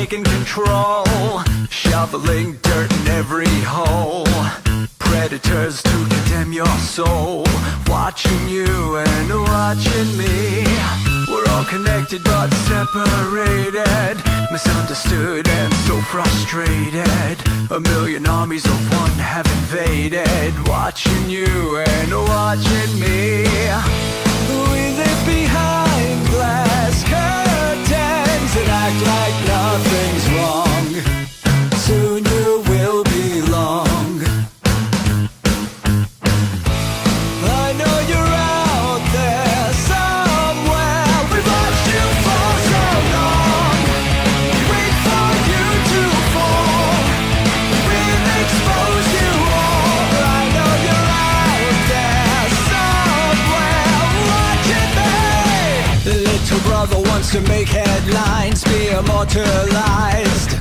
taking control, shoveling dirt in every hole. Predators to condemn your soul, watching you and watching me. We're all connected but separated, misunderstood and so frustrated. A million armies of one have invaded, watching you and watching me. We live behind glass curtains and act like nothing's wrong. Soon you will belong. I know you're out there somewhere. We've watched you for so long. Wait for you to fall. We'll expose you all. I know you're out there somewhere watching me. Little brother wants to make headlines, be immortalized.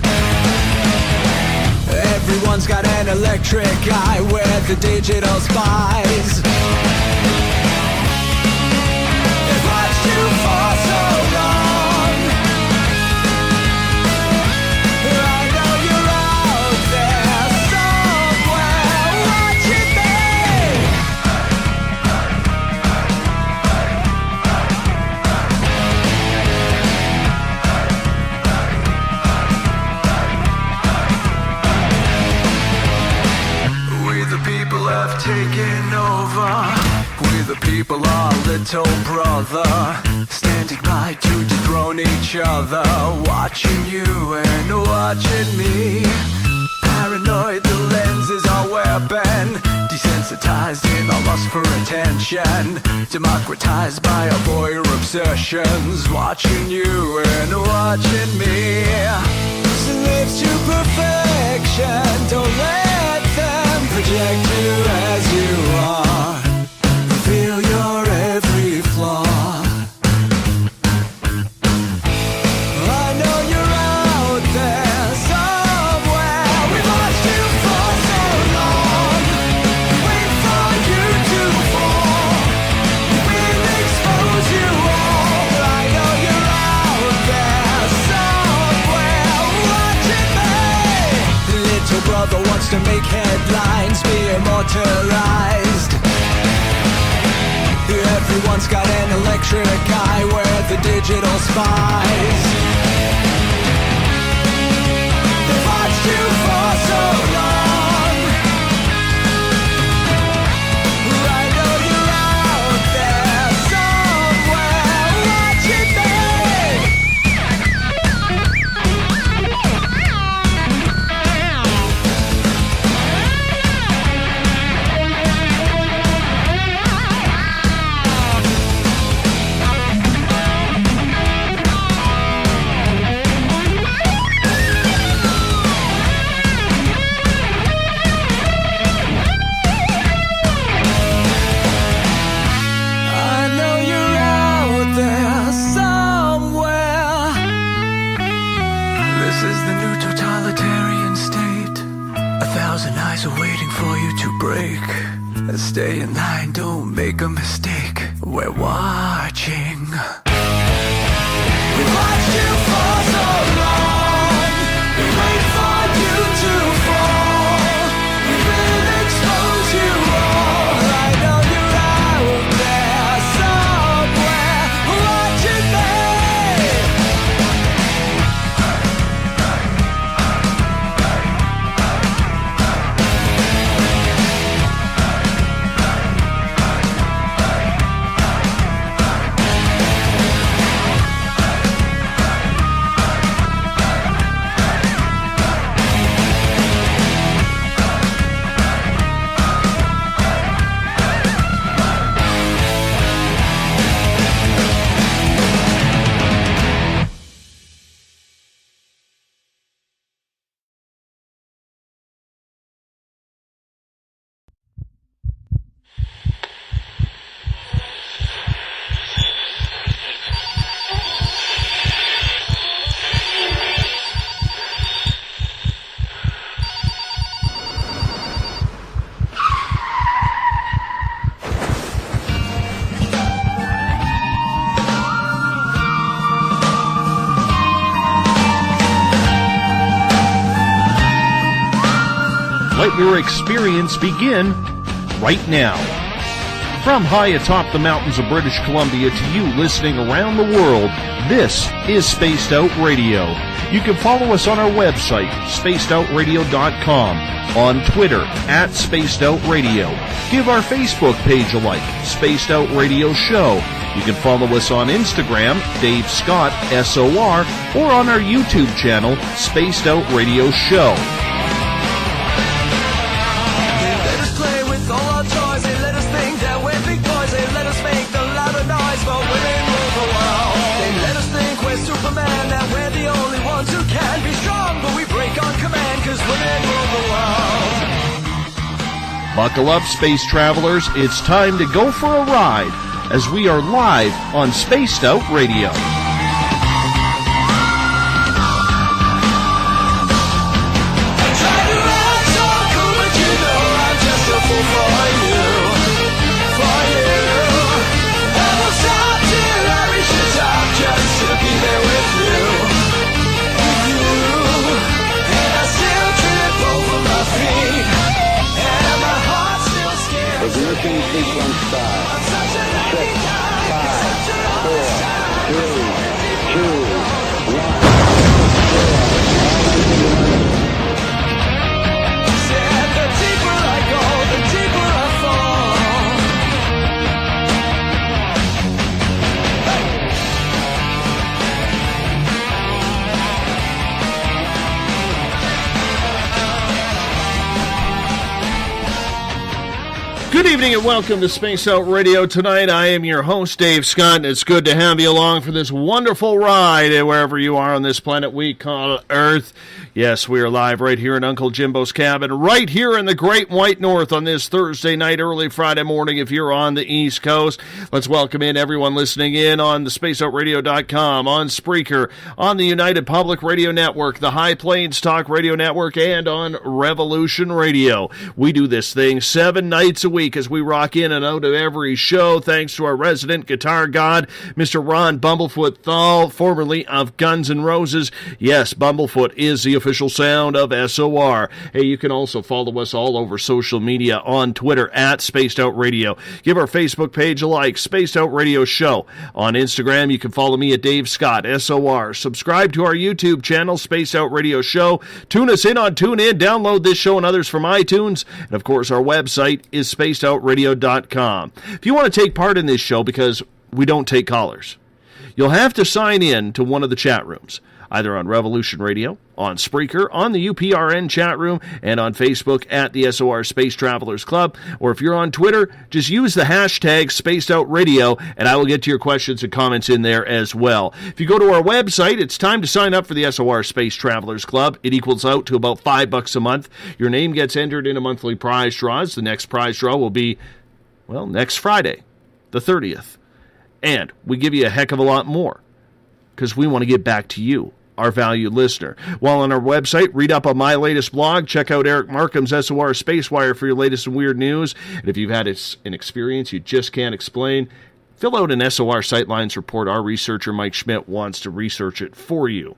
Everyone's got an electric eye with the digital spies. They've watched you for so long. I know you're out there somewhere watching have taken over. We the people are little brother, standing by to dethrone each other, watching you and watching me. Paranoid, the lens is our weapon, desensitized in our lust for attention, democratized by our voyeur obsessions, watching you and watching me. Slaves to perfection, don't let them project you as you are. Reveal your every flaw. I know you're out there somewhere. We've watched you for so long. Wait for you to fall. We'll expose you all. I know you're out there somewhere watching me. Little brother wants to make headlines, be immortalized. Everyone's got an electric eye with the digital spies. They've watched you for so long. I know you're out there somewhere watching me. Stay in line, don't make a mistake. We're watching. We've watched you for so long. We wait for you to fall. We will expose you all. I know you're out there somewhere watching me. let your experience begin right now. From high atop the mountains of British Columbia to you listening around the world, this is Spaced Out Radio. You can follow us on our website, spacedoutradio.com, on Twitter, @SpacedOutRadio. Give our Facebook page a like, Spaced Out Radio Show. You can follow us on Instagram, Dave Scott, SOR, or on our YouTube channel, Spaced Out Radio Show. Let us play with all our toys. They let us think that we're big boys. They let us make the louder noise, but women rule the world. They let us think we're Superman, that we're the only ones who can be strong, but we break on command, cause women rule the world. Buckle up, space travelers. It's time to go for a ride as we are live on Spaced Out Radio. Ignition sequence start. 6, 5, 4, 3, 2, 1. Said the deeper I go, the deeper I fall. Good evening and welcome to Space Out Radio. Tonight I am your host, Dave Scott, and it's good to have you along for this wonderful ride wherever you are on this planet we call Earth. Yes, we are live right here in Uncle Jimbo's cabin, right here in the Great White North on this Thursday night, early Friday morning if you're on the East Coast. Let's welcome in everyone listening in on the SpaceOutRadio.com, on Spreaker, on the United Public Radio Network, the High Plains Talk Radio Network, and on Revolution Radio. We do this thing 7 nights a week as we rock in and out of every show, thanks to our resident guitar god, Mr. Ron Bumblefoot Thal, formerly of Guns N' Roses. Yes, Bumblefoot is the official sound of SOR. Hey, you can also follow us all over social media on Twitter @SpacedOutRadio. Give our Facebook page a like, Spaced Out Radio Show. On Instagram, you can follow me at Dave Scott, SOR. Subscribe to our YouTube channel, Spaced Out Radio Show. Tune us in on TuneIn. Download this show and others from iTunes. And, of course, our website is spacedoutradio.com. If you want to take part in this show, because we don't take callers, you'll have to sign in to one of the chat rooms, either on Revolution Radio, on Spreaker, on the UPRN chat room, and on Facebook at the SOR Space Travelers Club. Or if you're on Twitter, just use the hashtag Spaced Out Radio, and I will get to your questions and comments in there as well. If you go to our website, it's time to sign up for the SOR Space Travelers Club. It equals out to about $5 a month. Your name gets entered in a monthly prize draws. The next prize draw will be, well, next Friday, the 30th. And we give you a heck of a lot more, because we want to get back to you, our valued listener. While on our website, read up on my latest blog. Check out Eric Markham's SOR Spacewire for your latest and weird news. And if you've had an experience you just can't explain, fill out an SOR Sightlines report. Our researcher, Mike Schmidt, wants to research it for you.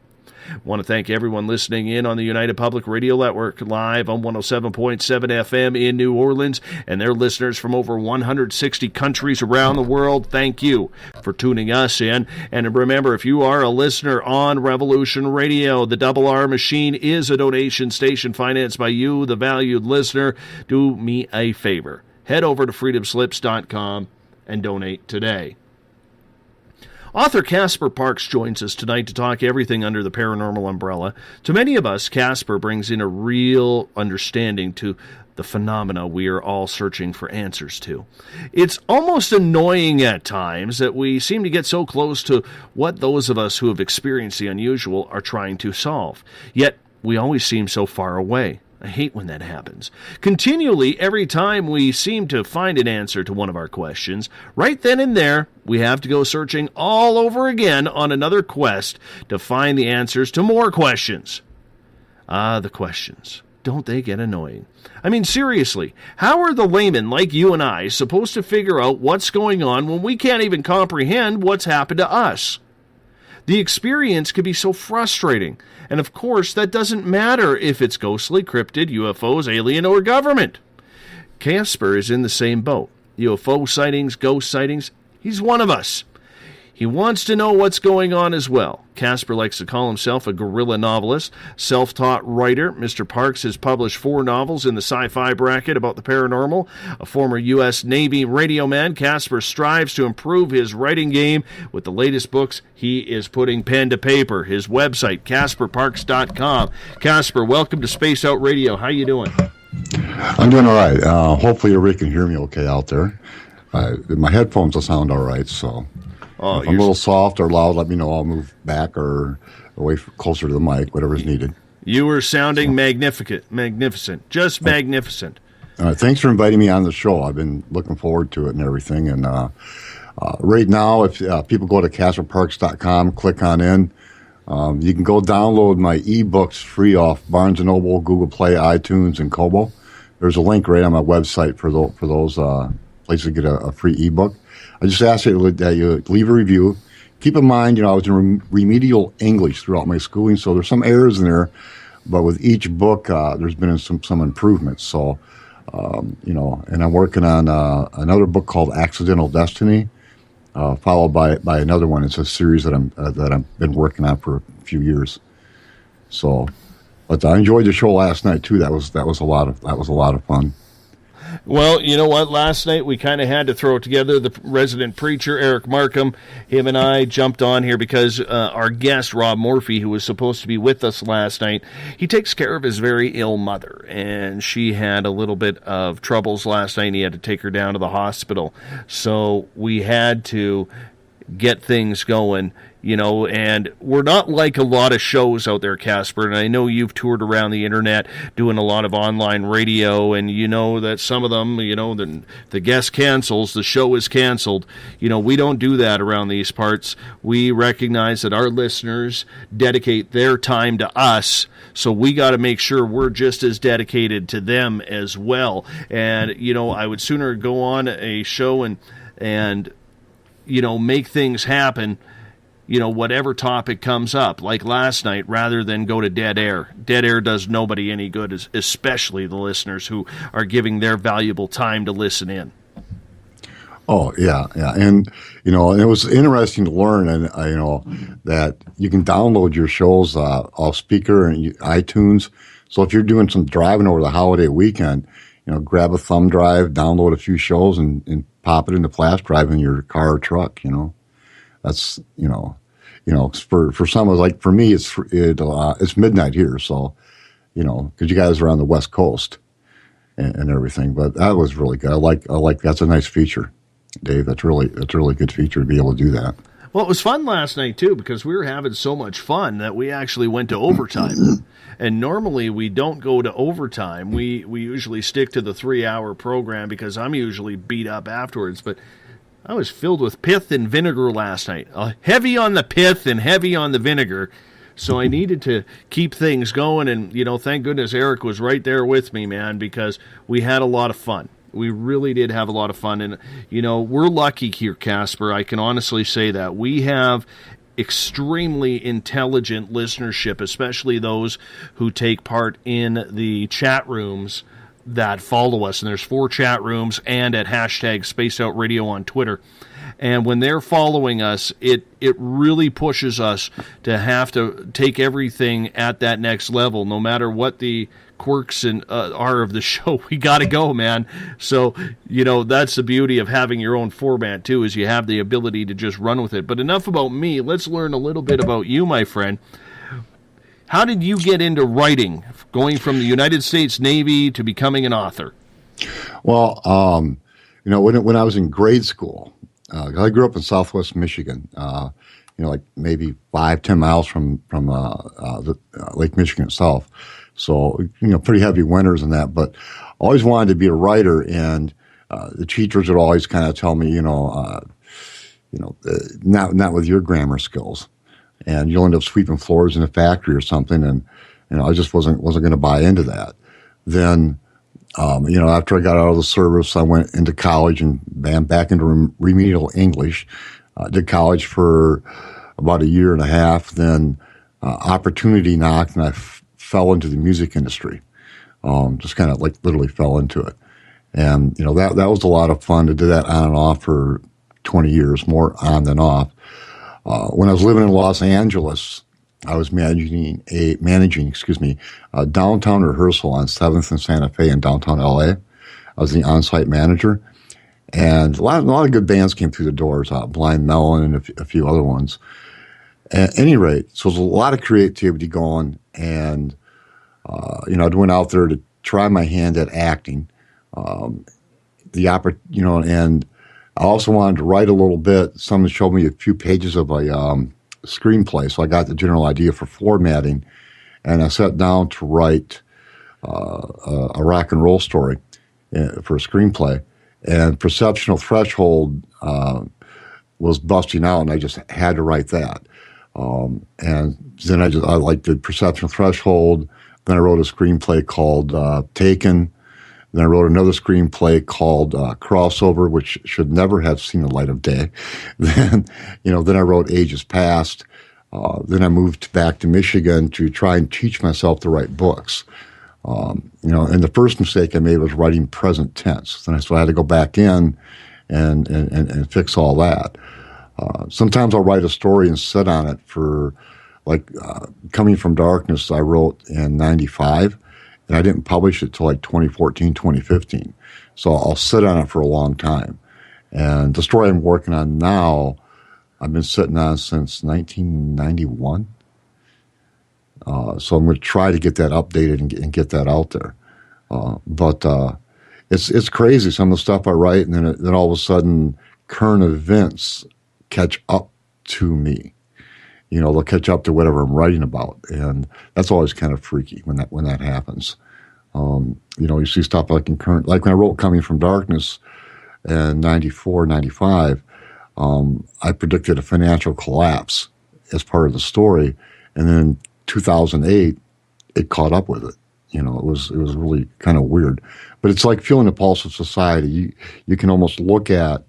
I want to thank everyone listening in on the United Public Radio Network, live on 107.7 FM in New Orleans, and their listeners from over 160 countries around the world. Thank you for tuning us in. And remember, if you are a listener on Revolution Radio, the Double R Machine is a donation station financed by you, the valued listener. Do me a favor. Head over to freedomslips.com and donate today. Author Casper Parks joins us tonight to talk everything under the paranormal umbrella. To many of us, Casper brings in a real understanding to the phenomena we are all searching for answers to. It's almost annoying at times that we seem to get so close to what those of us who have experienced the unusual are trying to solve. Yet, we always seem so far away. I hate when that happens. Continually, every time we seem to find an answer to one of our questions, right then and there, we have to go searching all over again on another quest to find the answers to more questions. The questions. Don't they get annoying? I mean, seriously, how are the laymen like you and I supposed to figure out what's going on when we can't even comprehend what's happened to us? The experience can be so frustrating. And of course, that doesn't matter if it's ghostly, cryptid, UFOs, alien, or government. Casper is in the same boat. UFO sightings, ghost sightings, he's one of us. He wants to know what's going on as well. Casper likes to call himself a guerrilla novelist, self-taught writer. Mr. Parks has published 4 novels in the sci-fi bracket about the paranormal. A former U.S. Navy radio man, Casper strives to improve his writing game. With the latest books, he is putting pen to paper. His website, CasperParks.com. Casper, welcome to Space Out Radio. How you doing? I'm doing all right. Hopefully everybody can hear me okay out there. My headphones will sound all right, so... if I'm a little soft or loud, let me know. I'll move back or away closer to the mic, whatever is needed. You were sounding magnificent, just magnificent. Thanks for inviting me on the show. I've been looking forward to it and everything. And right now, if people go to CasperParks.com, click on in, you can go download my ebooks free off Barnes & Noble, Google Play, iTunes, and Kobo. There's a link right on my website for those places to get a free ebook. I just ask that you leave a review. Keep in mind, I was in remedial English throughout my schooling, so there's some errors in there. But with each book, there's been some improvements. So, and I'm working on another book called Accidental Destiny, followed by another one. It's a series that I've been working on for a few years. So, but I enjoyed the show last night too. That was a lot of fun. Well, you know what? Last night we kind of had to throw it together. The resident preacher, Eric Markham, him and I jumped on here because our guest, Rob Morphy, who was supposed to be with us last night, he takes care of his very ill mother, and she had a little bit of troubles last night, and he had to take her down to the hospital. So we had to get things going, and we're not like a lot of shows out there, Casper, and I know you've toured around the internet doing a lot of online radio, and you know that some of them, the guest cancels, the show is canceled. We don't do that around these parts. We recognize that our listeners dedicate their time to us, so we got to make sure we're just as dedicated to them as well. And, I would sooner go on a show and make things happen, whatever topic comes up, like last night, rather than go to dead air. Dead air does nobody any good, especially the listeners who are giving their valuable time to listen in. Oh, yeah. And, and it was interesting to learn, and that you can download your shows off speaker and iTunes. So if you're doing some driving over the holiday weekend, grab a thumb drive, download a few shows, and pop it into flash drive in your car or truck. That's for some of, like for me, it's midnight here, so because you guys are on the West Coast and everything. But that was really good. I like that's a nice feature, Dave. That's a really good feature to be able to do that. Well, it was fun last night, too, because we were having so much fun that we actually went to overtime. And normally we don't go to overtime. We usually stick to the 3-hour program because I'm usually beat up afterwards. But I was filled with pith and vinegar last night. Heavy on the pith and heavy on the vinegar. So I needed to keep things going. And, thank goodness Eric was right there with me, man, because we had a lot of fun. We really did have a lot of fun. And, we're lucky here, Casper. I can honestly say that. We have extremely intelligent listenership, especially those who take part in the chat rooms that follow us. And there's 4 chat rooms and at hashtag Space Out Radio on Twitter. And when they're following us, it really pushes us to have to take everything at that next level, no matter what the quirks and are of the show. We got to go, man. So, that's the beauty of having your own format, too, is you have the ability to just run with it. But enough about me. Let's learn a little bit about you, my friend. How did you get into writing, going from the United States Navy to becoming an author? Well, when I was in grade school, I grew up in Southwest Michigan, like maybe 5-10 miles from Lake Michigan itself. So, pretty heavy winters and that, but I always wanted to be a writer, and the teachers would always kind of tell me, not with your grammar skills, and you'll end up sweeping floors in a factory or something, and I just wasn't going to buy into that. Then, after I got out of the service, I went into college and back into remedial English. Did college for about a year and a half. Then opportunity knocked, and I fell into the music industry. Just kind of like literally fell into it. And, that was a lot of fun to do that on and off for 20 years, more on than off. When I was living in Los Angeles, I was managing a downtown rehearsal on 7th and Santa Fe in downtown LA. I was the on-site manager. And a lot of good bands came through the doors, Blind Melon and a few other ones. At any rate, so there's a lot of creativity going, and I went out there to try my hand at acting. And I also wanted to write a little bit. Someone showed me a few pages of a screenplay, so I got the general idea for formatting, and I sat down to write a rock and roll story for a screenplay. And Perceptual Threshold was busting out, and I just had to write that. And then I did Perceptual Threshold. Then I wrote a screenplay called Taken. Then I wrote another screenplay called Crossover, which should never have seen the light of day. Then I wrote Ages Past. Then I moved back to Michigan to try and teach myself to write books. And the first mistake I made was writing present tense. So I had to go back in and fix all that. Sometimes I'll write a story and sit on it for, Coming from Darkness, I wrote in 95, and I didn't publish it till 2014, 2015. So I'll sit on it for a long time. And the story I'm working on now, I've been sitting on since 1991. So I'm going to try to get that updated and get that out there. But it's crazy, some of the stuff I write, and then all of a sudden current events catch up to me. They'll catch up to whatever I'm writing about, and that's always kind of freaky when that happens. You see stuff like when I wrote Coming from Darkness in 94, 95, I predicted a financial collapse as part of the story, and then 2008, it caught up with it. It was really kind of weird, but it's like feeling the pulse of society. You can almost look at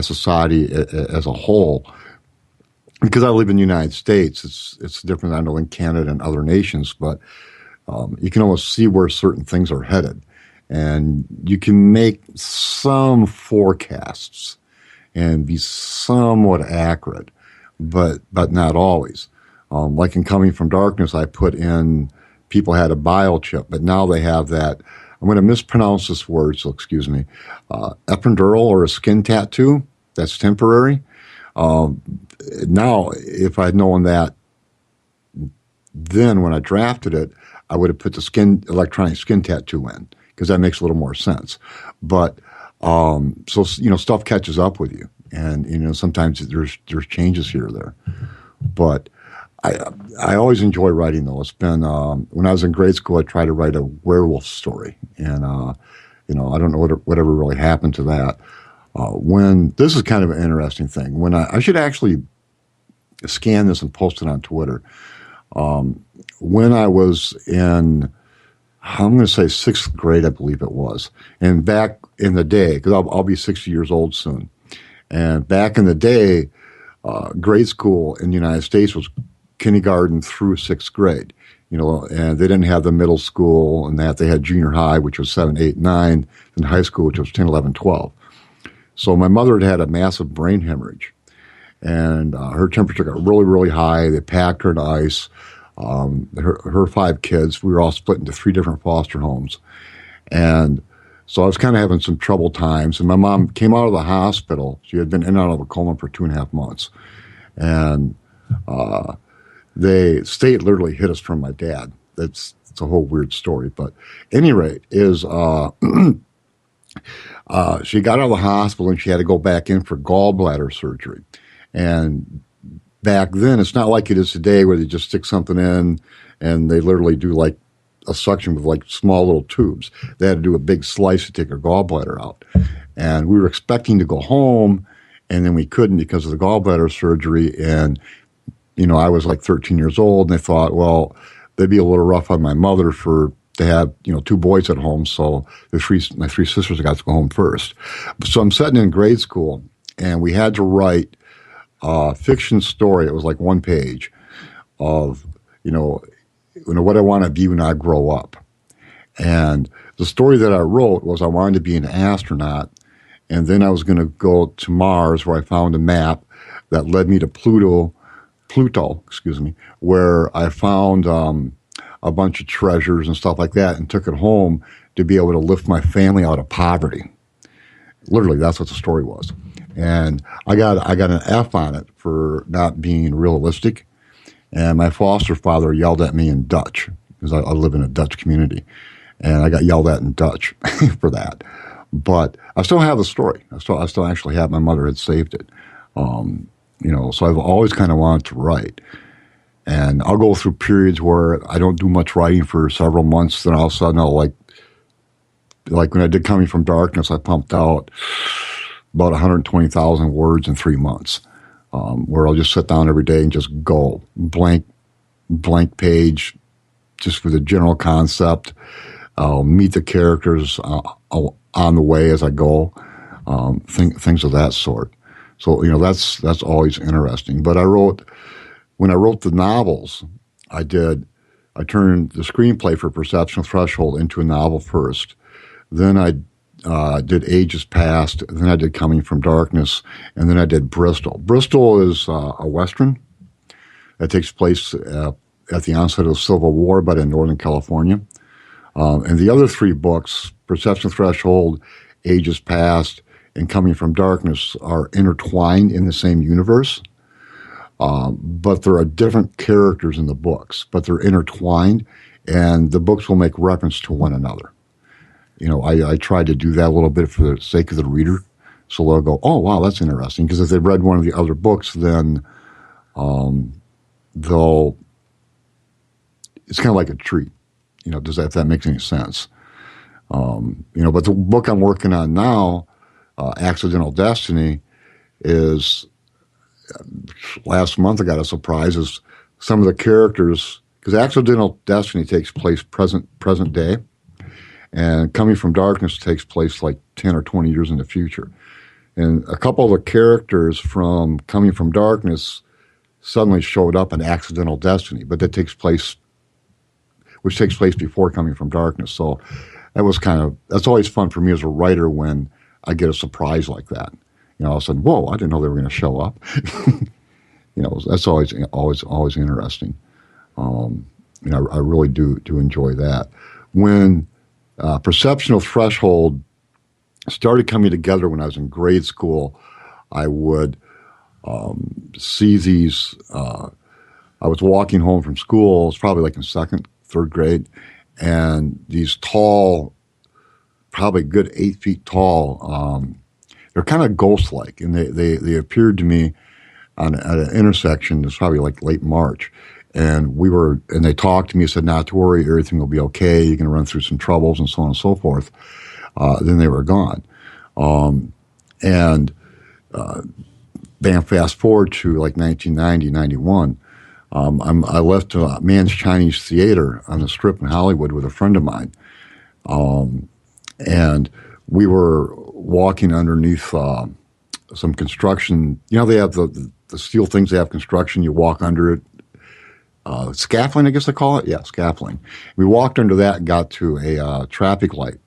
society as a whole. Because I live in the United States, it's different, I know, in Canada and other nations, but you can almost see where certain things are headed. And you can make some forecasts and be somewhat accurate, but not always. Like in Coming from Darkness, I put in people had a biochip, but now they have that, I'm going to mispronounce this word, so excuse me, epidural or a skin tattoo, that's temporary. Now, if I'd known that then when I drafted it, I would have put the electronic skin tattoo in, because that makes a little more sense. But so stuff catches up with you, and sometimes there's changes here or there. But I always enjoy writing, though. It's been when I was in grade school, I tried to write a werewolf story, and I don't know whatever really happened to that. This is kind of an interesting thing. When I should actually scan this and post it on Twitter. When I was in, I'm going to say 6th grade, I believe it was. And back in the day, because I'll be 60 years old soon. And back in the day, grade school in the United States was kindergarten through 6th grade. And they didn't have the middle school and that. They had junior high, which was 7, 8, 9, and high school, which was 10, 11, 12. So my mother had a massive brain hemorrhage, and her temperature got really, really high. They packed her to ice. Her 5 kids, we were all split into 3 different foster homes. And so I was kind of having some troubled times. And my mom came out of the hospital. She had been in and out of a coma for 2.5 months. And the state literally hid us from my dad. It's a whole weird story. But at any rate, she got out of the hospital and she had to go back in for gallbladder surgery. And back then, it's not like it is today where they just stick something in and they literally do like a suction with like small little tubes. They had to do a big slice to take her gallbladder out. And we were expecting to go home, and then we couldn't because of the gallbladder surgery. And, I was like 13 years old, and they thought, well, they'd be a little rough on my mother to have, 2 boys at home. So my 3 sisters got to go home first. So I'm sitting in grade school, and we had to write a fiction story. It was like one page of, what I want to be when I grow up. And the story that I wrote was I wanted to be an astronaut, and then I was going to go to Mars, where I found a map that led me to Pluto, where I found a bunch of treasures and stuff like that, and took it home to be able to lift my family out of poverty. Literally, that's what the story was. And I got an F on it for not being realistic. And my foster father yelled at me in Dutch, because I live in a Dutch community. And I got yelled at in Dutch for that. But I still have the story. I still actually have. My mother had saved it. So I've always kind of wanted to write. And I'll go through periods where I don't do much writing for several months. Then all of a sudden I'll like when I did Coming from Darkness, I pumped out about 120,000 words in 3 months, where I'll just sit down every day and just go blank page, just for the general concept. I'll meet the characters on the way as I go, things of that sort. So, that's always interesting. But when I wrote the novels, I turned the screenplay for Perceptual Threshold into a novel first. Then I did Ages Past, then I did Coming from Darkness, and then I did Bristol. Bristol is a Western that takes place at the onset of the Civil War, but in Northern California. And the other 3 books, Perception Threshold, Ages Past, and Coming from Darkness, are intertwined in the same universe. But there are different characters in the books, but they're intertwined, and the books will make reference to one another. I tried to do that a little bit for the sake of the reader, so they'll go, oh, wow, that's interesting, because if they've read one of the other books, then it's kind of like a treat. If that makes any sense. But the book I'm working on now, Accidental Destiny, is last month I got a surprise. Is some of the characters, because Accidental Destiny takes place present day, and Coming from Darkness takes place like 10 or 20 years in the future. And a couple of the characters from Coming from Darkness suddenly showed up in Accidental Destiny, but that takes place before Coming from Darkness. So that's always fun for me as a writer when I get a surprise like that. All of a sudden, whoa, I didn't know they were going to show up. That's always interesting. I really do enjoy that. When Perceptual Threshold started coming together when I was in grade school, I would see these. I was walking home from school. It's probably like in third grade, and these tall, probably good 8 feet tall. They're kind of ghost-like, and they appeared to me at an intersection. It's probably like late March, and they talked to me and said, "Not to worry, everything will be okay. You're going to run through some troubles," and so on and so forth. Then they were gone, then fast forward to like 1990, 91. I left Man's Chinese Theater on the Strip in Hollywood with a friend of mine, and we were walking underneath some construction. They have the steel things. They have construction. You walk under it. Scaffolding, I guess they call it. Yeah, scaffolding. We walked under that and got to a traffic light.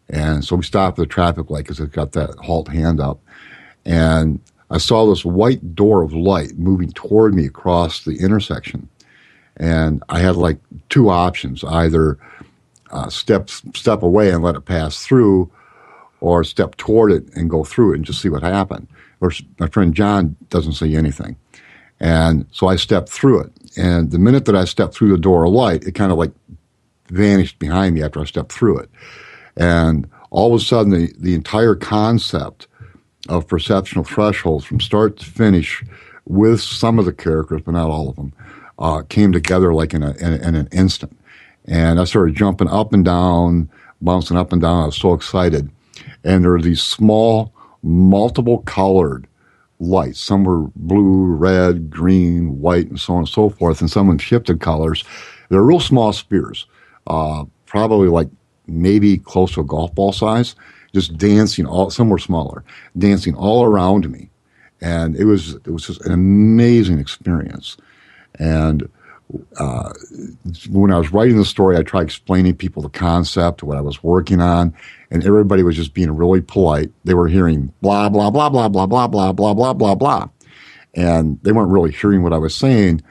And so we stopped at the traffic light because it got that halt hand up. And I saw this white door of light moving toward me across the intersection. And I had like 2 options, either step away and let it pass through, or step toward it and go through it and just see what happened. Of course, my friend John doesn't see anything. And so I stepped through it. And the minute that I stepped through the door of light, it kind of like vanished behind me after I stepped through it. And all of a sudden, the entire concept of Perceptual Thresholds from start to finish, with some of the characters, but not all of them, came together like in an instant. And I started jumping up and down, bouncing up and down. I was so excited. And there were these small, multiple colored lights. Some were blue, red, green, white, and so on and so forth. And some of them shifted colors. They're real small spheres, probably like maybe close to a golf ball size, just dancing some were smaller, dancing all around me. And it was just an amazing experience. And when I was writing the story, I tried explaining to people the concept, what I was working on, and everybody was just being really polite. They were hearing blah, blah, blah, blah, blah, blah, blah, blah, blah, blah, blah. And they weren't really hearing what I was saying.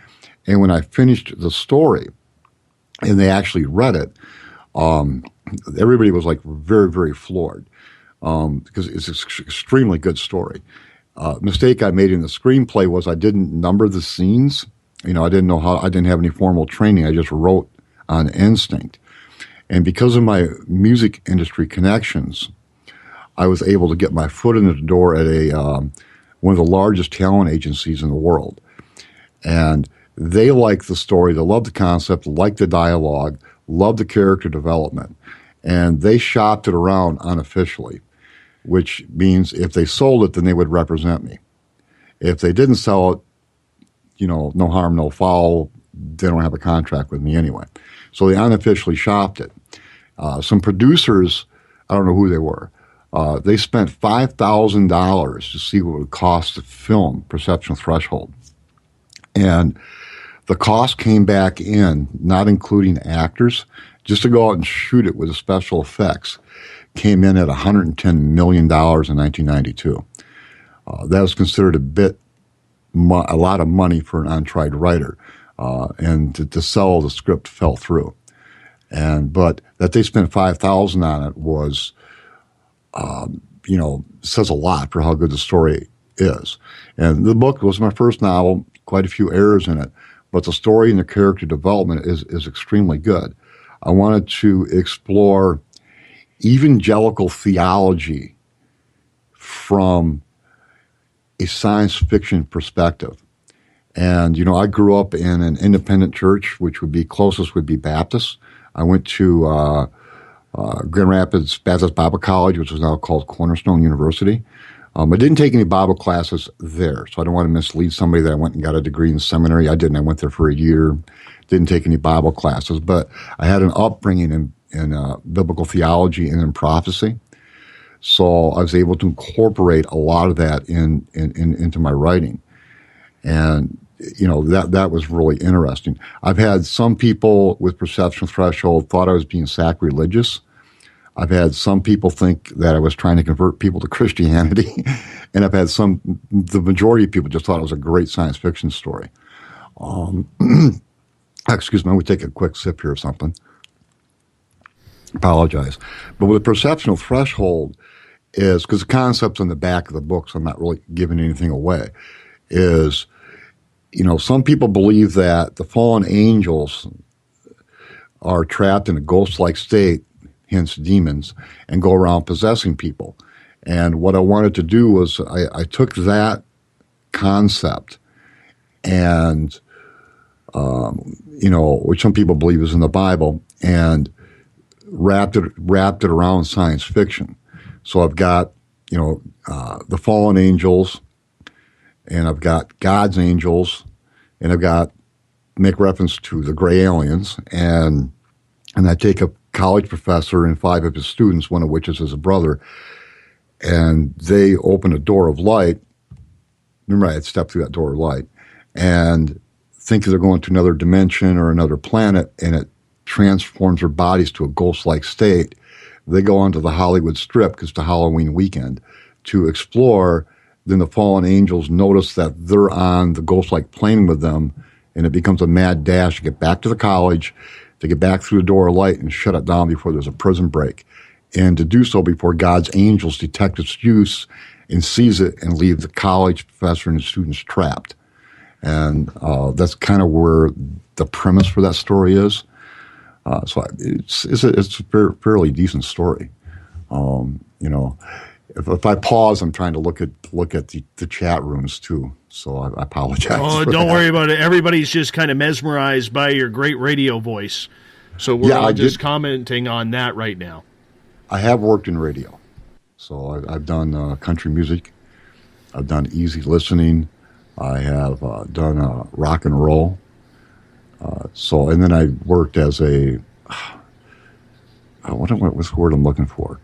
And when I finished the story and they actually read it, everybody was like very, very floored because it's an extremely good story. Mistake I made in the screenplay was I didn't number the scenes. I didn't know how, I didn't have any formal training. I just wrote on instinct. And because of my music industry connections, I was able to get my foot in the door at one of the largest talent agencies in the world. And they liked the story, they loved the concept, liked the dialogue, loved the character development. And they shopped it around unofficially, which means if they sold it, then they would represent me. If they didn't sell it, no harm, no foul, they don't have a contract with me anyway. So they unofficially shopped it. Some producers, I don't know who they were, they spent $5,000 to see what it would cost to film Perception Threshold. And the cost came back in, not including actors, just to go out and shoot it with the special effects, came in at $110 million in 1992. That was considered a lot of money for an untried writer, and to sell the script fell through. But that they spent $5,000 on it was, says a lot for how good the story is. And the book was my first novel, quite a few errors in it, but the story and the character development is extremely good. I wanted to explore evangelical theology from a science fiction perspective. And, I grew up in an independent church, which closest would be Baptist. I went to Grand Rapids Baptist Bible College, which is now called Cornerstone University. I didn't take any Bible classes there, so I don't want to mislead somebody that I went and got a degree in seminary. I didn't. I went there for a year, didn't take any Bible classes, but I had an upbringing in biblical theology and in prophecy. So I was able to incorporate a lot of that into my writing. And, that was really interesting. I've had some people with Perception Threshold thought I was being sacrilegious. I've had some people think that I was trying to convert people to Christianity. And I've had the majority of people just thought it was a great science fiction story. Excuse me, I'm going to take a quick sip here or something. Apologize. But with the Perceptional Threshold is, because the concept's on the back of the book, so I'm not really giving anything away, is, some people believe that the fallen angels are trapped in a ghost-like state, hence demons, and go around possessing people. And what I wanted to do was I took that concept and, which some people believe is in the Bible, and wrapped it around science fiction. So I've got, the fallen angels, and I've got God's angels, and I've got make reference to the gray aliens, and I take a college professor and 5 of his students, one of which is his brother, and they open a door of light. Remember, I had stepped through that door of light, and think they're going to another dimension or another planet, and it transforms their bodies to a ghost-like state. They go onto the Hollywood Strip, because it's a Halloween weekend, to explore. Then the fallen angels notice that they're on the ghost-like plane with them, and it becomes a mad dash to get back to the college, to get back through the door of light and shut it down before there's a prison break, and to do so before God's angels detect its use and seize it and leave the college professor and his students trapped. And that's kind of where the premise for that story is. So it's a fairly decent story. If I pause, I'm trying to look at the chat rooms too. So I apologize. Oh, don't worry about it. Everybody's just kind of mesmerized by your great radio voice. So we're all just commenting on that right now. I have worked in radio. So I've done country music. I've done easy listening. I have done rock and roll. And then I worked as a, what's the word I'm looking for?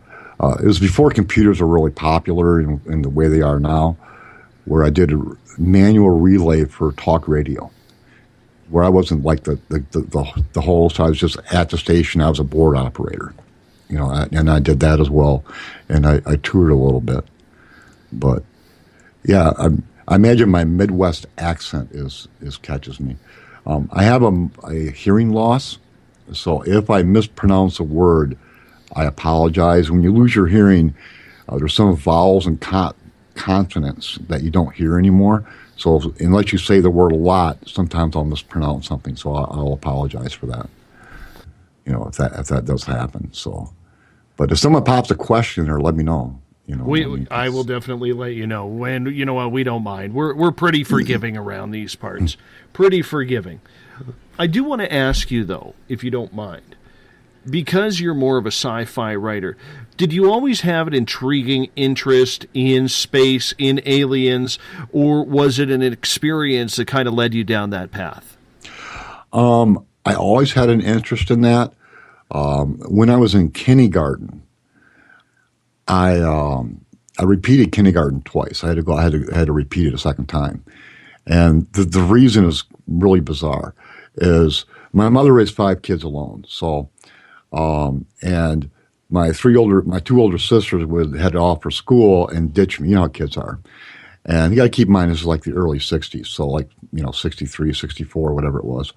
It was before computers were really popular in the way they are now. where I did a manual relay for talk radio, where I wasn't like the host. I was just at the station. I was a board operator, and I did that as well, and I toured a little bit. But yeah, I imagine my Midwest accent is catches me. I have a hearing loss, so if I mispronounce a word, I apologize. When you lose your hearing, there's some vowels and consonants that you don't hear anymore. So unless you say the word a lot, sometimes I'll mispronounce something. So I'll apologize for that. If that does happen. So, but if someone pops a question or let me know. I will definitely let you know. When we don't mind. We're pretty forgiving around these parts. Pretty forgiving. I do want to ask you though, if you don't mind, because you're more of a sci-fi writer, did you always have an intriguing interest in space, in aliens, or was it an experience that kind of led you down that path? I always had an interest in that. When I was in kindergarten, I repeated kindergarten twice. I had to repeat it a second time, and the reason is really bizarre. Is my mother raised 5 kids alone, so and my two older sisters would head off for school and ditch me. You know how kids are, and you got to keep in mind this is like the early '60s, so 63, 64, whatever it was,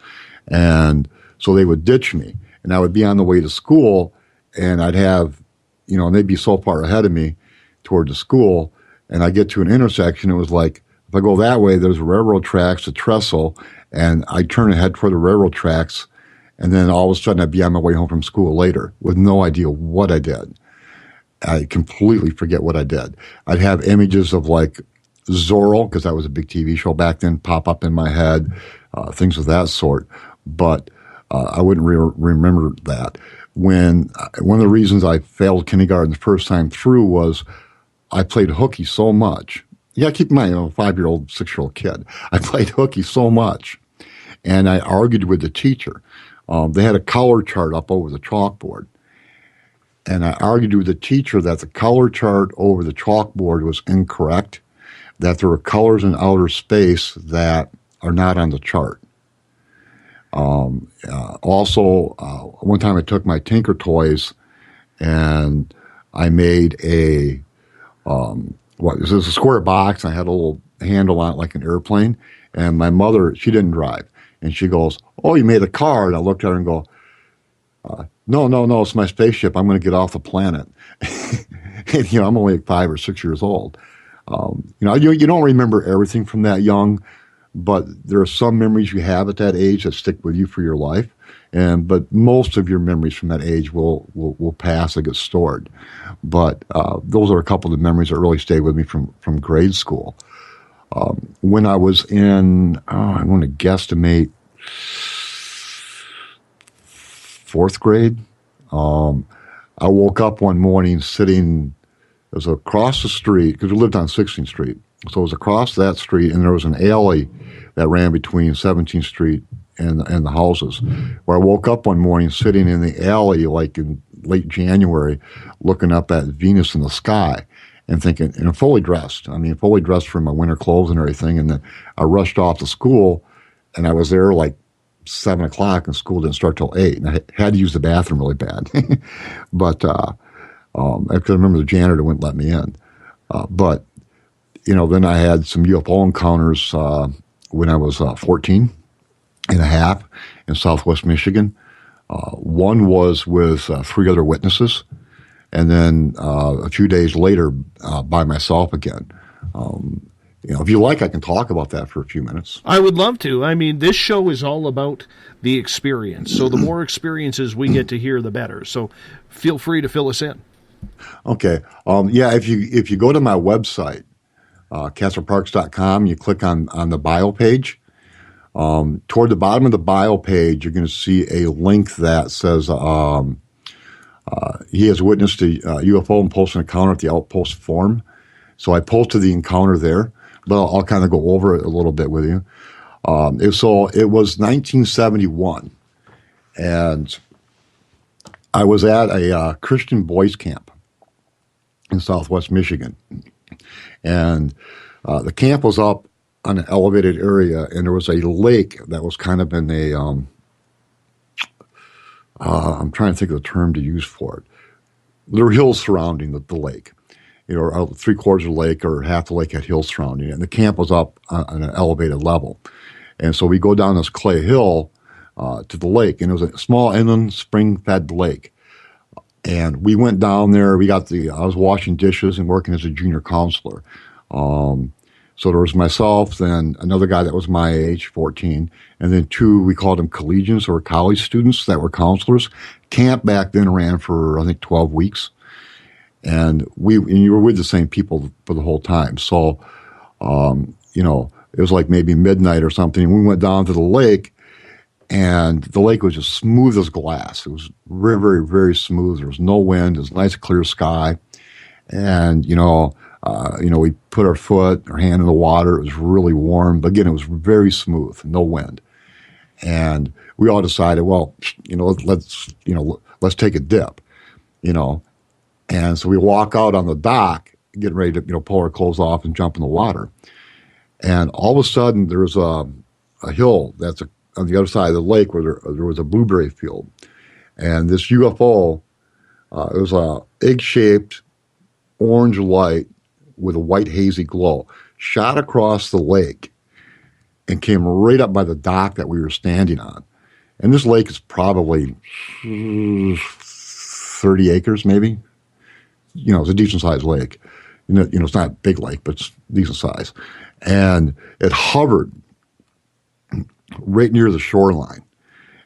and so they would ditch me, and I would be on the way to school, and I'd have. And they'd be so far ahead of me toward the school, and I get to an intersection. It was like, if I go that way, there's railroad tracks, a trestle, and I turn and head toward the railroad tracks, and then all of a sudden I'd be on my way home from school later with no idea what I did. I completely forget what I did. I'd have images of like Zorro, because that was a big TV show back then, pop up in my head, things of that sort, but I wouldn't remember that. When one of the reasons I failed kindergarten the first time through was I played hooky so much. You got to keep in mind, a 5-year-old, 6-year-old kid. I played hooky so much, and I argued with the teacher. They had a color chart up over the chalkboard, and I argued with the teacher that the color chart over the chalkboard was incorrect, that there were colors in outer space that are not on the chart. Also, one time I took my Tinker Toys and I made this is a square box. And I had a little handle on it like an airplane. And my mother, she didn't drive. And she goes, "Oh, you made a car." And I looked at her and go, no, it's my spaceship. I'm going to get off the planet. And, I'm only 5 or 6 years old. You don't remember everything from that young. But there are some memories you have at that age that stick with you for your life, but most of your memories from that age will pass and get stored. But those are a couple of the memories that really stayed with me from grade school. When I was in, I want to guesstimate 4th grade, I woke up one morning sitting. It was across the street because we lived on 16th Street. So it was across that street, and there was an alley that ran between 17th Street and the houses, where I woke up one morning sitting in the alley like in late January, looking up at Venus in the sky and thinking, and I'm fully dressed for my winter clothes and everything. And then I rushed off to school, and I was there like 7 o'clock, and school didn't start till 8. And I had to use the bathroom really bad. But I remember the janitor wouldn't let me in. But then I had some UFO encounters when I was 14 and a half in Southwest Michigan. One was with 3 other witnesses, and then a few days later by myself again. If you like, I can talk about that for a few minutes. I would love to. I mean, this show is all about the experience. So the more experiences we get to hear, the better. So feel free to fill us in. Okay. If you go to my website, CasperParks.com, you click on the bio page. Toward the bottom of the bio page, you're going to see a link that says he has witnessed a UFO and posted an encounter at the Outpost Forum. So I posted the encounter there, but I'll kind of go over it a little bit with you. It was 1971, and I was at a Christian boys camp in Southwest Michigan. And The camp was up on an elevated area, and there was a lake that was kind of in a, I'm trying to think of the term to use for it. There were hills surrounding the lake. Three-quarters of the lake or half the lake had hills surrounding it, and the camp was up on an elevated level. And so we go down this clay hill to the lake, and it was a small inland spring-fed lake. And we went down there. I was washing dishes and working as a junior counselor. So there was myself, then another guy that was my age, 14, and then two, we called them collegians or college students that were counselors. Camp back then ran for, I think, 12 weeks. And you were with the same people for the whole time. So, it was like maybe midnight or something. We went down to the lake, and the lake was just smooth as glass. It was very, very, very smooth. There was no wind. It was a nice, clear sky. And, we put our hand in the water. It was really warm. But again, it was very smooth, no wind. And we all decided, well, let's take a dip, And so we walk out on the dock, getting ready to, pull our clothes off and jump in the water. And all of a sudden, there's a hill that's on the other side of the lake where there was a blueberry field. And this UFO, it was a egg-shaped orange light with a white hazy glow, shot across the lake and came right up by the dock that we were standing on. And this lake is probably 30 acres, maybe. It's a decent-sized lake. It's not a big lake, but it's decent size. And it hovered right near the shoreline.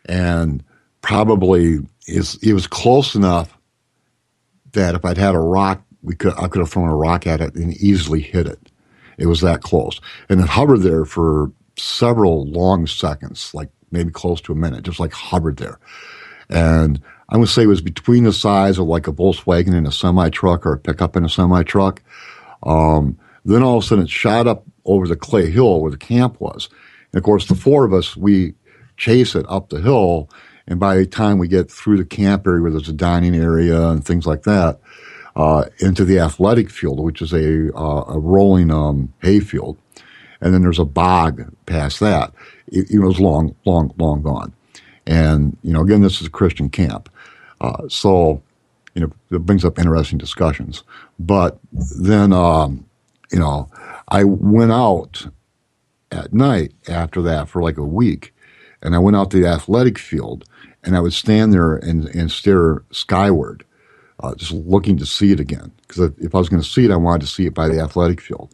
And probably it was close enough that if I'd had a rock, I could have thrown a rock at it and easily hit it. It was that close. And it hovered there for several long seconds, like maybe close to a minute, just like hovered there. And I would say it was between the size of like a Volkswagen and a semi-truck or a pickup in a semi-truck. Then all of a sudden it shot up over the clay hill where the camp was. And of course, the four of us, we chase it up the hill. And by the time we get through the camp area where there's a dining area and things like that, into the athletic field, which is a rolling hay field. And then there's a bog past that. It was long, long, long gone. And, again, this is a Christian camp. So it brings up interesting discussions. But then, I went out at night after that for like a week. And I went out to the athletic field, and I would stand there and stare skyward, just looking to see it again. Because if I was going to see it, I wanted to see it by the athletic field.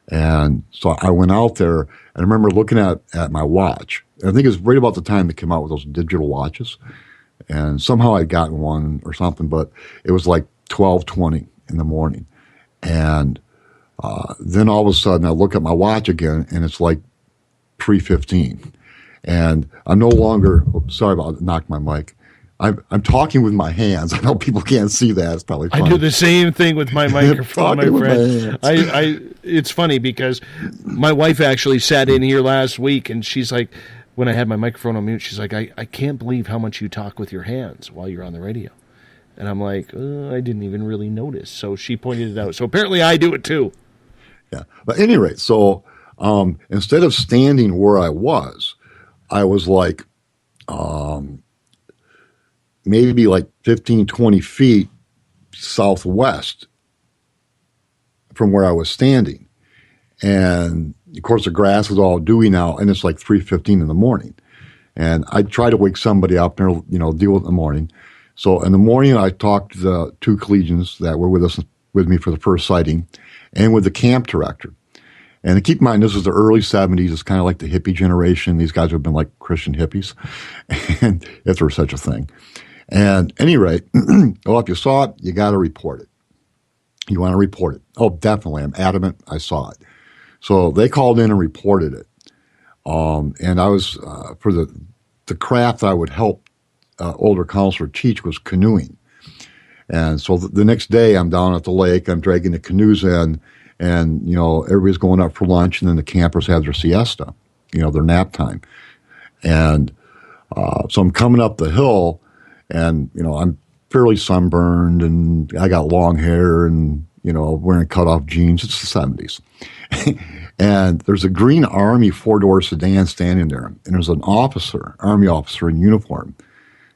And so I went out there, and I remember looking at my watch. And I think it was right about the time they came out with those digital watches. And somehow I'd gotten one or something, but it was like 12:20 in the morning. And then all of a sudden I look at my watch again, and it's like 3:15. And I'm no longer, sorry about knocked my mic. I'm talking with my hands. I know people can't see that. It's probably funny. I do the same thing with my microphone, my friend. It's funny because my wife actually sat in here last week, and she's like, when I had my microphone on mute, she's like, I can't believe how much you talk with your hands while you're on the radio. And I'm like, I didn't even really notice. So she pointed it out. So apparently I do it too. Yeah. But at any rate, so instead of standing where I was like, maybe like 15, 20 feet southwest from where I was standing. And of course the grass is all dewy now, and it's like 3:15 in the morning. And I try to wake somebody up and, deal with it in the morning. So in the morning, I talked to the two collegians that were with me for the first sighting, and with the camp director. And keep in mind, this is the early 70s. It's kind of like the hippie generation. These guys have been like Christian hippies, and if there's such a thing. And at any rate, well, if you saw it, you got to report it. You want to report it. Oh, definitely. I'm adamant I saw it. So they called in and reported it. And I was, for the craft I would help older counselor teach was canoeing. And so the next day I'm down at the lake, I'm dragging the canoes in, and, everybody's going up for lunch, and then the campers have their siesta, their nap time. And so I'm coming up the hill, and, I'm fairly sunburned, and I got long hair, and, wearing cutoff jeans. It's the 70s. And there's a green Army four-door sedan standing there. And there's an Army officer in uniform,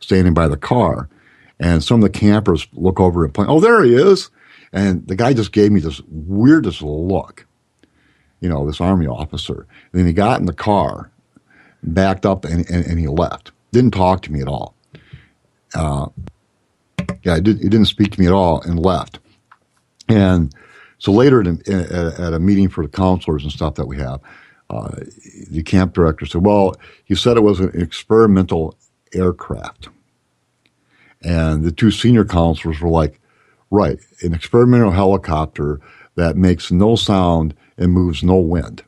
standing by the car. And some of the campers look over and point, oh, there he is. And the guy just gave me this weirdest look, this Army officer. And then he got in the car, backed up, and he left. Didn't talk to me at all. He didn't speak to me at all and left. And so later at a meeting for the counselors and stuff that we have, the camp director said, well, he said it was an experimental aircraft. And the two senior counselors were like, right, an experimental helicopter that makes no sound and moves no wind.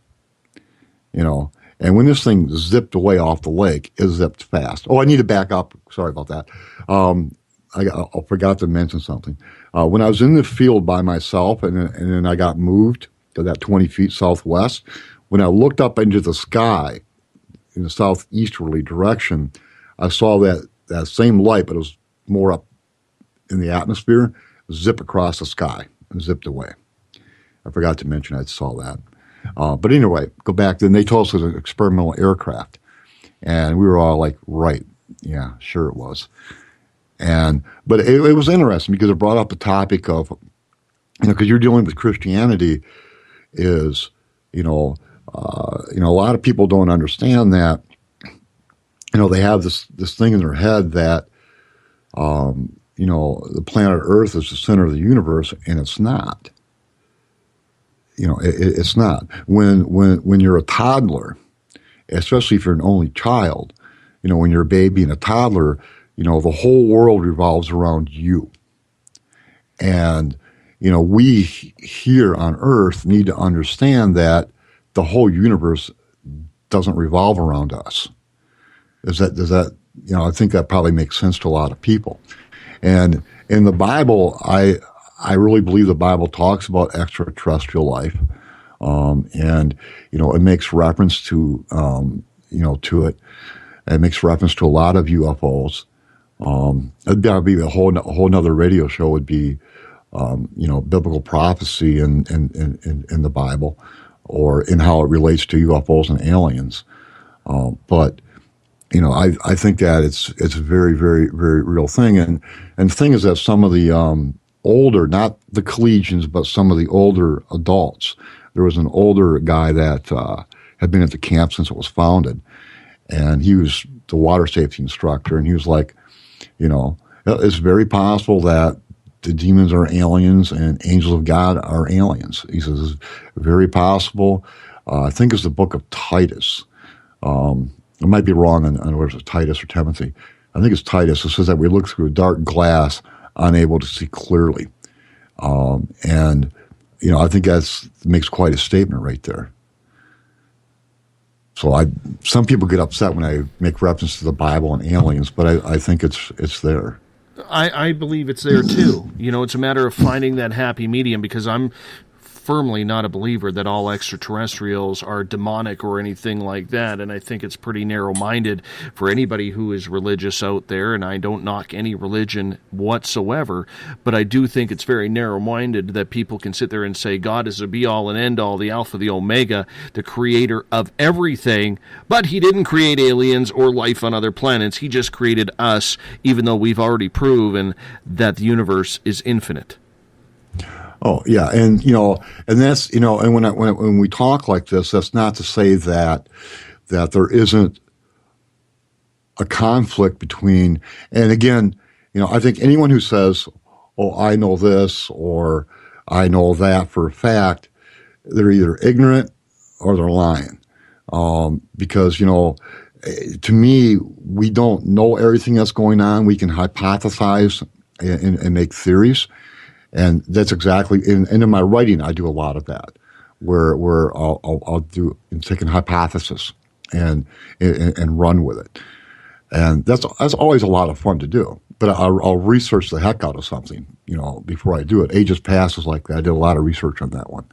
And when this thing zipped away off the lake, it zipped fast. Oh, I need to back up. Sorry about that. I forgot to mention something. When I was in the field by myself and then I got moved to that 20 feet southwest, when I looked up into the sky in the southeasterly direction, I saw that same light, but it was more up in the atmosphere, zip across the sky and zipped away. I forgot to mention I saw that. But anyway, go back. Then they told us it was an experimental aircraft. And we were all like, right. Yeah, sure it was. But it was interesting because it brought up the topic of, because you're dealing with Christianity is, a lot of people don't understand that, they have this thing in their head that, the planet Earth is the center of the universe, and it's not. It's not. When you're a toddler, especially if you're an only child, when you're a baby and a toddler, the whole world revolves around you. And, we here on Earth need to understand that the whole universe doesn't revolve around us. Does that, I think that probably makes sense to a lot of people. And in the Bible, I really believe the Bible talks about extraterrestrial life. And, it makes reference to it. It makes reference to a lot of UFOs. That'd be a whole nother radio show would be, biblical prophecy in the Bible or in how it relates to UFOs and aliens. But I think that it's a very, very, very real thing. And the thing is that some of the, older, not the collegians, but some of the older adults, there was an older guy that, had been at the camp since it was founded. And he was the water safety instructor. And he was like, it's very possible that the demons are aliens and angels of God are aliens. He says it's very possible. I think it's the book of Titus. I might be wrong on whether it's Titus or Timothy. I think it's Titus. It says that we look through a dark glass, unable to see clearly. And I think that makes quite a statement right there. So some people get upset when I make reference to the Bible and aliens, but I think it's there. I believe it's there too. It's a matter of finding that happy medium, because I'm firmly not a believer that all extraterrestrials are demonic or anything like that, and I think it's pretty narrow-minded for anybody who is religious out there, and I don't knock any religion whatsoever, but I do think it's very narrow-minded that people can sit there and say God is the be-all and end-all, the alpha, the omega, the creator of everything, but he didn't create aliens or life on other planets. He just created us, even though we've already proven that the universe is infinite. Oh yeah, and and that's and when we talk like this, that's not to say that there isn't a conflict between. And again, I think anyone who says, "Oh, I know this" or "I know that" for a fact, they're either ignorant or they're lying. Because to me, we don't know everything that's going on. We can hypothesize and make theories. And that's exactly, and in my writing, I do a lot of that, where I'll do take a hypothesis and run with it, and that's always a lot of fun to do. But I'll research the heck out of something, before I do it. Ages Past was like that. I did a lot of research on that one,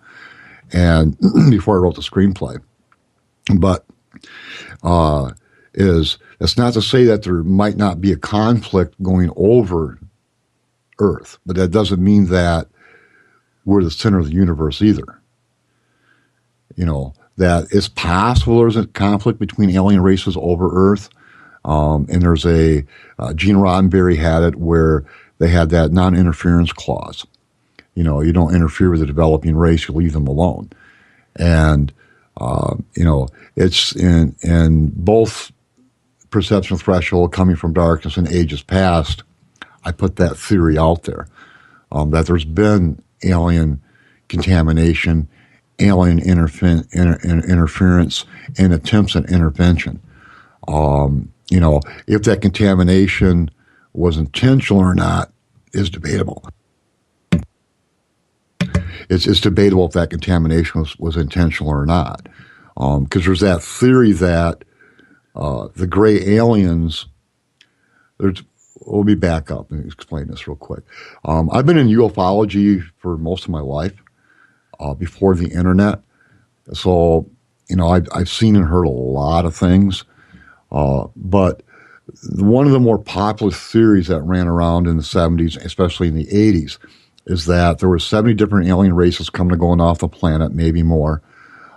and before I wrote the screenplay. But it's not to say that there might not be a conflict going over Earth, but that doesn't mean that we're the center of the universe either. That it's possible there's a conflict between alien races over Earth. And there's Gene Roddenberry had it where they had that non-interference clause. You don't interfere with the developing race, you leave them alone. And, it's in both perception threshold coming from darkness and ages past, I put that theory out there, that there's been alien contamination, alien interference, and attempts at intervention. If that contamination was intentional or not is debatable. It's debatable if that contamination was intentional or not. Because there's that theory that the gray aliens, we'll be back up and explain this real quick. I've been in ufology for most of my life, before the internet. So, I've seen and heard a lot of things. But one of the more popular theories that ran around in the 70s, especially in the 80s, is that there were 70 different alien races coming and going off the planet, maybe more.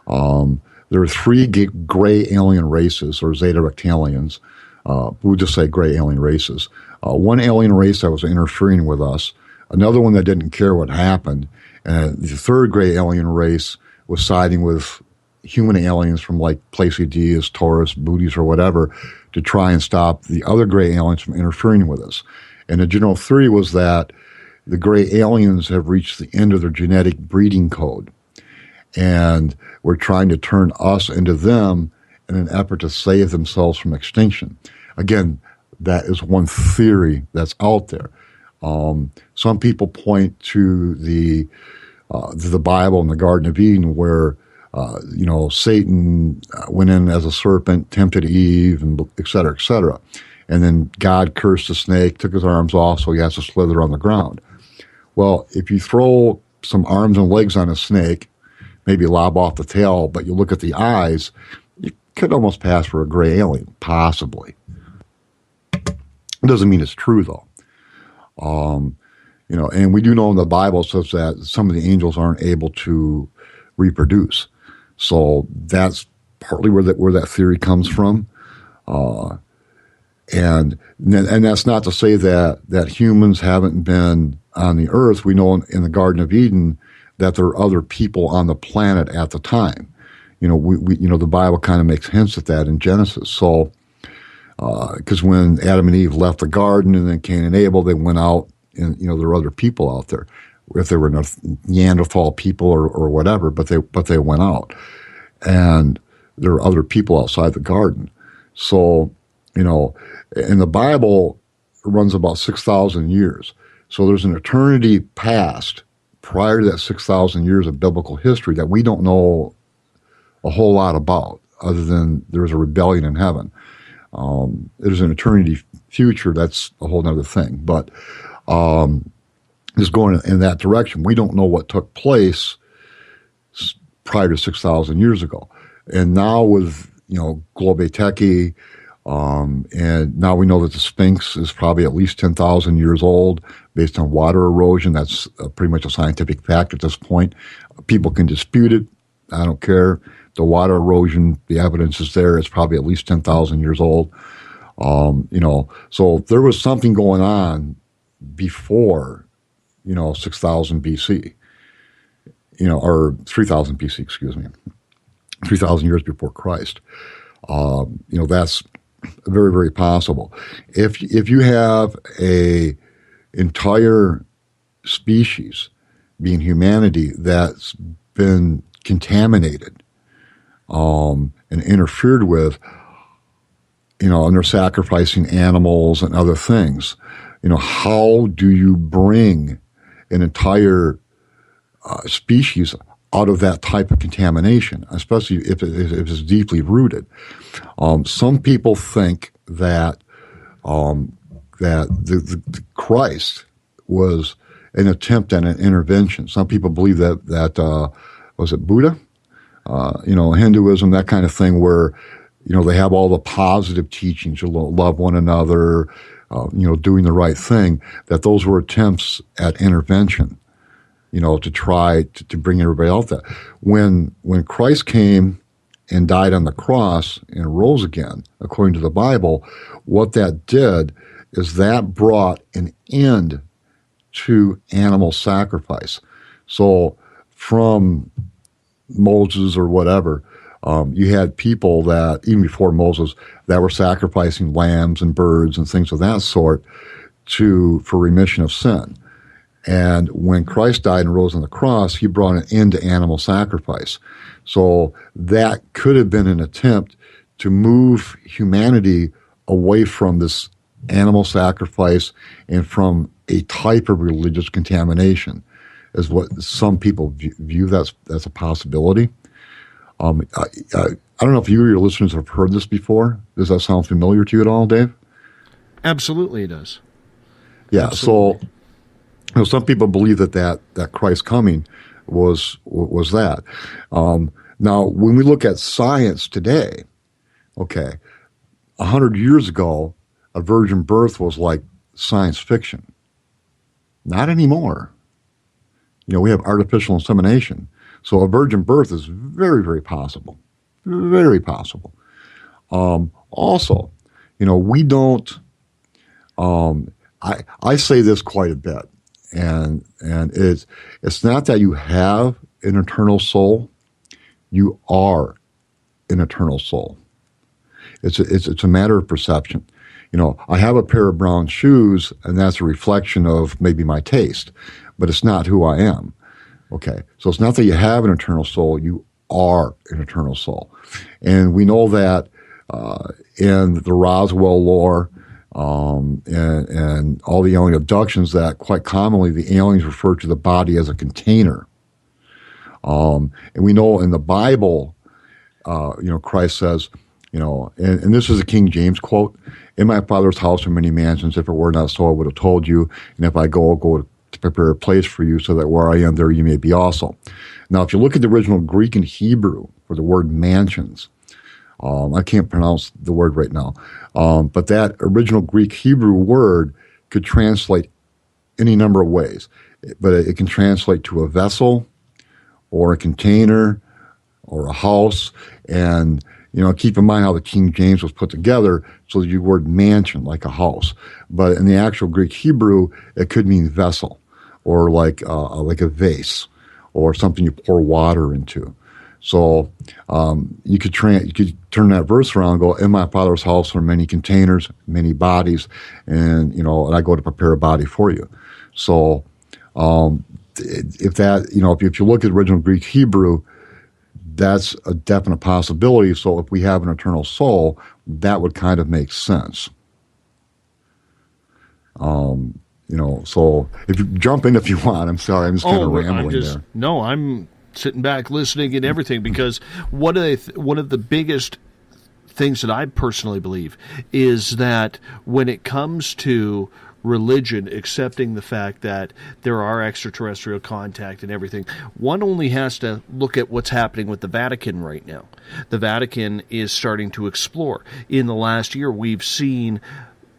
There were 3 gray alien races, or Zeta Reptilians. We'll just say gray alien races. One alien race that was interfering with us, another one that didn't care what happened, and the third gray alien race was siding with human aliens from like Pleiades, Taurus, Booties, or whatever to try and stop the other gray aliens from interfering with us. And the general theory was that the gray aliens have reached the end of their genetic breeding code, and we're trying to turn us into them in an effort to save themselves from extinction. Again, that is one theory that's out there. Some people point to the Bible and the Garden of Eden, where Satan went in as a serpent, tempted Eve, and et cetera, et cetera. And then God cursed the snake, took his arms off, so he has to slither on the ground. Well, if you throw some arms and legs on a snake, maybe lob off the tail, but you look at the eyes, you could almost pass for a gray alien, possibly. It doesn't mean it's true, though. And we do know in the Bible says that some of the angels aren't able to reproduce. So that's partly where that theory comes from. And that's not to say that humans haven't been on the earth. We know in the Garden of Eden that there are other people on the planet at the time. The Bible kind of makes hints at that in Genesis. So, because when Adam and Eve left the garden and then Cain and Abel, they went out and, there were other people out there. If they were Neanderthal people or whatever, but they went out. And there are other people outside the garden. So, and the Bible runs about 6,000 years. So there's an eternity past prior to that 6,000 years of biblical history that we don't know a whole lot about, other than there's a rebellion in heaven. There's an eternity future, that's a whole other thing. But is going in that direction. We don't know what took place prior to 6,000 years ago. And now with, Globe Techie, and now we know that the Sphinx is probably at least 10,000 years old based on water erosion. That's pretty much a scientific fact at this point. People can dispute it. I don't care. The water erosion, the evidence is there. It's probably at least 10,000 years old. So there was something going on before, 6,000 BC, or 3,000 BC, excuse me, 3,000 years before Christ. That's very, very possible. If you have a entire species, being humanity, that's been contaminated, and interfered with, and they're sacrificing animals and other things, how do you bring an entire species out of that type of contamination, especially if it's deeply rooted? Some people think that the Christ was an attempt at an intervention. Some people believe that was it Buddha, Hinduism, that kind of thing, where they have all the positive teachings, love one another, doing the right thing, that those were attempts at intervention. to try to bring everybody out there. When Christ came and died on the cross and rose again, according to the Bible, what that did is that brought an end to animal sacrifice. So from Moses or whatever, you had people that, even before Moses, that were sacrificing lambs and birds and things of that sort for remission of sin. And when Christ died and rose on the cross, he brought an end to animal sacrifice. So that could have been an attempt to move humanity away from this animal sacrifice and from a type of religious contamination, is what some people view that's a possibility. I don't know if you or your listeners have heard this before. Does that sound familiar to you at all, Dave? Absolutely, it does. Yeah. Absolutely. So, some people believe that Christ's coming was that. Now, when we look at science today, okay, 100 years ago, a virgin birth was like science fiction. Not anymore. We have artificial insemination. So a virgin birth is very, very possible. Very possible. Also, we don't, I say this quite a bit, and it's not that you have an eternal soul, you are an eternal soul. It's a matter of perception. I have a pair of brown shoes, and that's a reflection of maybe my taste, but it's not who I am. Okay, so it's not that you have an eternal soul, you are an eternal soul. And we know that in the Roswell lore and all the alien abductions, that quite commonly the aliens refer to the body as a container. And we know in the Bible, Christ says, and this is a King James quote, "In my Father's house are many mansions. If it were not so, I would have told you. And if I go, I'll go to prepare a place for you, so that where I am, there you may be also." Now, if you look at the original Greek and Hebrew for the word mansions, I can't pronounce the word right now, but that original Greek Hebrew word could translate any number of ways. But it can translate to a vessel or a container or a house. And keep in mind how the King James was put together, so that you word mansion, like a house. But in the actual Greek Hebrew, it could mean vessel, or like a vase, or something you pour water into. So you could turn that verse around and go, "In my Father's house are many containers, many bodies, and and I go to prepare a body for you." So if you look at original Greek Hebrew, that's a definite possibility. So if we have an eternal soul, that would kind of make sense. So if you jump in if you want. I'm sorry, I'm just kind of rambling there. No, I'm sitting back listening and everything, because one of the biggest things that I personally believe is that when it comes to religion accepting the fact that there are extraterrestrial contact and everything, one only has to look at what's happening with the Vatican right now. The Vatican is starting to explore. In the last year, we've seen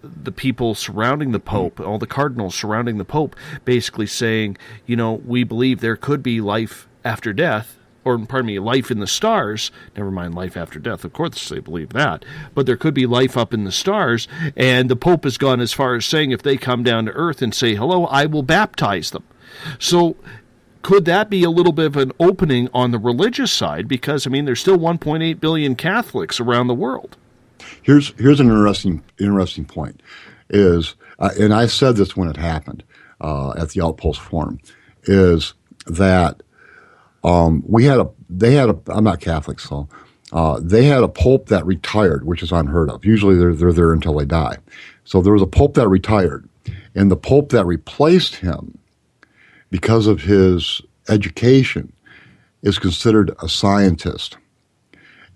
the people surrounding the Pope, all the cardinals surrounding the Pope, basically saying, we believe there could be life after death, or pardon me, life in the stars. Never mind life after death. Of course they believe that. But there could be life up in the stars. And the Pope has gone as far as saying if they come down to Earth and say hello, I will baptize them. So could that be a little bit of an opening on the religious side? Because, there's still 1.8 billion Catholics around the world. Here's an interesting point. Is and I said this when it happened at the Outpost Forum, is that I'm not Catholic, so they had a pope that retired, which is unheard of. Usually they're there until they die. So there was a pope that retired, and the pope that replaced him, because of his education, is considered a scientist.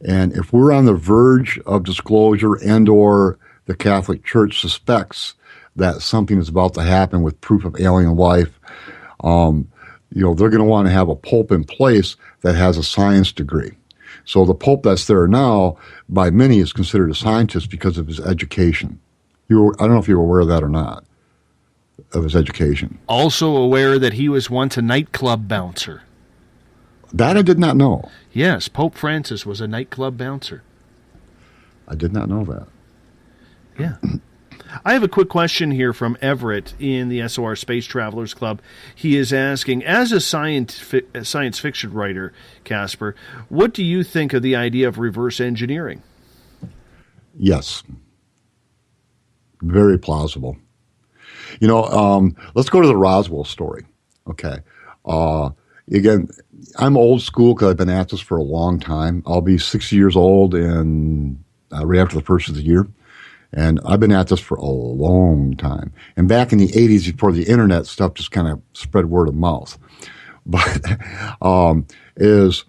And if we're on the verge of disclosure, and or the Catholic Church suspects that something is about to happen with proof of alien life, they're going to want to have a pope in place that has a science degree. So the pope that's there now, by many, is considered a scientist because of his education. I don't know if you're aware of that or not. of his education. Also aware that he was once a nightclub bouncer. That I did not know. Yes, Pope Francis was a nightclub bouncer. I did not know that. Yeah. I have a quick question here from Everett in the SOR Space Travelers Club. He is asking, as a science fiction writer, Casper, what do you think of the idea of reverse engineering? Yes. Very plausible. You know, let's go to the Roswell story. Okay. Again, I'm old school because I've been at this for a long time. I'll be 60 years old and right after the first of the year. And I've been at this for a long time. And back in the 80s, before the internet, stuff just kind of spread word of mouth. But is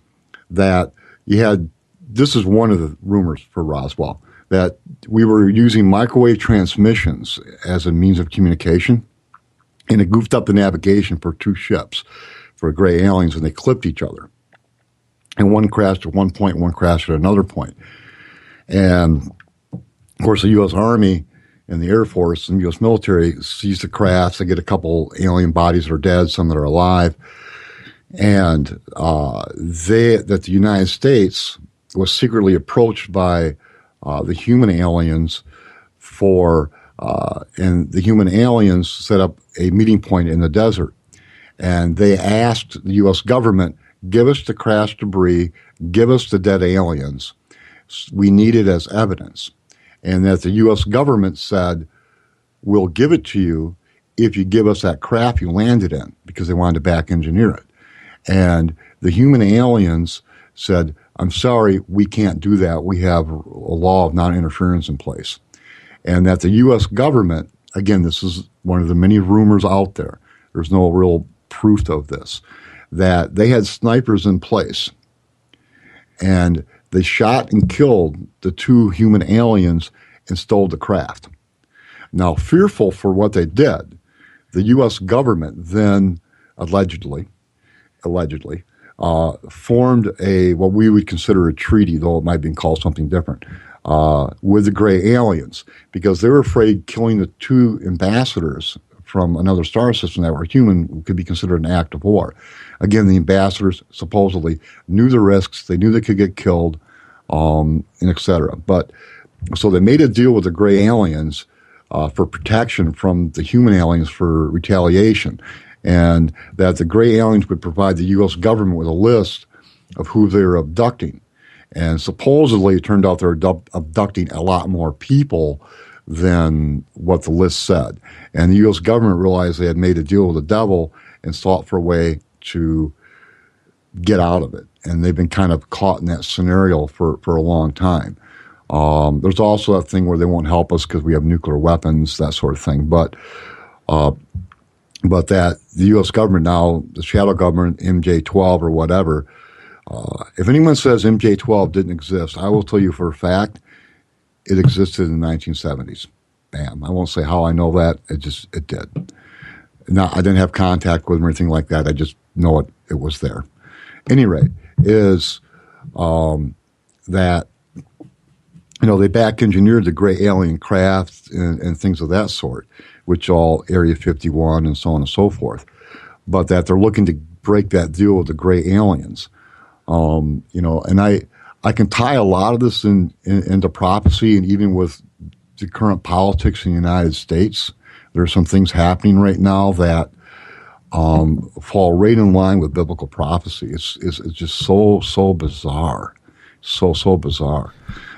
that you had, this is one of the rumors for Roswell, that we were using microwave transmissions as a means of communication. And it goofed up the navigation for two ships, for gray aliens, and they clipped each other. And one crashed at one point, one crashed at another point. And of course, the U.S. Army and the Air Force and the U.S. military seize the crafts. They get a couple alien bodies that are dead, some that are alive. And that the United States was secretly approached by the human aliens and the human aliens set up a meeting point in the desert. And they asked the U.S. government, give us the crash debris, give us the dead aliens. We need it as evidence. And that the U.S. government said, we'll give it to you if you give us that craft you landed in, because they wanted to back engineer it. And the human aliens said, I'm sorry, we can't do that. We have a law of non-interference in place. And that the U.S. government, again, this is one of the many rumors out there, there's no real proof of this, that they had snipers in place. And they shot and killed the two human aliens and stole the craft. Now, fearful for what they did, the U.S. government then allegedly formed what we would consider a treaty, though it might have been called something different, with the gray aliens, because they were afraid killing the two ambassadors from another star system that were human could be considered an act of war. Again, the ambassadors supposedly knew the risks, they knew they could get killed, and et cetera. But so they made a deal with the gray aliens for protection from the human aliens for retaliation, and that the gray aliens would provide the U.S. government with a list of who they were abducting. And supposedly it turned out they were abducting a lot more people than what the list said. And the U.S. government realized they had made a deal with the devil and sought for a way to get out of it. And they've been kind of caught in that scenario for a long time. There's also that thing where they won't help us because we have nuclear weapons, that sort of thing. But that the U.S. government now, the shadow government, MJ-12 or whatever, if anyone says MJ-12 didn't exist, I will tell you for a fact it existed in the 1970s. Bam. I won't say how I know that. It did. Now, I didn't have contact with them or anything like that. I just know it was there. Any rate, is that, they back engineered the gray alien craft and things of that sort, which all Area 51 and so on and so forth. But that they're looking to break that deal with the gray aliens. And I can tie a lot of this into prophecy, and even with the current politics in the United States, there are some things happening right now that fall right in line with biblical prophecy. It's just so bizarre, so bizarre.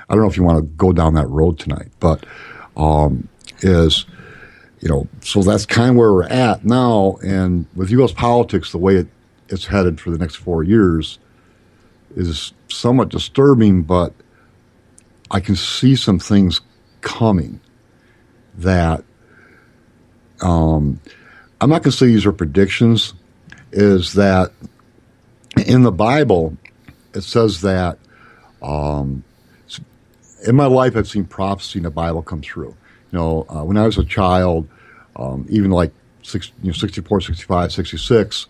I don't know if you want to go down that road tonight, but so that's kind of where we're at now. And with U.S. politics, the way it's headed for the next 4 years is somewhat disturbing, but I can see some things coming that I'm not going to say these are predictions, is that in the Bible, it says that in my life, I've seen prophecy in the Bible come true. When I was a child, even like 64, 65, 66,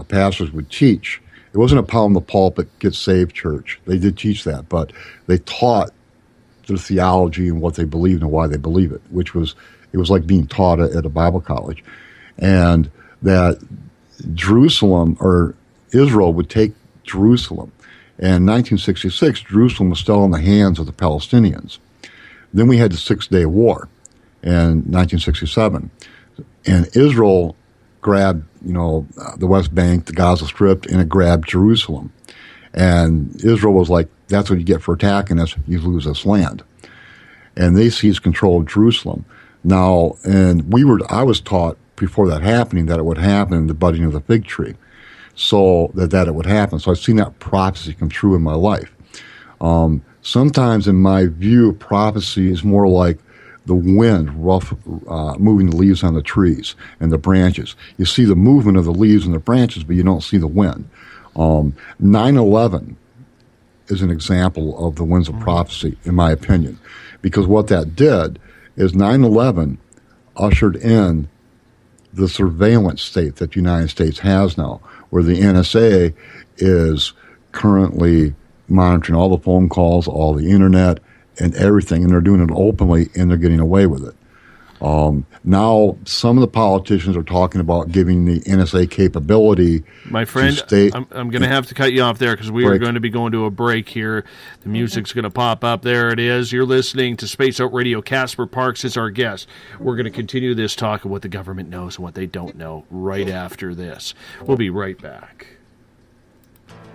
pastors would teach. It wasn't a pound the pulpit, get saved church. They did teach that, but they taught their theology and what they believed and why they believe it, it was like being taught at a Bible college. And that Jerusalem, or Israel, would take Jerusalem. And in 1966, Jerusalem was still in the hands of the Palestinians. Then we had the Six-Day War in 1967. And Israel grabbed, the West Bank, the Gaza Strip, and it grabbed Jerusalem. And Israel was like, that's what you get for attacking us, you lose this land. And they seized control of Jerusalem. Now, I was taught before that happening that it would happen in the budding of the fig tree. So that it would happen. So I've seen that prophecy come true in my life. Sometimes in my view, prophecy is more like the wind moving the leaves on the trees and the branches. You see the movement of the leaves and the branches, but you don't see the wind. 9/11 is an example of the winds of prophecy, in my opinion, because what that did is 9/11 ushered in the surveillance state that the United States has now, where the NSA is currently monitoring all the phone calls, all the internet, and everything, and they're doing it openly, and they're getting away with it. Now, some of the politicians are talking about giving the NSA capability. My friend, I'm going to have to cut you off there because we are going to be going to a break here. The music's going to pop up. There it is. You're listening to Space Out Radio. Casper Parks is our guest. We're going to continue this talk of what the government knows and what they don't know right after this. We'll be right back.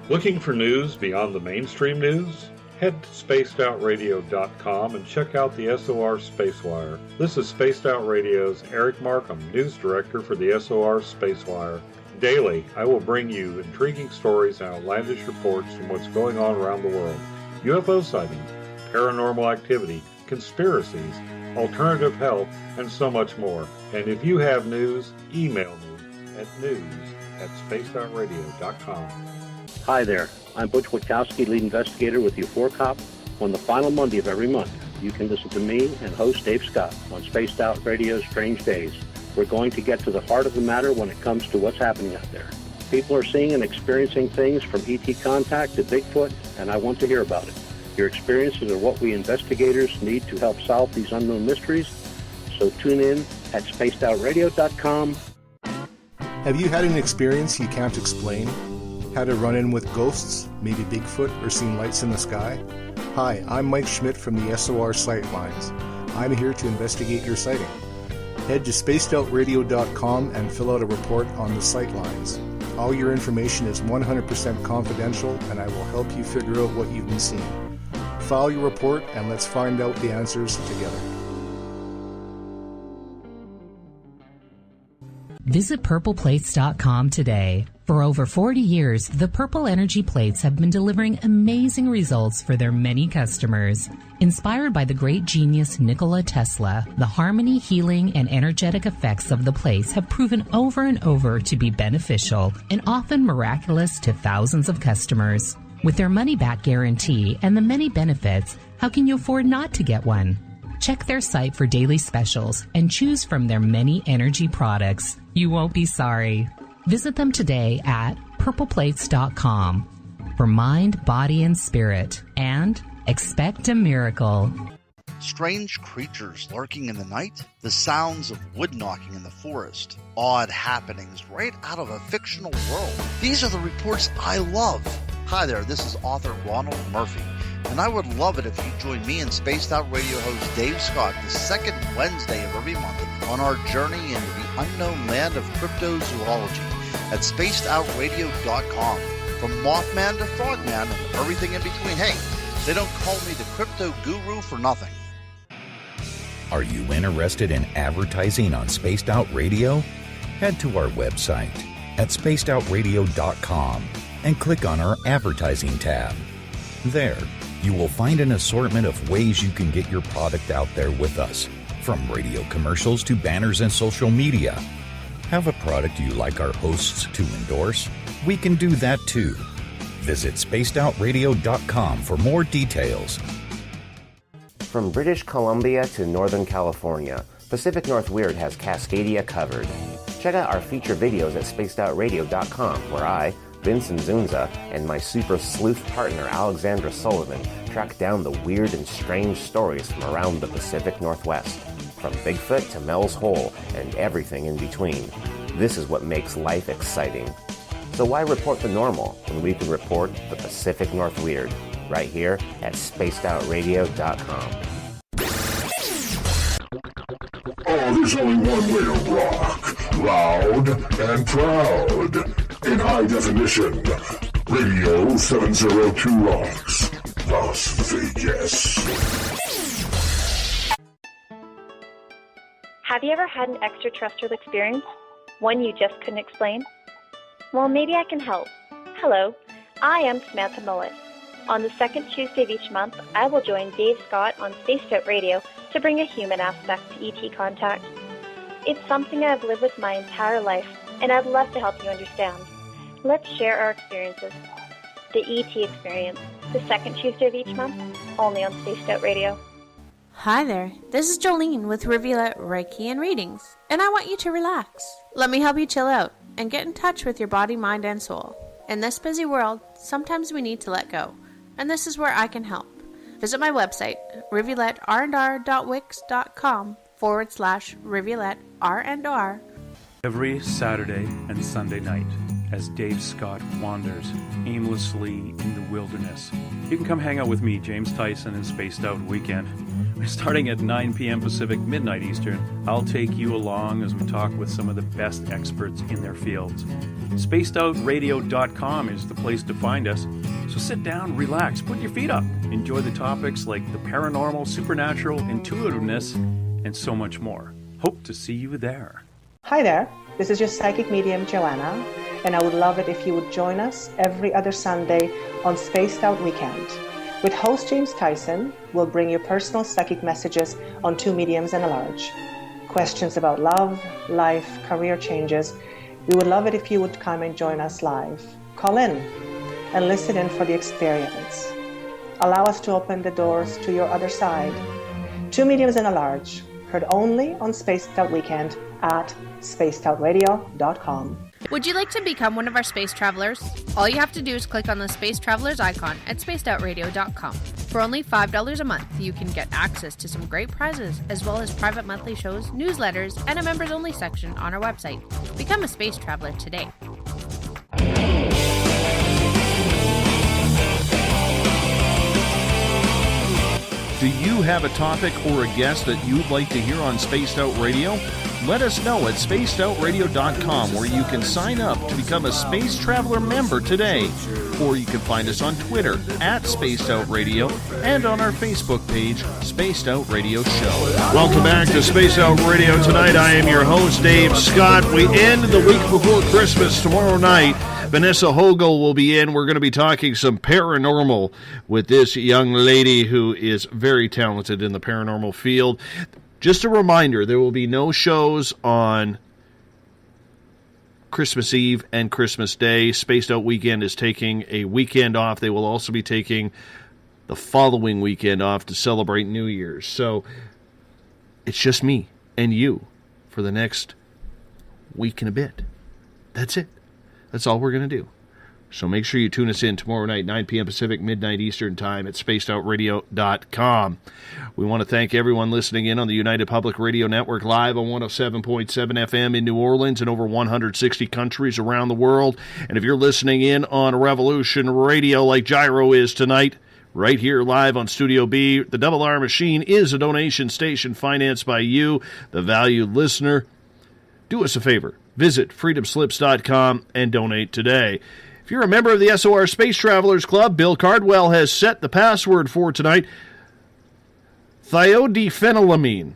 Looking for news beyond the mainstream news? Head to spacedoutradio.com and check out the SOR Spacewire. This is Spaced Out Radio's Eric Markham, News Director for the SOR Spacewire. Daily, I will bring you intriguing stories and outlandish reports from what's going on around the world. UFO sightings, paranormal activity, conspiracies, alternative health, and so much more. And if you have news, email me at news@spacedoutradio.com. Hi there, I'm Butch Witkowski, lead investigator with U4Cop. On the final Monday of every month, you can listen to me and host Dave Scott on Spaced Out Radio's Strange Days. We're going to get to the heart of the matter when it comes to what's happening out there. People are seeing and experiencing things from ET contact to Bigfoot, and I want to hear about it. Your experiences are what we investigators need to help solve these unknown mysteries, so tune in at spacedoutradio.com. Have you had an experience you can't explain? Had a run-in with ghosts, maybe Bigfoot, or seen lights in the sky? Hi, I'm Mike Schmidt from the SOR Sightlines. I'm here to investigate your sighting. Head to spacedoutradio.com and fill out a report on the Sightlines. All your information is 100% confidential, and I will help you figure out what you've been seeing. File your report, and let's find out the answers together. Visit purpleplates.com today. For over 40 years, the Purple Energy Plates have been delivering amazing results for their many customers. Inspired by the great genius Nikola Tesla, the harmony, healing, and energetic effects of the plates have proven over and over to be beneficial and often miraculous to thousands of customers. With their money-back guarantee and the many benefits, how can you afford not to get one? Check their site for daily specials and choose from their many energy products. You won't be sorry. Visit them today at purpleplates.com for mind, body, and spirit, and expect a miracle. Strange creatures lurking in the night, the sounds of wood knocking in the forest, odd happenings right out of a fictional world. These are the reports I love. Hi there, this is author Ronald Murphy, and I would love it if you join me and Spaced Out Radio host Dave Scott the second Wednesday of every month on our journey into the unknown land of cryptozoology at spacedoutradio.com. From Mothman to Frogman and everything in between. Hey, they don't call me the crypto guru for nothing. Are you interested in advertising on Spaced Out Radio? Head to our website at spacedoutradio.com and click on our advertising tab. There, you will find an assortment of ways you can get your product out there with us, from radio commercials to banners and social media. Have a product you like our hosts to endorse? We can do that too. Visit spacedoutradio.com for more details. From British Columbia to Northern California, Pacific North Weird has Cascadia covered. Check out our feature videos at spacedoutradio.com, where I, Vincent Zunza and my super sleuth partner Alexandra Sullivan track down the weird and strange stories from around the Pacific Northwest, from Bigfoot to Mel's Hole and everything in between. This is what makes life exciting. So why report the normal when we can report the Pacific North Weird right here at spacedoutradio.com. Oh, there's only one way to rock. Loud and proud. In high definition. Radio 702 rocks. Las Vegas. Have you ever had an extraterrestrial experience? One you just couldn't explain? Well, maybe I can help. Hello, I am Samantha Mullet. On the second Tuesday of each month, I will join Dave Scott on Spaced Out Radio to bring a human aspect to ET contact. It's something I've lived with my entire life, and I'd love to help you understand. Let's share our experiences. The ET Experience, the second Tuesday of each month, only on Spaced Out Radio. Hi there, this is Jolene with Reveal Reiki and Readings, and I want you to relax. Let me help you chill out and get in touch with your body, mind, and soul. In this busy world, sometimes we need to let go, and this is where I can help. Visit my website, rivuletrr.wix.com/rivuletrr&r. Every Saturday and Sunday night, as Dave Scott wanders aimlessly in the wilderness, you can come hang out with me, James Tyson, in Spaced Out Weekend. Starting at 9 p.m. Pacific, midnight Eastern, I'll take you along as we talk with some of the best experts in their fields. SpacedOutRadio.com is the place to find us. So sit down, relax, put your feet up. Enjoy the topics like the paranormal, supernatural, intuitiveness, and so much more. Hope to see you there. Hi there, this is your psychic medium, Joanna, and I would love it if you would join us every other Sunday on Spaced Out Weekend. With host James Tyson, we'll bring you personal psychic messages on two mediums and a large. Questions about love, life, career changes. We would love it if you would come and join us live. Call in and listen in for the experience. Allow us to open the doors to your other side. Two mediums and a large, heard only on Spaced Out Weekend at spacedoutradio.com. Would you like to become one of our space travelers? All you have to do is click on the Space Travelers icon at spacedoutradio.com. For only $5 a month, you can get access to some great prizes, as well as private monthly shows, newsletters, and a members-only section on our website. Become a space traveler today. Do you have a topic or a guest that you'd like to hear on Spaced Out Radio? Let us know at spacedoutradio.com, where you can sign up to become a Space Traveler member today. Or you can find us on Twitter at Spaced Out Radio and on our Facebook page, Spaced Out Radio Show. Welcome back to Spaced Out Radio tonight. I am your host, Dave Scott. We end the week before Christmas tomorrow night. Vanessa Hogel will be in. We're going to be talking some paranormal with this young lady who is very talented in the paranormal field. Just a reminder, there will be no shows on Christmas Eve and Christmas Day. Spaced Out Weekend is taking a weekend off. They will also be taking the following weekend off to celebrate New Year's. So it's just me and you for the next week and a bit. That's it. That's all we're going to do. So make sure you tune us in tomorrow night, 9 p.m. Pacific, midnight Eastern Time at spacedoutradio.com. We want to thank everyone listening in on the United Public Radio Network live on 107.7 FM in New Orleans and over 160 countries around the world. And if you're listening in on Revolution Radio like Gyro is tonight, right here live on Studio B, the Double R Machine is a donation station financed by you, the valued listener. Do us a favor. Visit freedomslips.com and donate today. If you're a member of the SOR Space Travelers Club, Bill Cardwell has set the password for tonight. Thiodiphenylamine.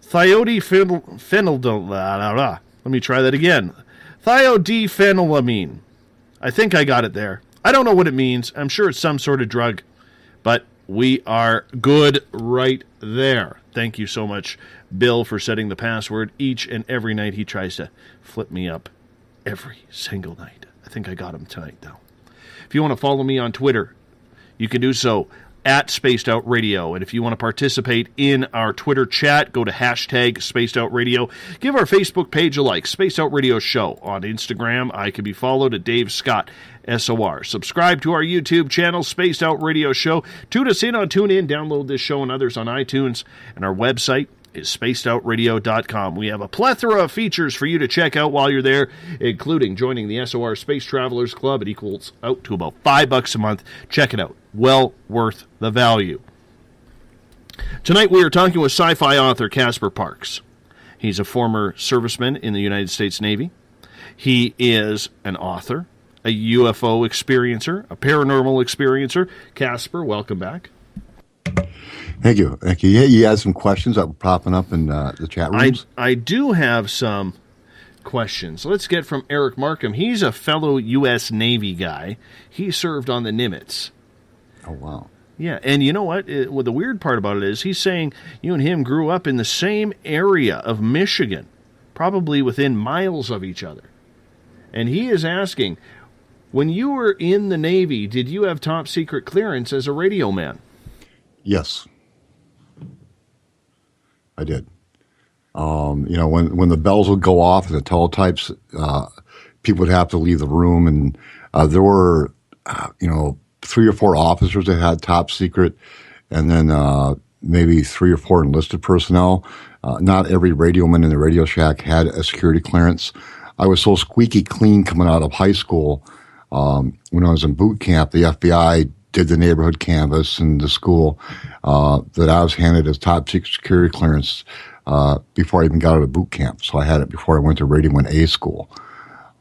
Thiodiphenylamine. Let me try that again. Thiodiphenylamine. I think I got it there. I don't know what it means. I'm sure it's some sort of drug. But we are good right there. Thank you so much, Bill, for setting the password. Each and every night he tries to flip me up. Every single night. I think I got him tonight, though. If you want to follow me on Twitter, you can do so at Spaced Out Radio. And if you want to participate in our Twitter chat, go to hashtag Spaced Out Radio. Give our Facebook page a like, Spaced Out Radio Show. On Instagram, I can be followed at Dave Scott SOR. Subscribe to our YouTube channel, Spaced Out Radio Show. Tune us in on TuneIn. Download this show and others on iTunes. And our website is spacedoutradio.com. We have a plethora of features for you to check out while you're there, including joining the SOR Space Travelers Club. It equals out to about $5 a month. Check it out. Well worth the value. Tonight we are talking with sci-fi author Casper Parks. He's a former serviceman in the United States Navy. He is an author, a UFO experiencer, a paranormal experiencer. Casper, welcome back. Thank you. Thank you. Yeah, you had some questions that were popping up in the chat rooms? I do have some questions. Let's get from Eric Markham. He's a fellow U.S. Navy guy. He served on the Nimitz. Oh, wow. Yeah, and you know what? Well, the weird part about it is he's saying you and him grew up in the same area of Michigan, probably within miles of each other. And he is asking, when you were in the Navy, did you have top secret clearance as a radio man? Yes. I did. When the bells would go off and the teletypes, people would have to leave the room, and there were, 3 or 4 officers that had top secret, and then maybe 3 or 4 enlisted personnel. Not every radioman in the Radio Shack had a security clearance. I was so squeaky clean coming out of high school. When I was in boot camp, the FBI did the neighborhood canvass in the school that I was handed as top secret security clearance before I even got out of boot camp. So I had it before I went to Radio 1A school.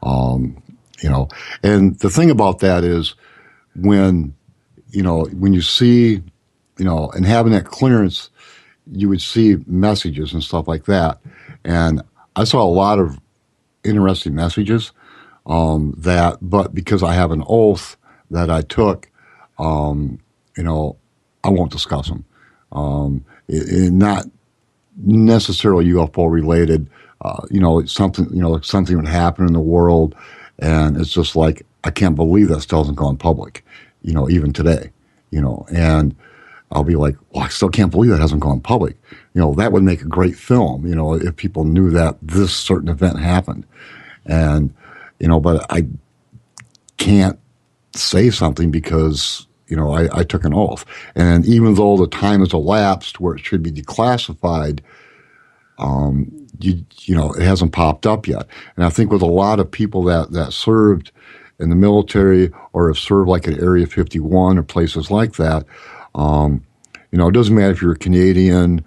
And the thing about that is when you see, and having that clearance, you would see messages and stuff like that. And I saw a lot of interesting messages but because I have an oath that I took, I won't discuss them. Not necessarily UFO related. Something would happen in the world, and it's just like, I can't believe that still hasn't gone public, even today, and I'll be like, well, I still can't believe that hasn't gone public. That would make a great film, if people knew that this certain event happened. And, but I can't say something because, I took an oath. And even though the time has elapsed where it should be declassified, it hasn't popped up yet. And I think with a lot of people that served in the military or have served like at Area 51 or places like that, it doesn't matter if you're a Canadian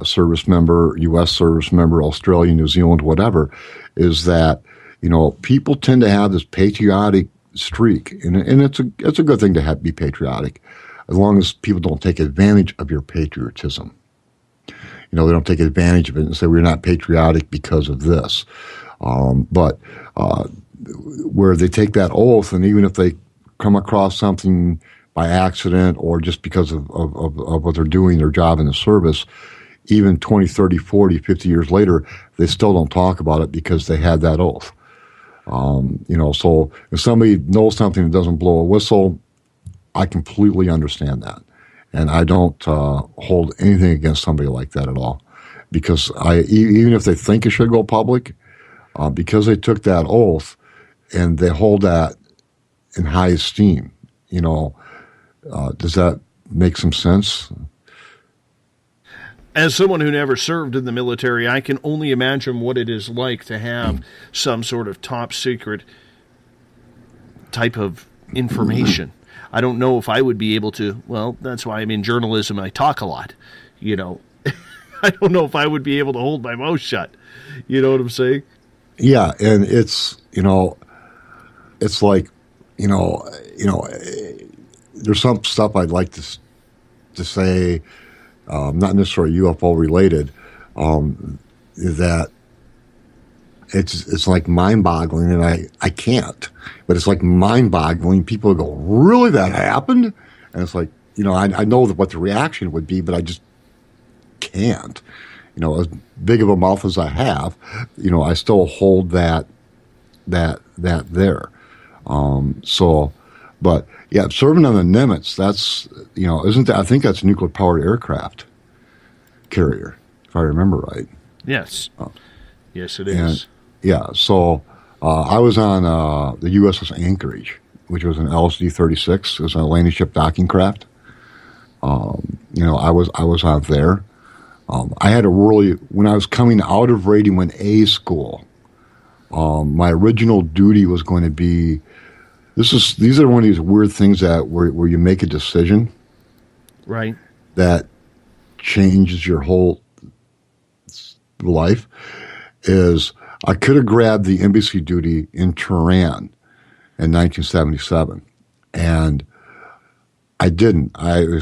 service member, U.S. service member, Australia, New Zealand, whatever, is that, people tend to have this patriotic streak. And it's a good thing to be patriotic, as long as people don't take advantage of your patriotism. They don't take advantage of it and say, we're not patriotic because of this. But where they take that oath, and even if they come across something by accident or just because of what they're doing, their job in the service, even 20, 30, 40, 50 years later, they still don't talk about it because they had that oath. So if somebody knows something that doesn't blow a whistle, I completely understand that. And I don't hold anything against somebody like that at all. Because even if they think it should go public, because they took that oath and they hold that in high esteem, does that make some sense? As someone who never served in the military, I can only imagine what it is like to have some sort of top secret type of information. I don't know if I would be able to, well, that's why I'm in journalism. I talk a lot, I don't know if I would be able to hold my mouth shut. You know what I'm saying? Yeah, and it's, it's like, there's some stuff I'd like to say, not necessarily UFO related, that it's like mind-boggling, and I can't. But it's like mind-boggling. People go, really, that happened? And it's like, I know what the reaction would be, but I just can't. As big of a mouth as I have, I still hold that there. But yeah, serving on the Nimitz, that's, isn't that, I think that's a nuclear powered aircraft carrier, if I remember right. Yes. Yes, it is. Yeah, so I was on the USS Anchorage, which was an LSD-36. It was a landing ship docking craft. I was out there. I had when I was coming out of Radio in A school, my original duty was going to be, these are one of these weird things that where you make a decision. Right. That changes your whole life. Is I could have grabbed the embassy duty in Tehran in 1977, and I didn't.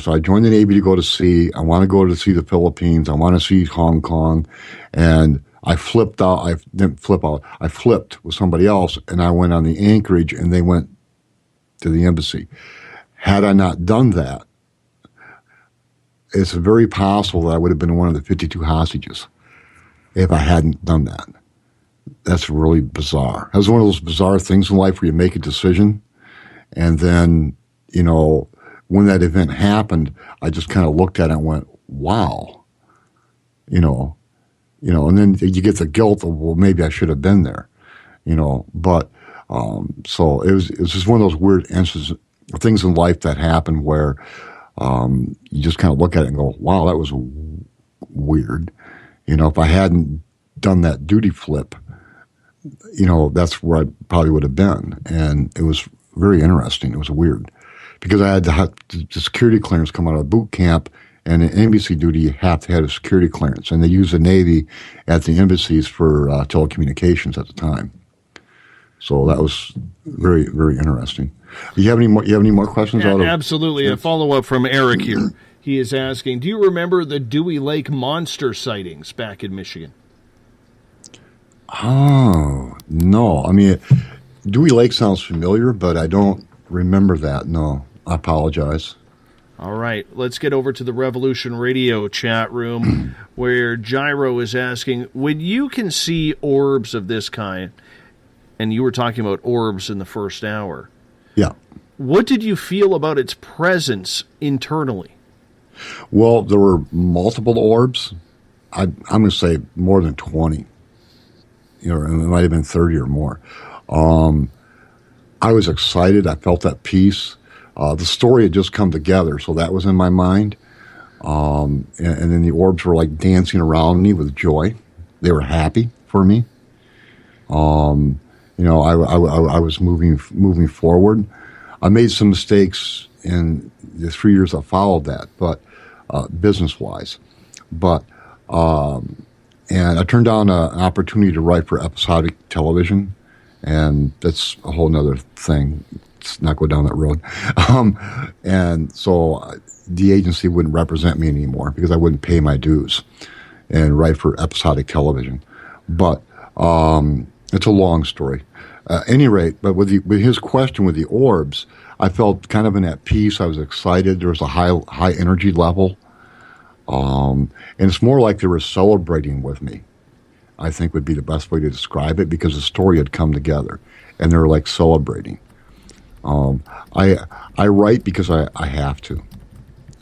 So I joined the Navy to go to sea. I want to go to see the Philippines. I want to see Hong Kong, and I flipped out. I didn't flip out. I flipped with somebody else, and I went on the Anchorage, and they went to the embassy. Had I not done that, it's very possible that I would have been one of the 52 hostages if I hadn't done that. That's really bizarre. That's one of those bizarre things in life where you make a decision, and then, when that event happened, I just kind of looked at it and went, wow. And then you get the guilt of, well, maybe I should have been there, But so it was just one of those weird instances, things in life that happen where you just kind of look at it and go, wow, that was weird. If I hadn't done that duty flip, that's where I probably would have been. And it was very interesting. It was weird because I had to have the security clearance come out of boot camp, and in embassy duty, you have to have a security clearance. And they used the Navy at the embassies for telecommunications at the time. So that was very, very interesting. You have any more questions? Absolutely. A follow-up from Eric here. He is asking, do you remember the Dewey Lake monster sightings back in Michigan? Oh, no. I mean, Dewey Lake sounds familiar, but I don't remember that. No, I apologize. All right, let's get over to the Revolution Radio chat room where Gyro is asking, when you can see orbs of this kind, and you were talking about orbs in the first hour. Yeah. What did you feel about its presence internally? Well, there were multiple orbs. I'm going to say more than 20. It might have been 30 or more. I was excited. I felt at peace. The story had just come together, so that was in my mind. And then the orbs were like dancing around me with joy. They were happy for me. I was moving forward. I made some mistakes in the 3 years that followed that, but business-wise. But and I turned down an opportunity to write for episodic television, and that's a whole nother thing. Let's not go down that road. And so the agency wouldn't represent me anymore because I wouldn't pay my dues and write for episodic television. But it's a long story. At any rate, but with his question with the orbs, I felt kind of in at peace. I was excited. There was a high energy level. And it's more like they were celebrating with me, I think would be the best way to describe it, because the story had come together and they were like celebrating. I write because I have to,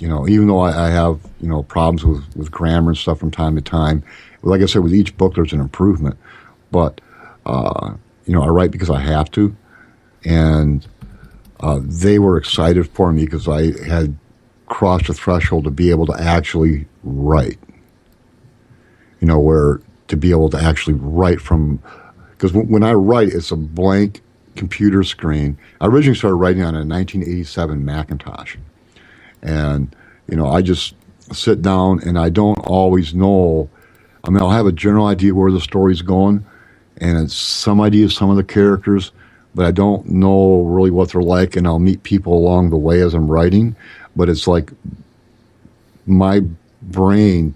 even though I have, problems with grammar and stuff from time to time. Like I said, with each book, there's an improvement, but, I write because I have to. And, they were excited for me because I had crossed the threshold to be able to actually write, where to be able to actually write from, because when I write, it's a blank computer screen. I originally started writing on a 1987 Macintosh. And, I just sit down and I don't always know. I mean, I'll have a general idea where the story's going and it's some idea of some of the characters, but I don't know really what they're like, and I'll meet people along the way as I'm writing. But it's like my brain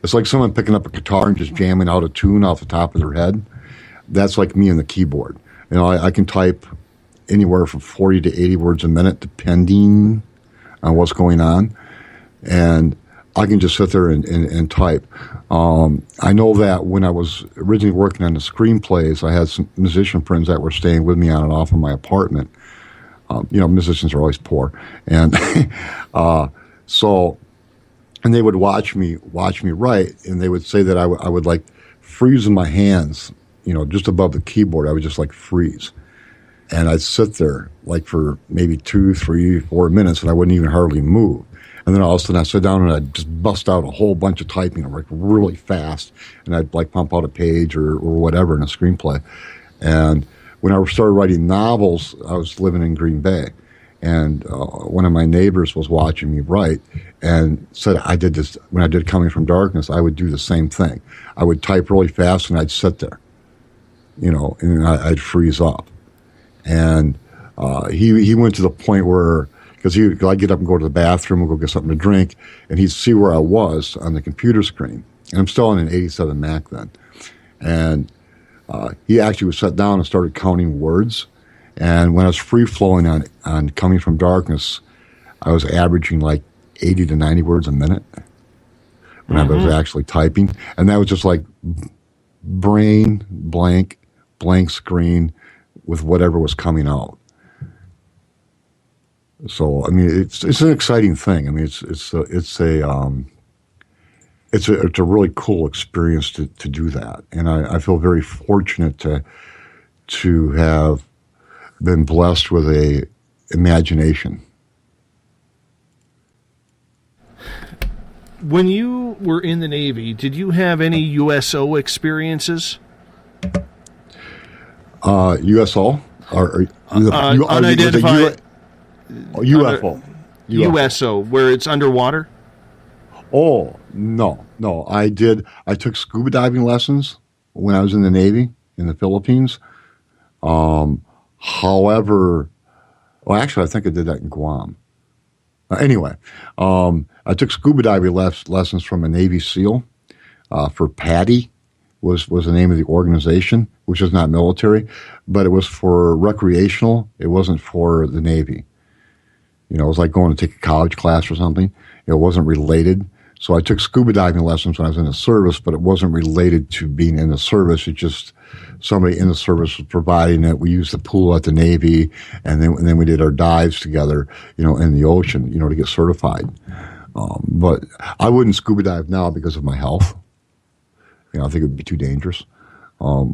it's like someone picking up a guitar and just jamming out a tune off the top of their head. That's like me on the keyboard. I can type anywhere from 40 to 80 words a minute, depending on what's going on. And I can just sit there and type. I know that when I was originally working on the screenplays, I had some musician friends that were staying with me on and off in my apartment. Musicians are always poor. And and they would watch me write, and they would say that I would like freeze in my hands, just above the keyboard. I would just like freeze. And I'd sit there like for maybe 2, 3, 4 minutes, and I wouldn't even hardly move. And then all of a sudden I'd sit down and I'd just bust out a whole bunch of typing, like really fast. And I'd like pump out a page or whatever in a screenplay. And when I started writing novels, I was living in Green Bay. And one of my neighbors was watching me write and said I did this, when I did Coming from Darkness, I would do the same thing. I would type really fast and I'd sit there, and I'd freeze up. And he went to the point where, because I'd get up and go to the bathroom and go get something to drink, and he'd see where I was on the computer screen. And I'm still on an 87 Mac then. And he actually would sit down and started counting words. And when I was free-flowing on Coming from Darkness, I was averaging like 80 to 90 words a minute when I was actually typing. And that was just like brain, blank screen with whatever was coming out. So, I mean, it's an exciting thing. I mean, it's a really cool experience to do that. And I feel very fortunate to have been blessed with a imagination. When you were in the Navy, did you have any USO experiences? USO? Unidentified UFO. USO, where it's underwater? Oh, no. I took scuba diving lessons when I was in the Navy in the Philippines. However, actually, I think I did that in Guam. Anyway, I took scuba diving lessons from a Navy SEAL for PADI was the name of the organization, which is not military, but it was for recreational. It wasn't for the Navy. It was like going to take a college class or something. It wasn't related. So I took scuba diving lessons when I was in the service, but it wasn't related to being in the service. It just somebody in the service was providing it. We used the pool at the Navy, and then we did our dives together, in the ocean, to get certified. But I wouldn't scuba dive now because of my health. I think it would be too dangerous. I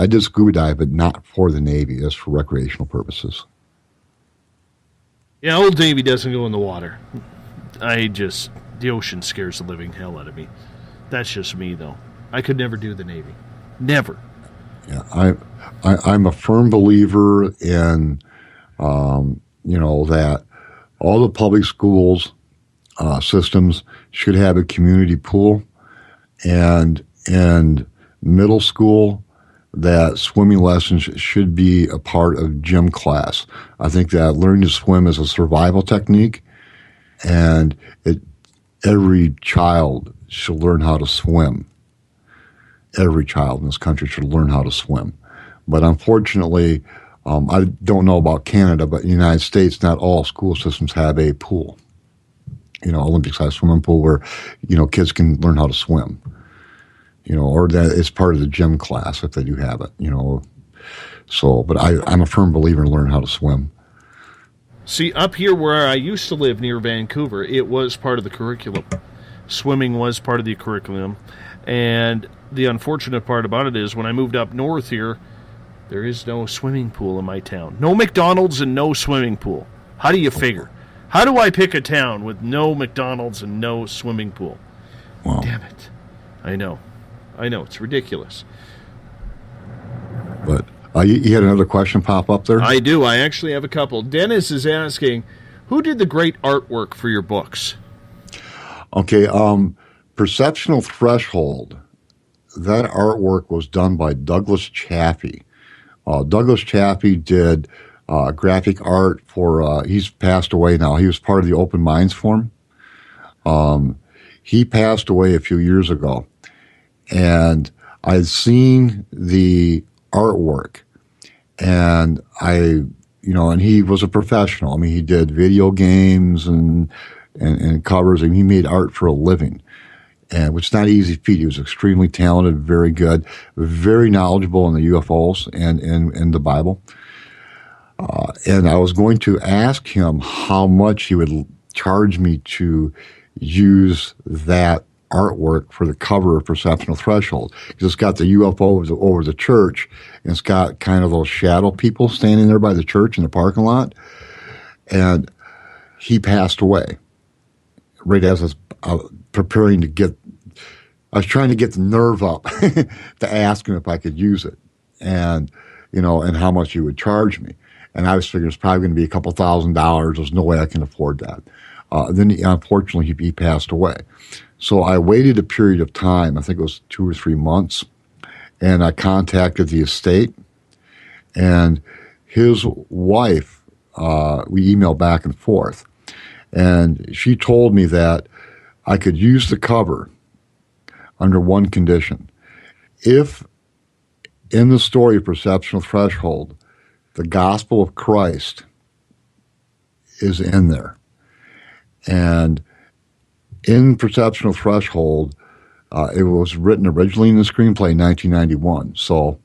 did scuba dive, but not for the Navy. That's for recreational purposes. Yeah, Old Navy doesn't go in the water. The ocean scares the living hell out of me. That's just me, though. I could never do the Navy. Never. Yeah, I'm a firm believer in, that all the public schools systems should have a community pool, and in middle school, that swimming lessons should be a part of gym class. I think that learning to swim is a survival technique, and every child should learn how to swim. Every child in this country should learn how to swim. But unfortunately, I don't know about Canada, but in the United States, not all school systems have a pool. Olympic-sized swimming pool where, kids can learn how to swim. Or that it's part of the gym class if they do have it, So, but I'm a firm believer in learning how to swim. See, up here where I used to live near Vancouver, it was part of the curriculum. Swimming was part of the curriculum. And the unfortunate part about it is when I moved up north here, there is no swimming pool in my town. No McDonald's and no swimming pool. How do you figure? How do I pick a town with no McDonald's and no swimming pool? Wow. Damn it. I know, it's ridiculous. But you had another question pop up there? I do. I actually have a couple. Dennis is asking, who did the great artwork for your books? Okay, Perceptional Threshold. That artwork was done by Douglas Chaffee. Douglas Chaffee did graphic art for, he's passed away now. He was part of the Open Minds Forum. He passed away a few years ago. And I'd seen the artwork, and and he was a professional. I mean, he did video games and covers, and he made art for a living, and which is not an easy feat. He was extremely talented, very good, very knowledgeable in the UFOs and the Bible. And I was going to ask him how much he would charge me to use that artwork for the cover of Perceptional Threshold. Because it's got the UFOs over the church, and it's got kind of those shadow people standing there by the church in the parking lot. And he passed away right as I was preparing to get, I was trying to get the nerve up to ask him if I could use it, and, you know, and how much he would charge me. And I was figuring it's probably going to be a couple $1,000s. There's no way I can afford that. Then, unfortunately, he passed away. So I waited a period of time, I think it was 2 or 3 months, and I contacted the estate. And his wife, we emailed back and forth. And she told me that I could use the cover under one condition. If in the story of Perceptional Threshold, the gospel of Christ is in there. And in Perceptional Threshold, it was written originally in the screenplay in 1991. So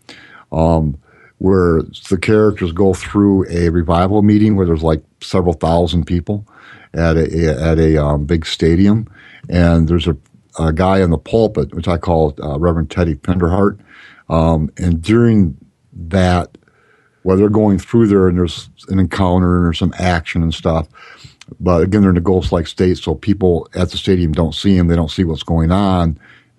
where the characters go through a revival meeting where there's like several thousand people at a big stadium. And there's a guy in the pulpit, which I call Reverend Teddy Penderhart. And during that, while they're going through there and there's an encounter and there's some action and stuff, but again, they're in a ghost-like state, so people at the stadium don't see him. They don't see what's going on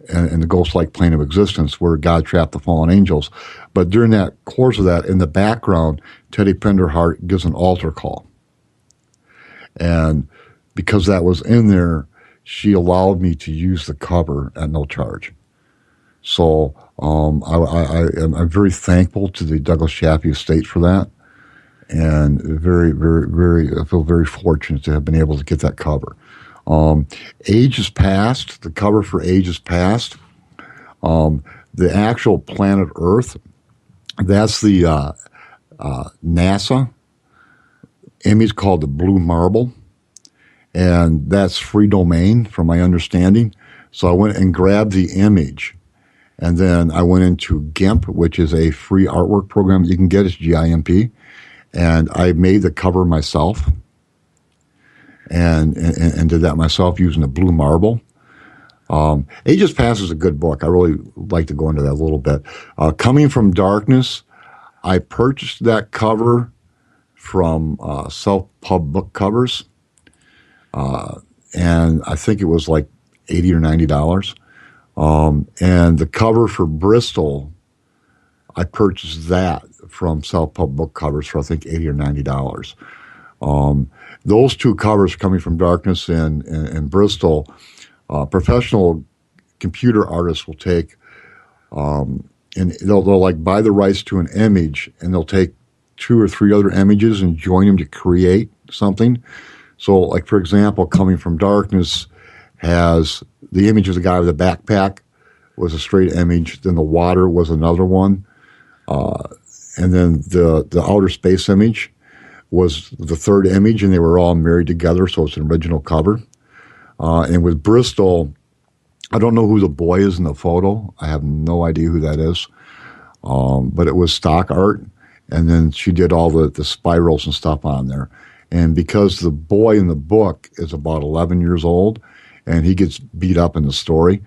in the ghost-like plane of existence where God trapped the fallen angels. But during that course of that, in the background, Teddy Penderhart gives an altar call. And because that was in there, she allowed me to use the cover at no charge. So I'm very thankful to the Douglas Chaffee estate for that. And very, very, very, I feel very fortunate to have been able to get that cover. Ages Past, the cover for Ages Past, the actual planet Earth, that's the NASA image called the Blue Marble. And that's free domain from my understanding. So I went and grabbed the image. And then I went into GIMP, which is a free artwork program that you can get. It's GIMP. And I made the cover myself and did that myself using the Blue Marble. Ages Past is a good book. I really like to go into that a little bit. Coming from Darkness, I purchased that cover from self-pub book covers. And I think it was like $80 or $90. And the cover for Bristol, I purchased that from self-pub book covers for I think $80 or $90. Those two covers, Coming from Darkness and Bristol, professional computer artists will take, and they'll like buy the rights to an image, and they'll take 2 or 3 other images and join them to create something. So, like for example, Coming from Darkness has the image of the guy with a backpack was a straight image. Then the water was another one. And then the outer space image was the third image, and they were all married together, so it's an original cover. And with Bristol, I don't know who the boy is in the photo. I have no idea who that is. But it was stock art, and then she did all the spirals and stuff on there. And because the boy in the book is about 11 years old, and he gets beat up in the story,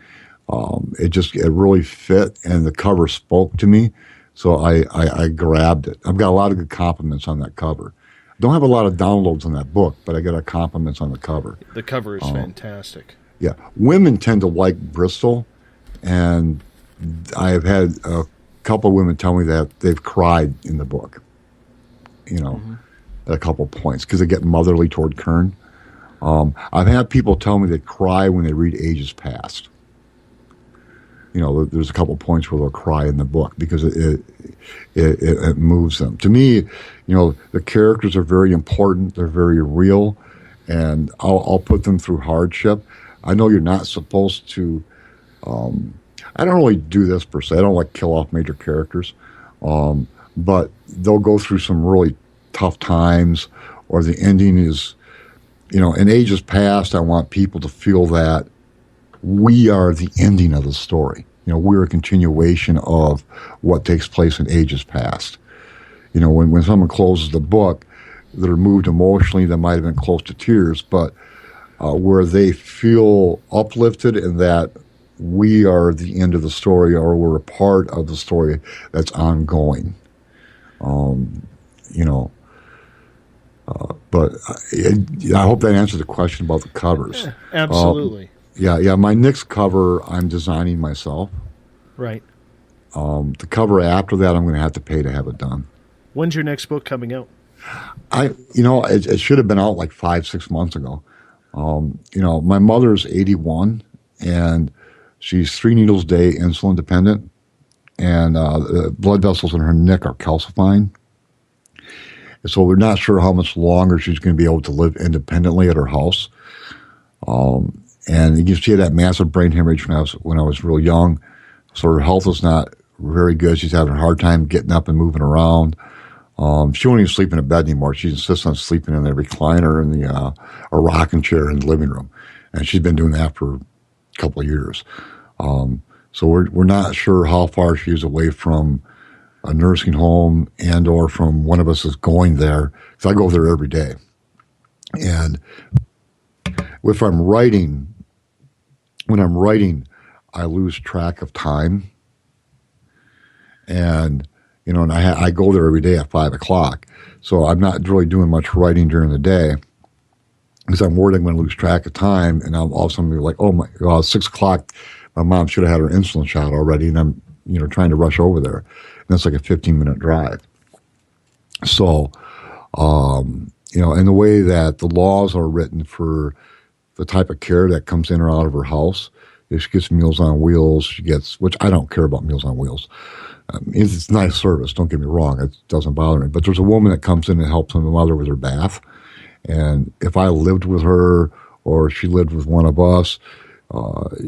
it really fit, and the cover spoke to me. So I grabbed it. I've got a lot of good compliments on that cover. Don't have a lot of downloads on that book, but I got compliments on the cover. The cover is fantastic. Yeah. Women tend to like Bristol, and I've had a couple of women tell me that they've cried in the book, at a couple of points, because they get motherly toward Kern. I've had people tell me they cry when they read Ages Past. There's a couple of points where they'll cry in the book because it moves them. To me, the characters are very important. They're very real, and I'll put them through hardship. I know you're not supposed to. I don't really do this per se. I don't like kill off major characters, but they'll go through some really tough times, or the ending is, in Ages Past, I want people to feel that we are the ending of the story. We're a continuation of what takes place in Ages Past. when someone closes the book, they're moved emotionally, that might have been close to tears, but where they feel uplifted and that we are the end of the story, or we're a part of the story that's ongoing. But I hope that answers the question about the covers. Yeah, absolutely. My next cover I'm designing myself. Right. The cover after that I'm going to have to pay to have it done. When's your next book coming out? It should have been out like 5-6 months ago. My mother's 81 and she's 3 needles a day insulin dependent, and the blood vessels in her neck are calcifying. So we're not sure how much longer she's going to be able to live independently at her house. And she had that massive brain hemorrhage when I was real young. So her health is not very good. She's having a hard time getting up and moving around. She won't even sleep in a bed anymore. She insists on sleeping in the recliner and a rocking chair in the living room. And she's been doing that for a couple of years. So we're not sure how far she is away from a nursing home and or from one of us is going there, because I go there every day. And when I'm writing, I lose track of time. And, and I go there every day at 5 o'clock. So I'm not really doing much writing during the day because I'm worried I'm going to lose track of time. And I'll all of a sudden be like, oh my God, 6 o'clock, my mom should have had her insulin shot already. And I'm, trying to rush over there. And that's like a 15-minute drive. So, and the way that the laws are written for the type of care that comes in or out of her house, if she gets Meals on Wheels, which I don't care about Meals on Wheels. It's nice service, don't get me wrong. It doesn't bother me. But there's a woman that comes in and helps my mother with her bath. And if I lived with her or she lived with one of us,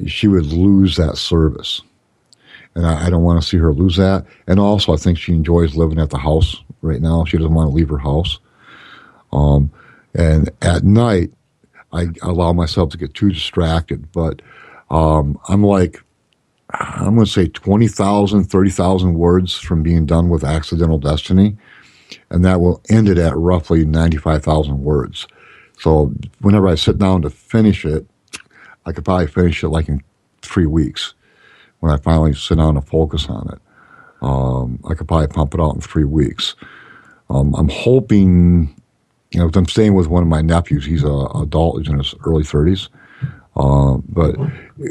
she would lose that service. And I don't want to see her lose that. And also, I think she enjoys living at the house right now. She doesn't want to leave her house. And at night, I allow myself to get too distracted. But I'm going to say 20,000, 30,000 words from being done with Accidental Destiny. And that will end it at roughly 95,000 words. So whenever I sit down to finish it, I could probably finish it like in 3 weeks. When I finally sit down and focus on it, I could probably pump it out in 3 weeks. I'm hoping, I'm staying with one of my nephews. He's an adult. He's in his early 30s. But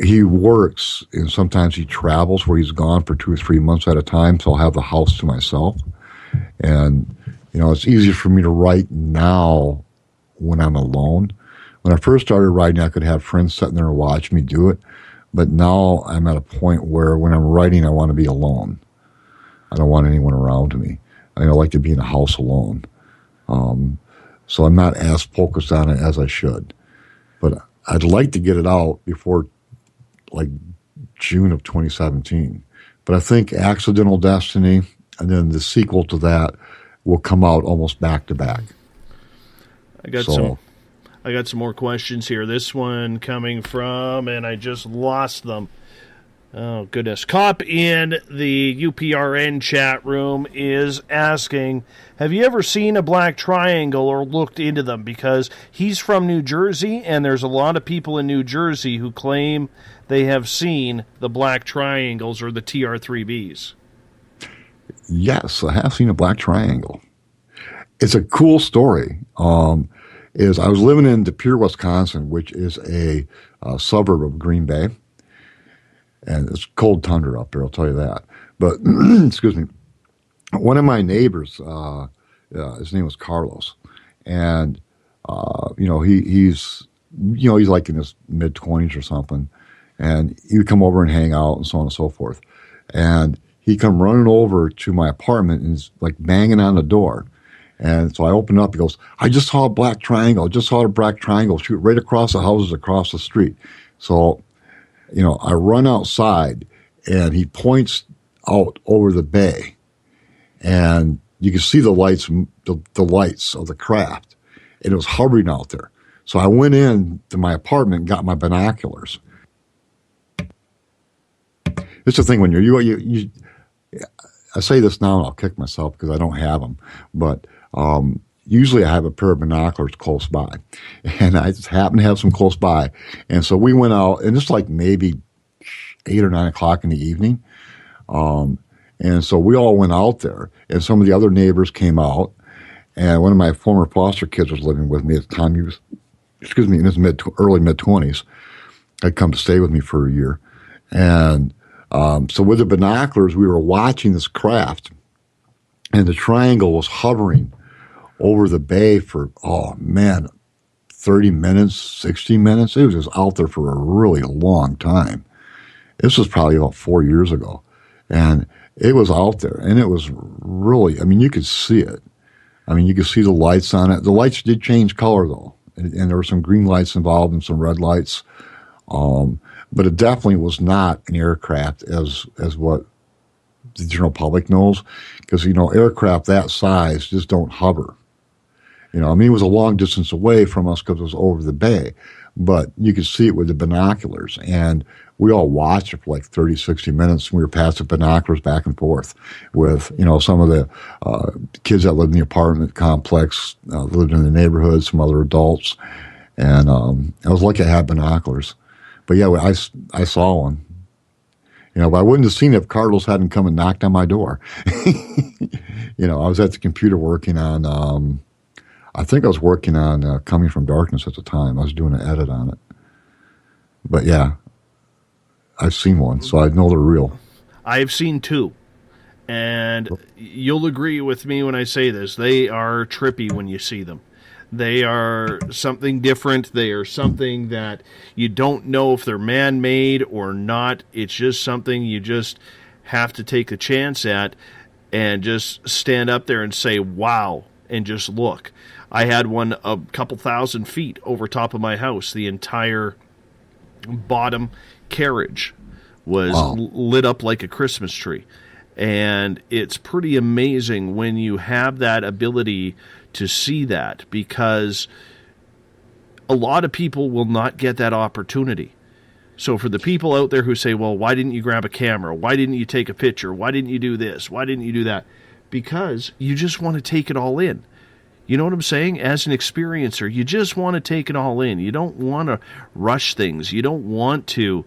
he works, and sometimes he travels where he's gone for 2 or 3 months at a time, so I'll have the house to myself. And, it's easier for me to write now when I'm alone. When I first started writing, I could have friends sitting there and watch me do it. But now I'm at a point where when I'm writing, I want to be alone. I don't want anyone around me. I like to be in a house alone. So I'm not as focused on it as I should. But I'd like to get it out before like June of 2017. But I think Accidental Destiny and then the sequel to that will come out almost back to back. I got some more questions here. This one coming from, and I just lost them. Oh, goodness. Cop in the UPRN chat room is asking, have you ever seen a black triangle or looked into them? Because he's from New Jersey, and there's a lot of people in New Jersey who claim they have seen the black triangles or the TR3Bs. Yes, I have seen a black triangle. It's a cool story. I was living in De Pere, Wisconsin, which is a suburb of Green Bay. And it's cold tundra up there, I'll tell you that. But, excuse me, one of my neighbors, his name was Carlos. And, he's like in his mid-20s or something. And he would come over and hang out and so on and so forth. And he'd come running over to my apartment and he's like banging on the door. And so I opened up, he goes, I just saw a black triangle. I just saw a black triangle shoot right across the houses across the street. So, I run outside and he points out over the bay and you can see the lights of the craft, and it was hovering out there. So I went in to my apartment and got my binoculars. It's the thing when I say this now and I'll kick myself because I don't have them, but usually I have a pair of binoculars close by, and I just happen to have some close by. And so we went out, and it's like maybe 8 or 9 o'clock in the evening. And so we all went out there, and some of the other neighbors came out, and one of my former foster kids was living with me at the time. He was, in his early mid-20s. Had come to stay with me for a year. And so with the binoculars, we were watching this craft, and the triangle was hovering over the bay for, 30 minutes, 60 minutes. It was just out there for a really long time. This was probably about 4 years ago. And it was out there, and it was really, you could see it. You could see the lights on it. The lights did change color, though, and there were some green lights involved and some red lights. But it definitely was not an aircraft as what the general public knows, because, aircraft that size just don't hover. It was a long distance away from us because it was over the bay, but you could see it with the binoculars, and we all watched it for like 30, 60 minutes. We were passing binoculars back and forth with, some of the kids that lived in the apartment complex, lived in the neighborhood, some other adults. And I was lucky I had binoculars. But yeah, I saw one. But I wouldn't have seen it if Carlos hadn't come and knocked on my door. I was at the computer working on, I think I was working on Coming from Darkness at the time. I was doing an edit on it. But yeah, I've seen one, so I know they're real. I've seen 2. And you'll agree with me when I say this. They are trippy when you see them. They are something different. They are something that you don't know if they're man-made or not. It's just something you just have to take a chance at and just stand up there and say, wow, and just look. I had one a couple thousand feet over top of my house. The entire bottom carriage was lit up like a Christmas tree. And it's pretty amazing when you have that ability to see that, because a lot of people will not get that opportunity. So for the people out there who say, well, why didn't you grab a camera? Why didn't you take a picture? Why didn't you do this? Why didn't you do that? Because you just want to take it all in. You know what I'm saying? As an experiencer, you just want to take it all in. You don't want to rush things. You don't want to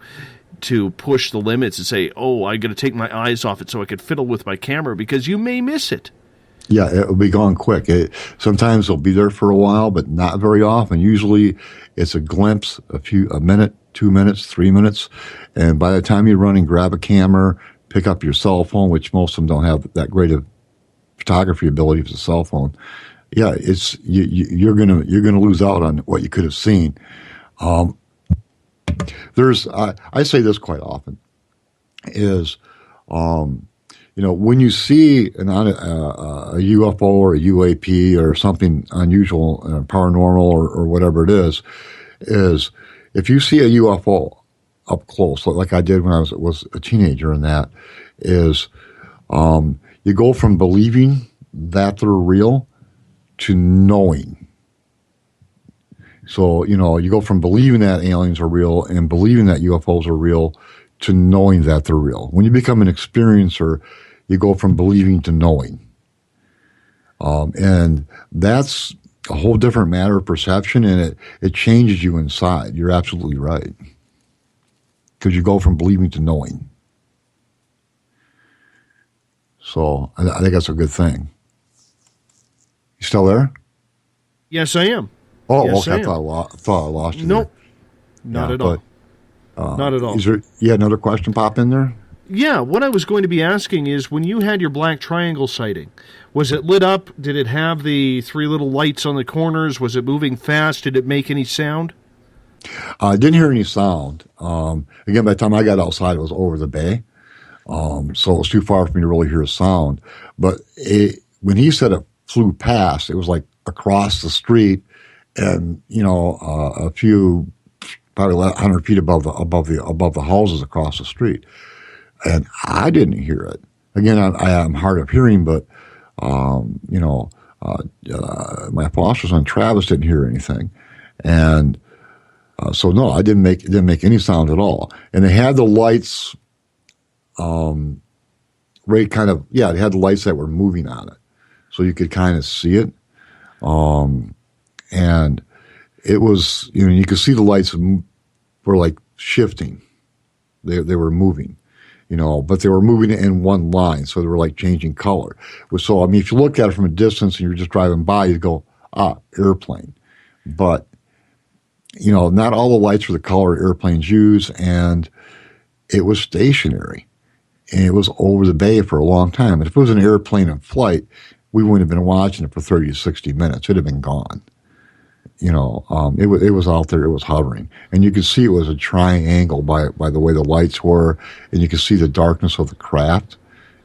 push the limits and say, oh, I got to take my eyes off it so I could fiddle with my camera, because you may miss it. Yeah, it'll be gone quick. Sometimes it'll be there for a while, but not very often. Usually it's a glimpse, a minute, 2 minutes, 3 minutes. And by the time you run and grab a camera, pick up your cell phone, which most of them don't have that great of photography ability with a cell phone. Yeah, it's you're gonna lose out on what you could have seen. I say this quite often is, when you see a UFO or a UAP or something unusual, paranormal or whatever it is if you see a UFO up close, like I did when I was a teenager, and that is, you go from believing that they're real to knowing. So, you go from believing that aliens are real and believing that UFOs are real to knowing that they're real. When you become an experiencer, you go from believing to knowing. And that's a whole different matter of perception, and it changes you inside. You're absolutely right. Because you go from believing to knowing. So I think that's a good thing. You still there? Yes, I am. Oh, yes, okay. I thought I lost you. Nope. Not at all. Not at all. Another question pop in there? Yeah, what I was going to be asking is, when you had your black triangle sighting, was it lit up? Did it have the 3 little lights on the corners? Was it moving fast? Did it make any sound? I didn't hear any sound. Again, by the time I got outside, it was over the bay. So it was too far for me to really hear a sound. But when he said it flew past, it was like across the street and, a few, probably 100 feet above the houses across the street. And I didn't hear it. Again, I am hard of hearing, but, my foster son Travis didn't hear anything. And so no, it didn't make any sound at all. And they had the lights Ray kind of, it had lights that were moving on it. So you could kind of see it. And it was, you could see the lights were like shifting. They were moving, but they were moving in one line. So they were like changing color. So, if you look at it from a distance and you're just driving by, you go, airplane. But, not all the lights were the color airplanes use. And it was stationary. And it was over the bay for a long time. And if it was an airplane in flight, we wouldn't have been watching it for 30 to 60 minutes. It'd have been gone. It was out there. It was hovering. And you could see it was a triangle by the way the lights were. And you could see the darkness of the craft,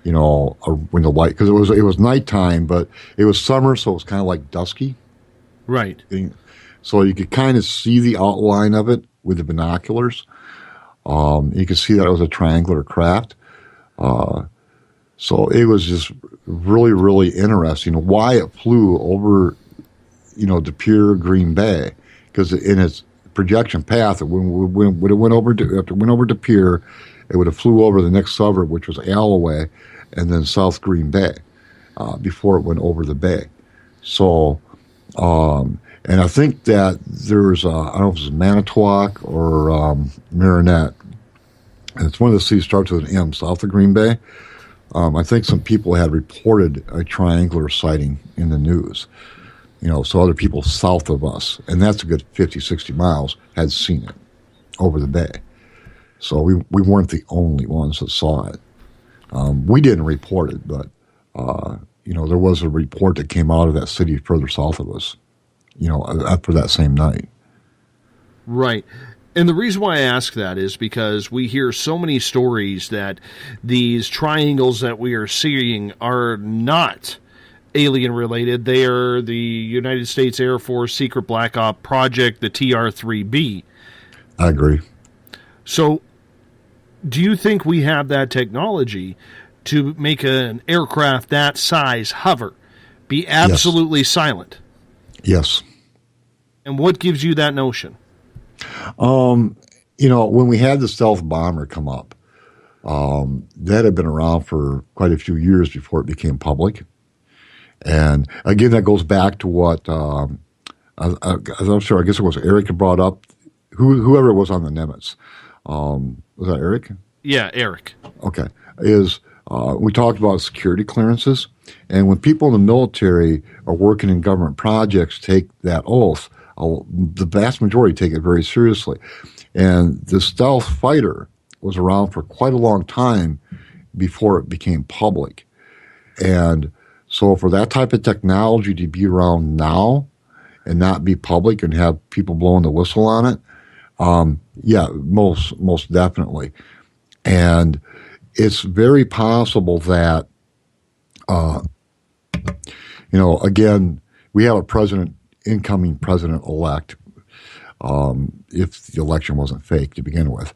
when the light, because it was nighttime, but it was summer, so it was kind of like dusky. Right. So you could kind of see the outline of it with the binoculars. You could see that it was a triangular craft. So it was just really, really interesting why it flew over, De Pere, Green Bay, because in its projection path, when it went over De Pere, it would have flew over the next suburb, which was Alloway, and then South Green Bay, before it went over the bay. So, and I think that there's, I don't know if it's Manitowoc or Marinette. And it's one of the cities starts with an M, south of Green Bay. I think some people had reported a triangular sighting in the news. So other people south of us, and that's a good 50, 60 miles, had seen it over the bay. So we weren't the only ones that saw it. We didn't report it, but, there was a report that came out of that city further south of us, after that same night. Right. And the reason why I ask that is because we hear so many stories that these triangles that we are seeing are not alien related. They are the United States Air Force secret black op project, the TR-3B. I agree. So do you think we have that technology to make an aircraft that size hover, be absolutely silent? Yes. And what gives you that notion? When we had the stealth bomber come up, that had been around for quite a few years before it became public. And again, that goes back to what, I'm sure, I guess it was Eric had brought up, whoever was on the Nimitz. Was that Eric? Yeah, Eric. Okay. We talked about security clearances. And when people in the military are working in government projects take that oath, the vast majority take it very seriously. And the stealth fighter was around for quite a long time before it became public. And so for that type of technology to be around now and not be public and have people blowing the whistle on it, most definitely. And it's very possible that, again, we have a incoming president-elect, if the election wasn't fake to begin with,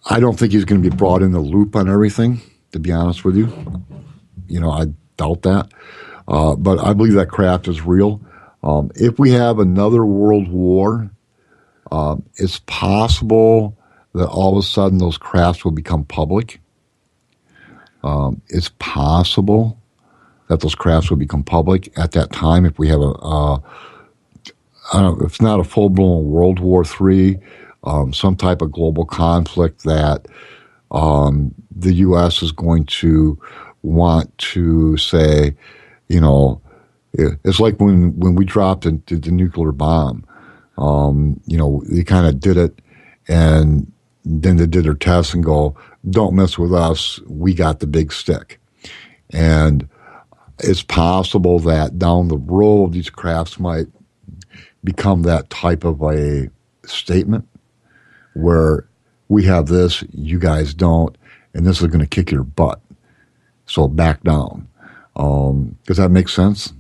I don't think he's going to be brought in the loop on everything, to be honest with you. I doubt that. But I believe that craft is real. If we have another world war, it's possible that all of a sudden those crafts will become public. It's possible that those crafts will become public at that time if we have I don't know, if it's not a full-blown World War III, some type of global conflict that the U.S. is going to want to say, it's like when we dropped the nuclear bomb. They kind of did it, and then they did their tests and go, don't mess with us, we got the big stick. And it's possible that down the road, these crafts might become that type of a statement where we have this, you guys don't, and this is going to kick your butt. So back down. Does that make sense?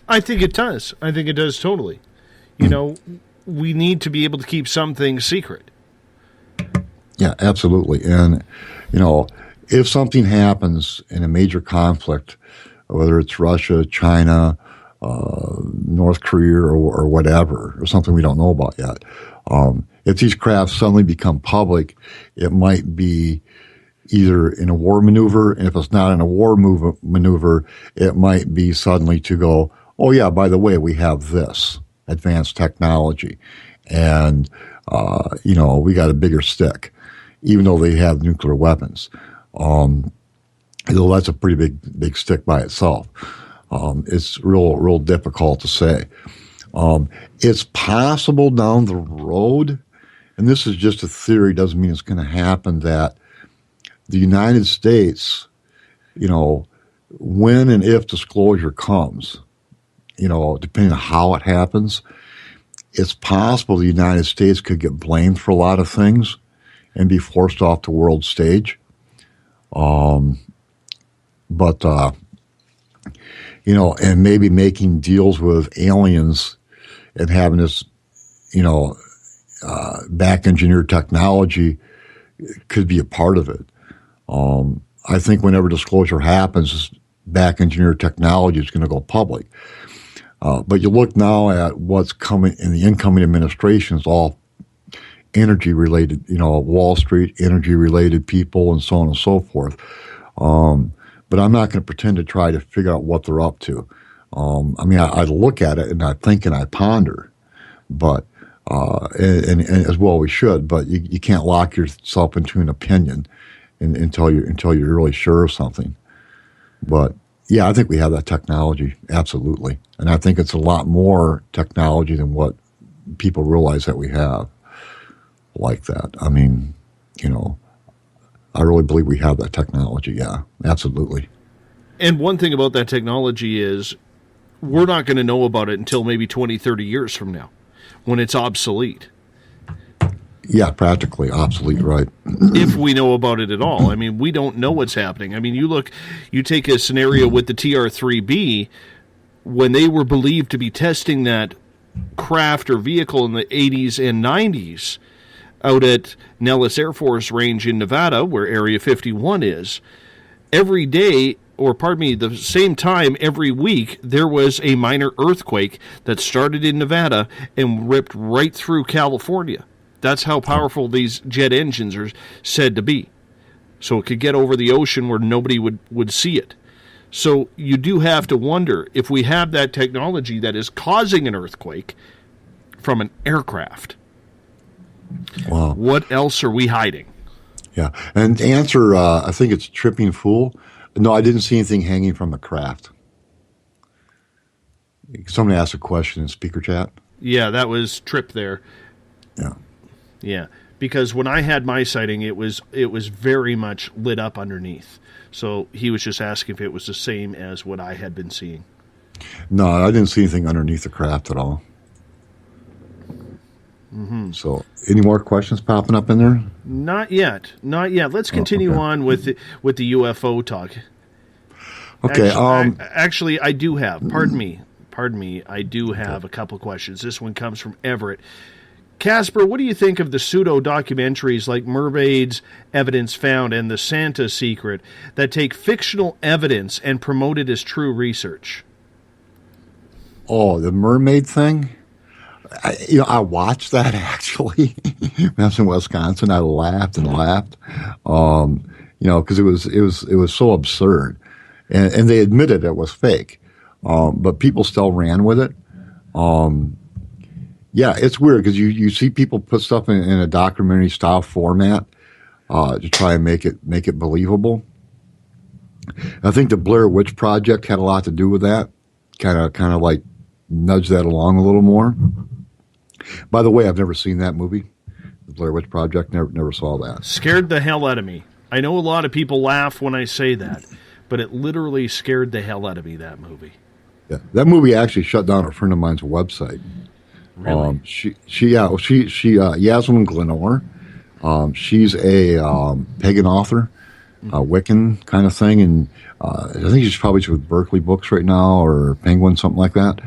I think it does. I think it does totally. We need to be able to keep some things secret. Yeah, absolutely. And, if something happens in a major conflict, whether it's Russia, China, North Korea, or whatever, or something we don't know about yet, if these crafts suddenly become public, it might be either in a war maneuver, and if it's not in a war maneuver, it might be suddenly to go, oh yeah, by the way, we have this advanced technology, and we got a bigger stick, even though they have nuclear weapons. Though that's a pretty big stick by itself. It's real difficult to say. It's possible down the road, and this is just a theory, doesn't mean it's going to happen, that the United States, when and if disclosure comes, depending on how it happens, it's possible the United States could get blamed for a lot of things and be forced off the world stage. And maybe making deals with aliens and having this, back engineered technology could be a part of it. I think whenever disclosure happens, back engineered technology is going to go public. But you look now at what's coming in the incoming administration, is all energy related, Wall Street, energy related people, and so on and so forth. But I'm not going to pretend to try to figure out what they're up to. I look at it and I think and I ponder, but and as well we should. But you can't lock yourself into an opinion until you're really sure of something. But yeah, I think we have that technology, absolutely, and I think it's a lot more technology than what people realize that we have. Like that, I really believe we have that technology. Yeah, absolutely. And one thing about that technology is we're not going to know about it until maybe 20, 30 years from now when it's obsolete. Yeah, practically obsolete, right. If we know about it at all. We don't know what's happening. You take a scenario with the TR-3B, when they were believed to be testing that craft or vehicle in the 80s and 90s, out at Nellis Air Force Range in Nevada, where Area 51 is, every day, the same time every week, there was a minor earthquake that started in Nevada and ripped right through California. That's how powerful these jet engines are said to be. So it could get over the ocean where nobody would see it. So you do have to wonder if we have that technology that is causing an earthquake from an aircraft. Wow. What else are we hiding? Yeah. And to answer, I think it's Tripping Fool. No, I didn't see anything hanging from the craft. Somebody asked a question in speaker chat. Yeah, that was Trip there. Yeah. Yeah. Because when I had my sighting, it was very much lit up underneath. So he was just asking if it was the same as what I had been seeing. No, I didn't see anything underneath the craft at all. Mm-hmm. So, any more questions popping up in there? Not yet. Let's continue on with the UFO talk. Okay. Actually, I do have. Pardon me. I do have a couple questions. This one comes from Everett. Casper, what do you think of the pseudo documentaries like Mermaids, Evidence Found, and The Santa Secret that take fictional evidence and promote it as true research? Oh, the mermaid thing. I watched that actually. When I was in Wisconsin, I laughed and laughed, because it was so absurd, and they admitted it was fake, but people still ran with it. Yeah, it's weird because you see people put stuff in a documentary style format to try and make it believable. I think the Blair Witch Project had a lot to do with that, kind of like nudge that along a little more. By the way, I've never seen that movie, The Blair Witch Project. Never saw that. Scared the hell out of me. I know a lot of people laugh when I say that, but it literally scared the hell out of me, that movie. Yeah, that movie actually shut down a friend of mine's website. Really? Yasmin Glenore. She's a pagan author, Wiccan kind of thing, and I think she's probably with Berkeley Books right now or Penguin, something like that.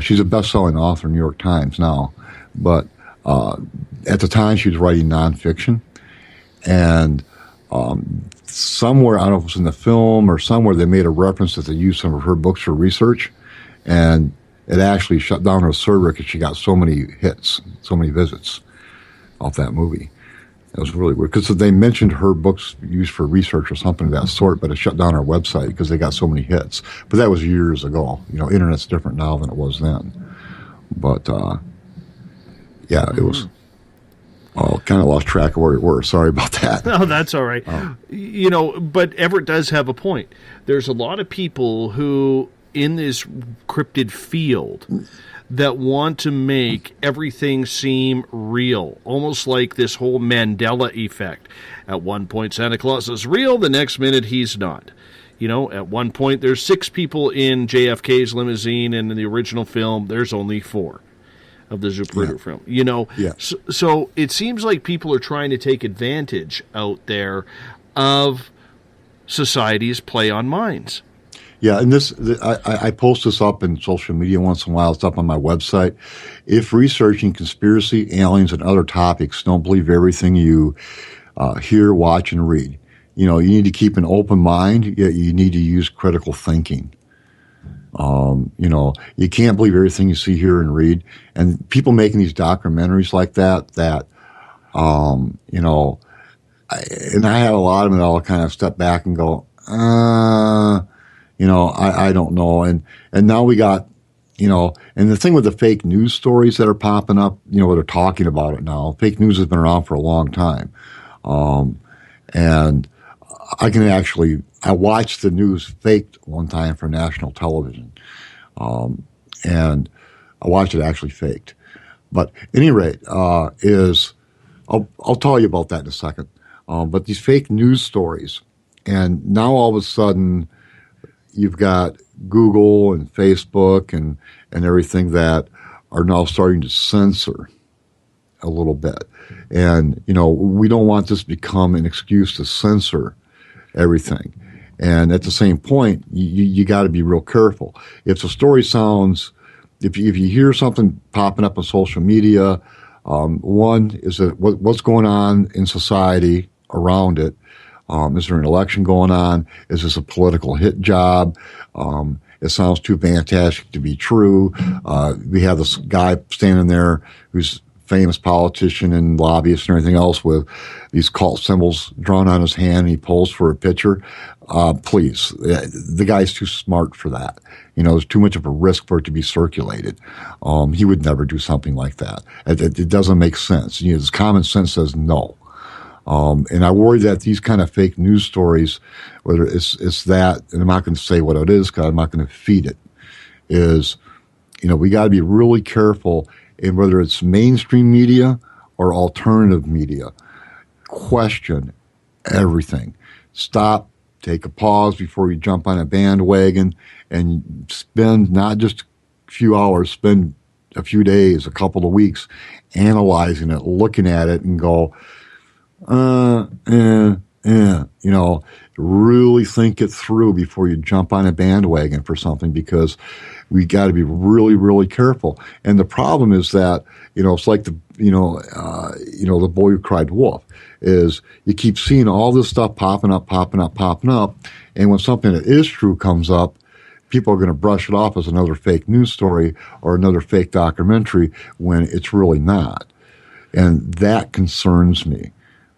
She's a best-selling author in New York Times now, but at the time she was writing nonfiction, and somewhere, I don't know if it was in the film or somewhere, they made a reference that they used some of her books for research, and it actually shut down her server because she got so many hits, so many visits. off that movie. It was really weird because they mentioned her books used for research or something of that sort, but it shut down our website because they got so many hits. But that was years ago. Internet's different now than it was then. But yeah, it was. Oh, kind of lost track of where we were. Sorry about that. No, that's all right. But Everett does have a point. There's a lot of people who, in this cryptid field, that want to make everything seem real, almost like this whole Mandela effect. At one point, Santa Claus is real, the next minute he's not. At one point, there's 6 people in JFK's limousine, and in the original film, there's only 4 of the Zapruder film. So it seems like people are trying to take advantage out there of society's play on minds. Yeah, and I post this up in social media once in a while. It's up on my website. If researching conspiracy, aliens, and other topics, don't believe everything you hear, watch, and read. You need to keep an open mind, yet you need to use critical thinking. You can't believe everything you see, hear, and read. And people making these documentaries like that, and I had a lot of them that all kind of step back and go, I don't know. And now we got, and the thing with the fake news stories that are popping up, they're talking about it now. Fake news has been around for a long time. And I watched the news faked one time for national television. And I watched it actually faked. But at any rate, I'll tell you about that in a second. But these fake news stories, and now all of a sudden, you've got Google and Facebook and everything that are now starting to censor a little bit. And, we don't want this to become an excuse to censor everything. And at the same point, you got to be real careful. If the story sounds, if you hear something popping up on social media, one is that what's going on in society around it. Is there an election going on? Is this a political hit job? It sounds too fantastic to be true. We have this guy standing there who's famous politician and lobbyist and everything else with these cult symbols drawn on his hand, and he pulls for a picture. Please, the guy's too smart for that. There's too much of a risk for it to be circulated. He would never do something like that. It doesn't make sense. His common sense says no. And I worry that these kind of fake news stories, whether it's that, and I'm not going to say what it is because I'm not going to feed it, is, we got to be really careful in whether it's mainstream media or alternative media. Question everything. Stop, take a pause before you jump on a bandwagon, and spend not just a few hours, spend a few days, a couple of weeks analyzing it, looking at it, and go, really think it through before you jump on a bandwagon for something, because we got to be really, really careful. And the problem is that, it's like the boy who cried wolf, is you keep seeing all this stuff popping up. And when something that is true comes up, people are going to brush it off as another fake news story or another fake documentary when it's really not. And that concerns me.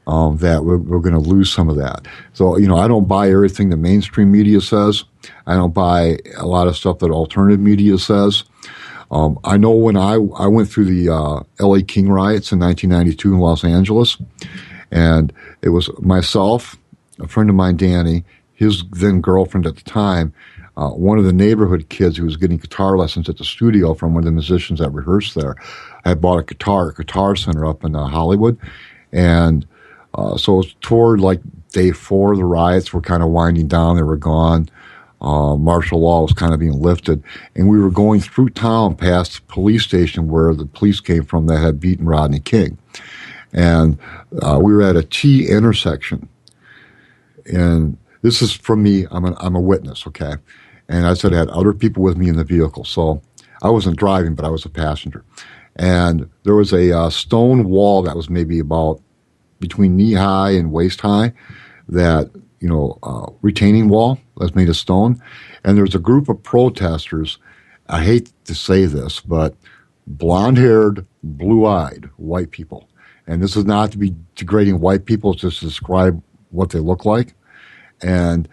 That we're going to lose some of that. So, I don't buy everything the mainstream media says. I don't buy a lot of stuff that alternative media says. I know when I went through the L.A. King riots in 1992 in Los Angeles, and it was myself, a friend of mine, Danny, his then girlfriend at the time, one of the neighborhood kids who was getting guitar lessons at the studio from one of the musicians that rehearsed there. I had bought a Guitar Center up in Hollywood, and so it was toward like day 4, the riots were kind of winding down. They were gone. Martial law was kind of being lifted. And we were going through town past the police station where the police came from that had beaten Rodney King. And we were at a T intersection. And this is from me. I'm a witness, okay? And I said I had other people with me in the vehicle. So I wasn't driving, but I was a passenger. And there was a stone wall that was maybe about between knee high and waist high, that, retaining wall that's made of stone. And there's a group of protesters, I hate to say this, but blonde-haired, blue-eyed white people. And this is not to be degrading white people, it's just to describe what they look like. And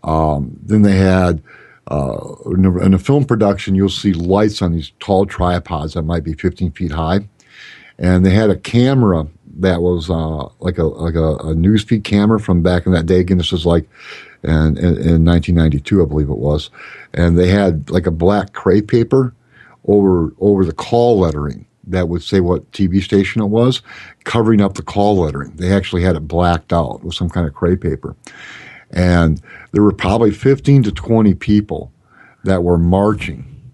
then they had, in a film production, you'll see lights on these tall tripods that might be 15 feet high. And they had a camera that was like a newsfeed camera from back in that day. Again, this was like in 1992, I believe it was. And they had like a black crepe paper over the call lettering that would say what TV station it was, covering up the call lettering. They actually had it blacked out with some kind of crepe paper. And there were probably 15 to 20 people that were marching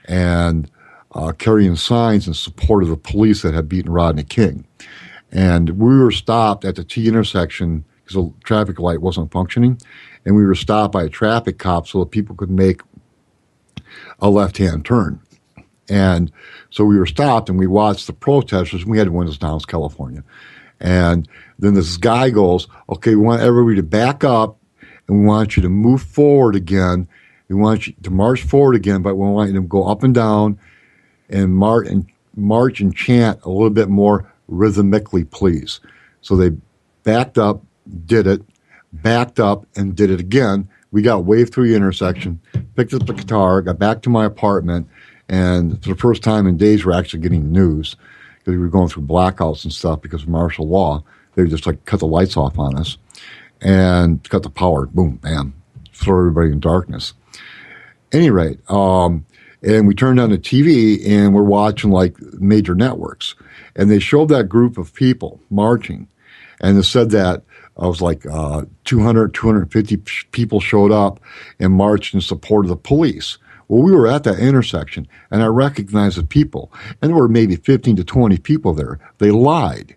and carrying signs in support of the police that had beaten Rodney King. And we were stopped at the T intersection because the traffic light wasn't functioning. And we were stopped by a traffic cop so that people could make a left-hand turn. And so we were stopped and we watched the protesters. We had windows down, it's California. And then this guy goes, okay, we want everybody to back up and we want you to move forward again. We want you to march forward again, but we want you to go up and down and march and chant a little bit more rhythmically, please. So they backed up, did it, backed up, and did it again. We got waved through the intersection, picked up the guitar, got back to my apartment, and for the first time in days, we're actually getting news because we were going through blackouts and stuff because of martial law. They just like cut the lights off on us and cut the power. Boom, bam, throw everybody in darkness. Any rate, and we turned on the TV and we're watching like major networks, and they showed that group of people marching, and they said that I was like 250 people showed up and marched in support of the police. Well, we were at that intersection, and I recognized the people, and there were maybe 15 to 20 people there. They lied.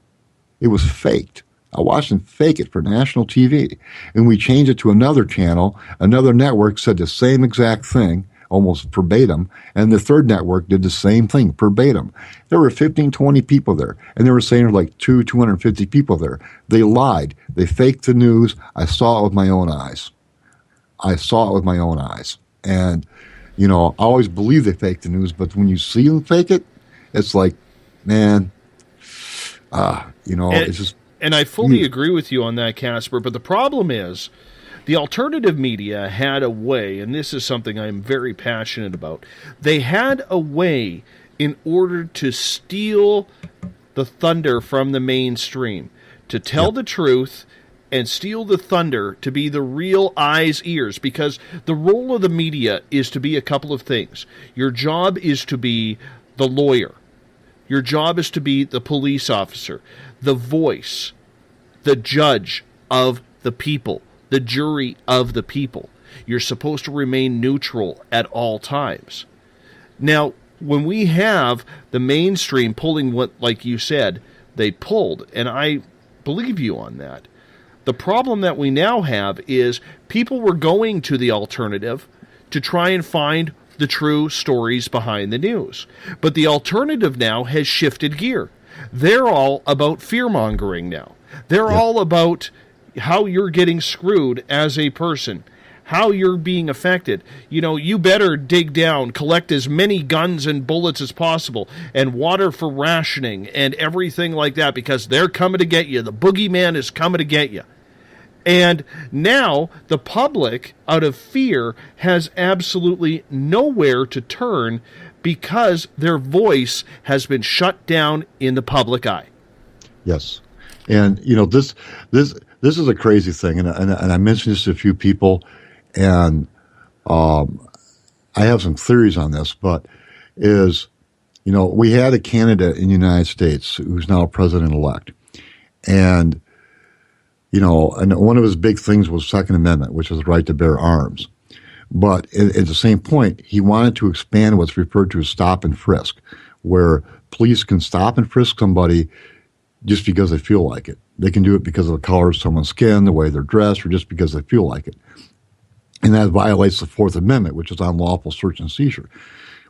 It was faked. I watched them fake it for national TV, and we changed it to another channel. Another network said the same exact thing, almost verbatim, and the third network did the same thing, verbatim. There were 15, 20 people there, and they were saying like 250 people there. They lied. They faked the news. I saw it with my own eyes. And you know, I always believe they fake the news, but when you see them fake it, it's like, man, it's just. And I fully agree with you on that, Casper. But the problem is, the alternative media had a way, and this is something I'm very passionate about. They had a way in order to steal the thunder from the mainstream, to tell the truth and steal the thunder, to be the real eyes, ears, because the role of the media is to be a couple of things. Your job is to be the lawyer. Your job is to be the police officer, the voice, the judge of the people, the jury of the people. You're supposed to remain neutral at all times. Now, when we have the mainstream pulling what, like you said, they pulled, and I believe you on that, the problem that we now have is people were going to the alternative to try and find the true stories behind the news. But the alternative now has shifted gear. They're all about fear-mongering now. They're all about how you're getting screwed as a person, how you're being affected. You know, you better dig down, collect as many guns and bullets as possible, and water for rationing and everything like that, because they're coming to get you. The boogeyman is coming to get you. And now the public, out of fear, has absolutely nowhere to turn because their voice has been shut down in the public eye. Yes. And, you know, this is a crazy thing. And I mentioned this to a few people, and I have some theories on this, but is, you know, we had a candidate in the United States who's now president-elect. And you know, and one of his big things was Second Amendment, which is the right to bear arms. But at the same point, he wanted to expand what's referred to as stop and frisk, where police can stop and frisk somebody just because they feel like it. They can do it because of the color of someone's skin, the way they're dressed, or just because they feel like it. And that violates the Fourth Amendment, which is unlawful search and seizure,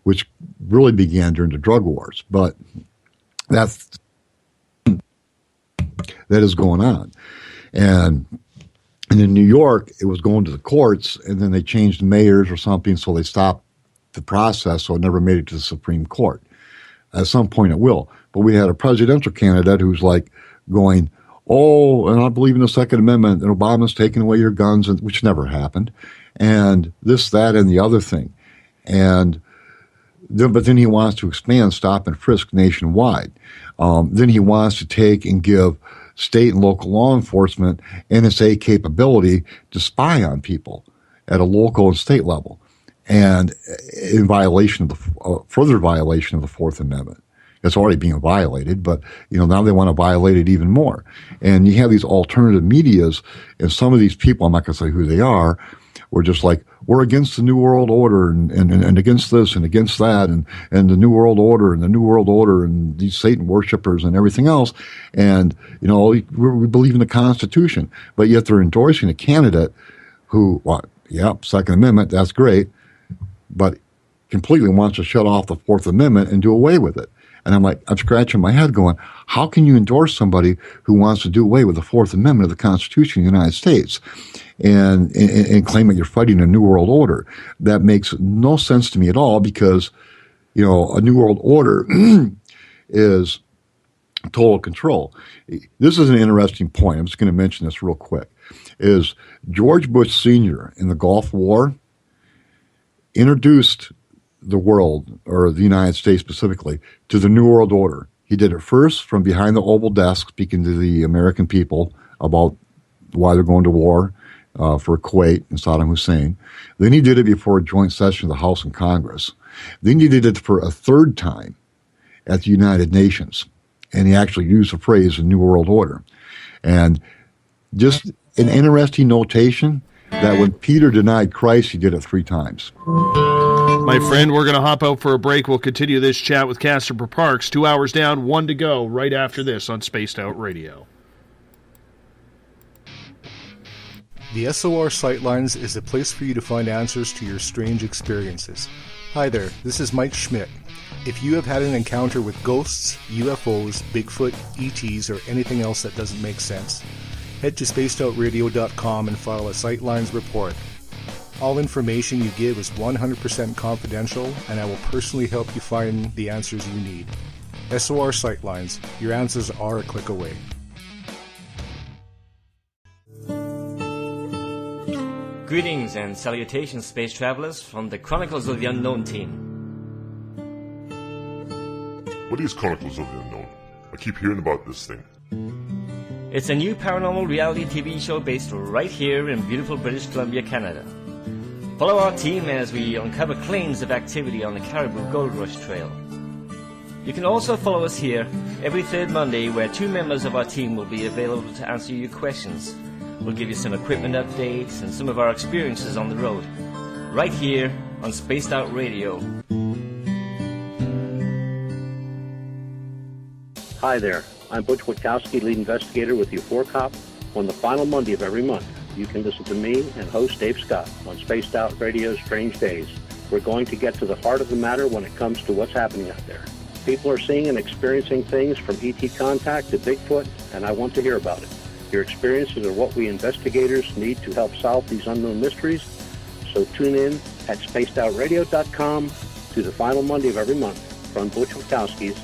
which really began during the drug wars. But that is going on. And in New York, it was going to the courts, and then they changed mayors or something, so they stopped the process, so it never made it to the Supreme Court. at some point it will. But we had a presidential candidate who's like going, oh, and I believe in the Second Amendment, and Obama's taking away your guns, which never happened, and this, that, and the other thing. But then he wants to expand stop and frisk nationwide. Then he wants to take and give state and local law enforcement NSA capability to spy on people at a local and state level, and in violation of the further violation of the Fourth Amendment. It's already being violated, but now they want to violate it even more. And you have these alternative medias, and some of these people, I'm not going to say who they are, were just like, we're against the New World Order and against this and against that and the New World Order and these Satan worshipers and everything else. And, we believe in the Constitution, but yet they're endorsing a candidate who, Second Amendment, that's great, but completely wants to shut off the Fourth Amendment and do away with it. And I'm scratching my head going, how can you endorse somebody who wants to do away with the Fourth Amendment of the Constitution of the United States and claim that you're fighting a New World Order? That makes no sense to me at all, because, a New World Order is total control. This is an interesting point. I'm just going to mention this real quick. Is George Bush Sr. in the Gulf War introduced the world, or the United States specifically, to the New World Order. He did it first from behind the Oval Desk, speaking to the American people about why they're going to war for Kuwait and Saddam Hussein. Then he did it before a joint session of the House and Congress. Then he did it for a third time at the United Nations. And he actually used the phrase the New World Order. And just an interesting notation that when Peter denied Christ, he did it 3 times. My friend, we're going to hop out for a break. We'll continue this chat with Casper Parks. 2 hours down, 1 to go, right after this on Spaced Out Radio. The SOR Sightlines is a place for you to find answers to your strange experiences. Hi there, this is Mike Schmidt. If you have had an encounter with ghosts, UFOs, Bigfoot, ETs, or anything else that doesn't make sense, head to spacedoutradio.com and file a Sightlines report. All information you give is 100% confidential, and I will personally help you find the answers you need. SOR Sightlines, your answers are a click away. Greetings and salutations, space travelers, from the Chronicles of the Unknown team. What is Chronicles of the Unknown? I keep hearing about this thing. It's a new paranormal reality TV show based right here in beautiful British Columbia, Canada. Follow our team as we uncover claims of activity on the Caribou Gold Rush Trail. You can also follow us here every third Monday, where 2 members of our team will be available to answer your questions. We'll give you some equipment updates and some of our experiences on the road, right here on Spaced Out Radio. Hi there, I'm Butch Witkowski, lead investigator with U4 Cop. On the final Monday of every month, you can listen to me and host Dave Scott on Spaced Out Radio's Strange Days. We're going to get to the heart of the matter when it comes to what's happening out there. People are seeing and experiencing things from ET contact to Bigfoot, and I want to hear about it. Your experiences are what we investigators need to help solve these unknown mysteries. So tune in at spacedoutradio.com to the final Monday of every month from Butch Witkowski's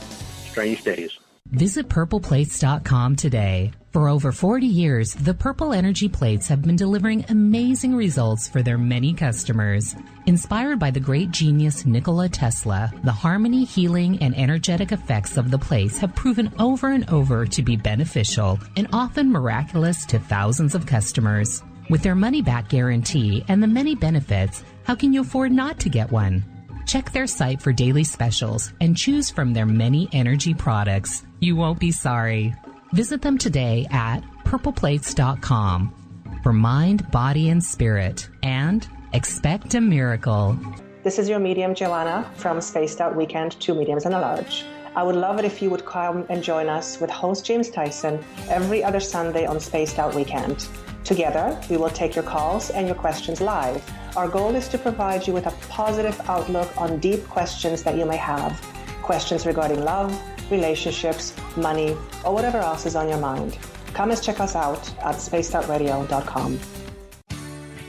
Strange Days. Visit purpleplates.com today. For over 40 years, the Purple Energy Plates have been delivering amazing results for their many customers. Inspired by the great genius Nikola Tesla, the harmony, healing, and energetic effects of the plates have proven over and over to be beneficial and often miraculous to thousands of customers. With their money-back guarantee and the many benefits, how can you afford not to get one? Check their site for daily specials and choose from their many energy products. You won't be sorry. Visit them today at purpleplates.com for mind, body, and spirit, and expect a miracle. This is your medium, Joanna, from Spaced Out Weekend, 2 mediums and a large. I would love it if you would come and join us with host James Tyson every other Sunday on Spaced Out Weekend. Together, we will take your calls and your questions live. Our goal is to provide you with a positive outlook on deep questions that you may have. Questions regarding love, relationships, money, or whatever else is on your mind. Come and check us out at spacedoutradio.com.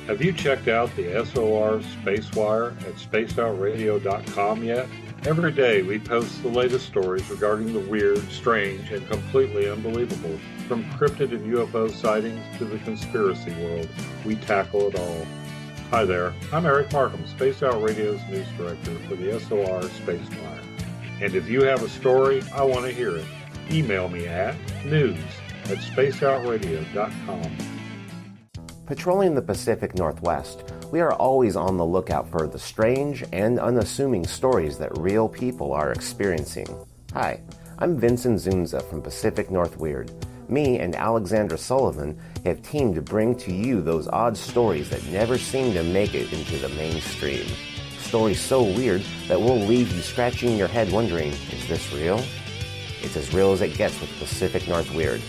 Have you checked out the SOR Spacewire at spacedoutradio.com yet? Every day we post the latest stories regarding the weird, strange, and completely unbelievable. From cryptid and UFO sightings to the conspiracy world, we tackle it all. Hi there, I'm Eric Markham, Space Out Radio's news director for the SOR Space Wire. And if you have a story, I want to hear it. Email me at news@spaceoutradio.com. Patrolling the Pacific Northwest, we are always on the lookout for the strange and unassuming stories that real people are experiencing. Hi, I'm Vincent Zunza from Pacific North Weird. Me and Alexandra Sullivan have teamed to bring to you those odd stories that never seem to make it into the mainstream. Stories so weird that will leave you scratching your head wondering, is this real? It's as real as it gets with Pacific North Weird.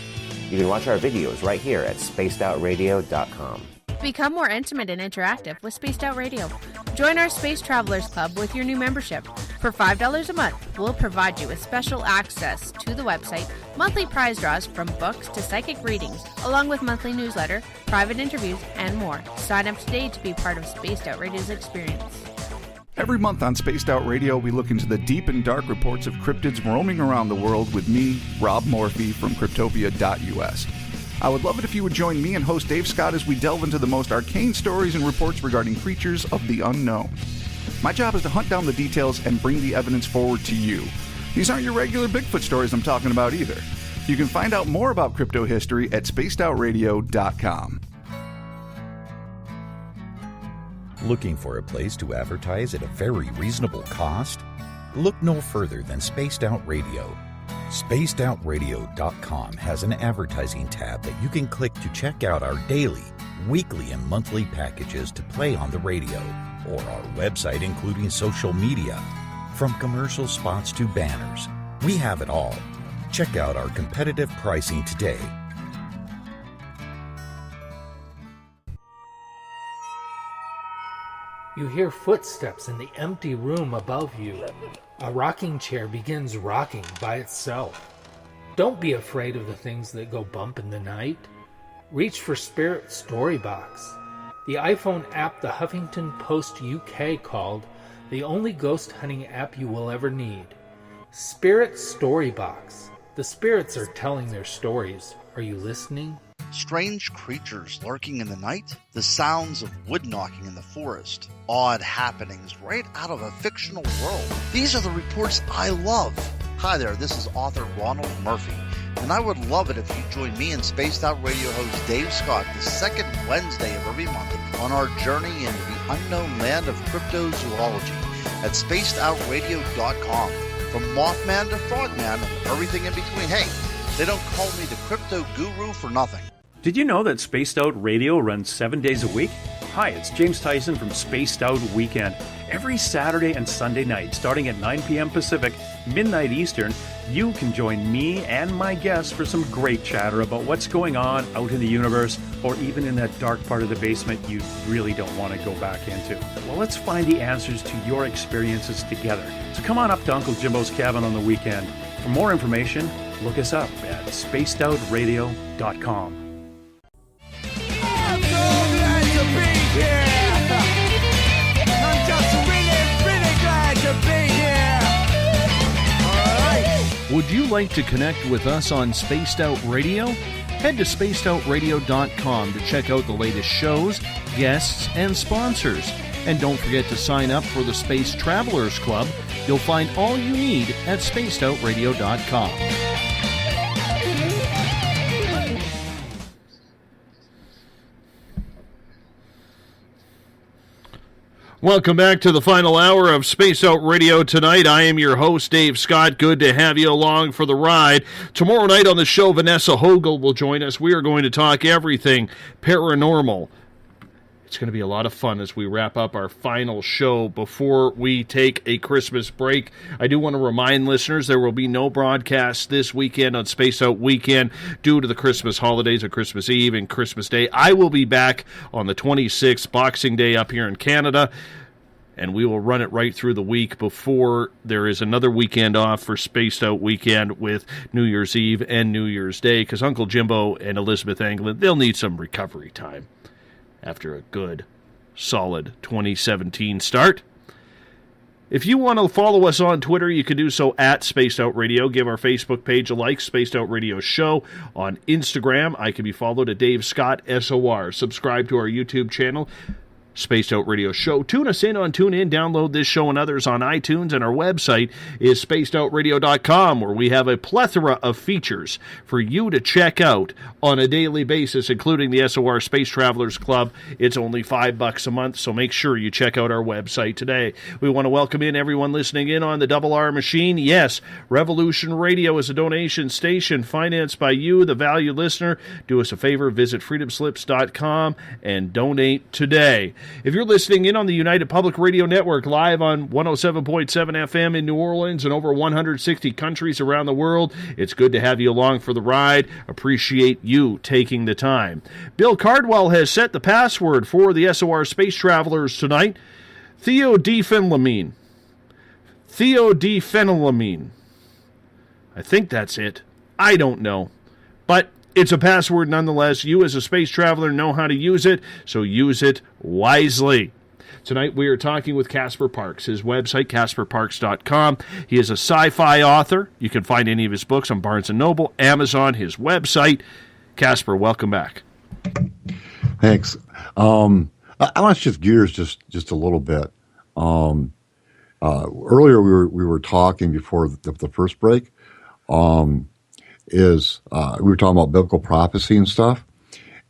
You can watch our videos right here at spacedoutradio.com. Become more intimate and interactive with Spaced Out Radio. Join our Space Travelers Club with your new membership. For $5 a month, we'll provide you with special access to the website, monthly prize draws from books to psychic readings, along with monthly newsletter, private interviews, and more. Sign up today to be part of Spaced Out Radio's experience. Every month on Spaced Out Radio, we look into the deep and dark reports of cryptids roaming around the world with me, Rob Morphy from Cryptopia.us. I would love it if you would join me and host Dave Scott as we delve into the most arcane stories and reports regarding creatures of the unknown. My job is to hunt down the details and bring the evidence forward to you. These aren't your regular Bigfoot stories I'm talking about either. You can find out more about crypto history at spacedoutradio.com. Looking for a place to advertise at a very reasonable cost? Look no further than Spaced Out Radio. SpacedOutRadio.com has an advertising tab that you can click to check out our daily, weekly, and monthly packages to play on the radio, or our website including social media. From commercial spots to banners, we have it all. Check out our competitive pricing today. You hear footsteps in the empty room above you. A rocking chair begins rocking by itself. Don't be afraid of the things that go bump in the night. Reach for Spirit Storybox, the iPhone app the Huffington Post UK called the only ghost hunting app you will ever need. Spirit Storybox. The spirits are telling their stories. Are you listening? Strange creatures lurking in the night, the sounds of wood knocking in the forest, odd happenings right out of a fictional world. These are the reports I love. Hi there, this is author Ronald Murphy, and I would love it if you join me and Spaced Out Radio host Dave Scott the second Wednesday of every month on our journey into the unknown land of cryptozoology at spacedoutradio.com. From Mothman to Frogman and everything in between. Hey, they don't call me the crypto guru for nothing. Did you know that Spaced Out Radio runs 7 days a week? Hi, it's James Tyson from Spaced Out Weekend. Every Saturday and Sunday night, starting at 9 p.m. Pacific, midnight Eastern, you can join me and my guests for some great chatter about what's going on out in the universe, or even in that dark part of the basement you really don't want to go back into. Well, let's find the answers to your experiences together. So come on up to Uncle Jimbo's cabin on the weekend. For more information, look us up at spacedoutradio.com. Would you like to connect with us on Spaced Out Radio? Head to spacedoutradio.com to check out the latest shows, guests, and sponsors. And don't forget to sign up for the Space Travelers Club. You'll find all you need at spacedoutradio.com. Welcome back to the final hour of Space Out Radio tonight. I am your host, Dave Scott. Good to have you along for the ride. Tomorrow night on the show, Vanessa Hogel will join us. We are going to talk everything paranormal. It's going to be a lot of fun as we wrap up our final show before we take a Christmas break. I do want to remind listeners there will be no broadcast this weekend on Space Out Weekend due to the Christmas holidays of Christmas Eve and Christmas Day. I will be back on the 26th, Boxing Day up here in Canada, and we will run it right through the week before there is another weekend off for Spaced Out Weekend with New Year's Eve and New Year's Day, because Uncle Jimbo and Elizabeth Anglin, they'll need some recovery time after a good, solid 2017 start. If you want to follow us on Twitter, you can do so at Spaced Out Radio. Give our Facebook page a like, Spaced Out Radio Show. On Instagram, I can be followed at Dave Scott SOR. Subscribe to our YouTube channel, Spaced Out Radio Show. Tune us in on TuneIn. Download this show and others on iTunes, and our website is spacedoutradio.com, where we have a plethora of features for you to check out on a daily basis, including the SOR Space Travelers Club. It's only $5 a month, so make sure you check out our website today. We want to welcome in everyone listening in on the Double R machine. Yes, Revolution Radio is a donation station financed by you, the valued listener. Do us a favor, visit freedomslips.com and donate today. If you're listening in on the United Public Radio Network, live on 107.7 FM in New Orleans and over 160 countries around the world, it's good to have you along for the ride. Appreciate you taking the time. Bill Cardwell has set the password for the SOR Space Travelers tonight. Theodiphenylamine. Theodiphenylamine. I think that's it. I don't know. But it's a password nonetheless. You as a space traveler know how to use it, so use it wisely. Tonight we are talking with Casper Parks. His website, CasperParks.com. He is a sci-fi author. You can find any of his books on Barnes & Noble, Amazon, his website. Casper, welcome back. Thanks. I want to shift gears just a little bit. Earlier we were talking before the first break. We were talking about biblical prophecy and stuff.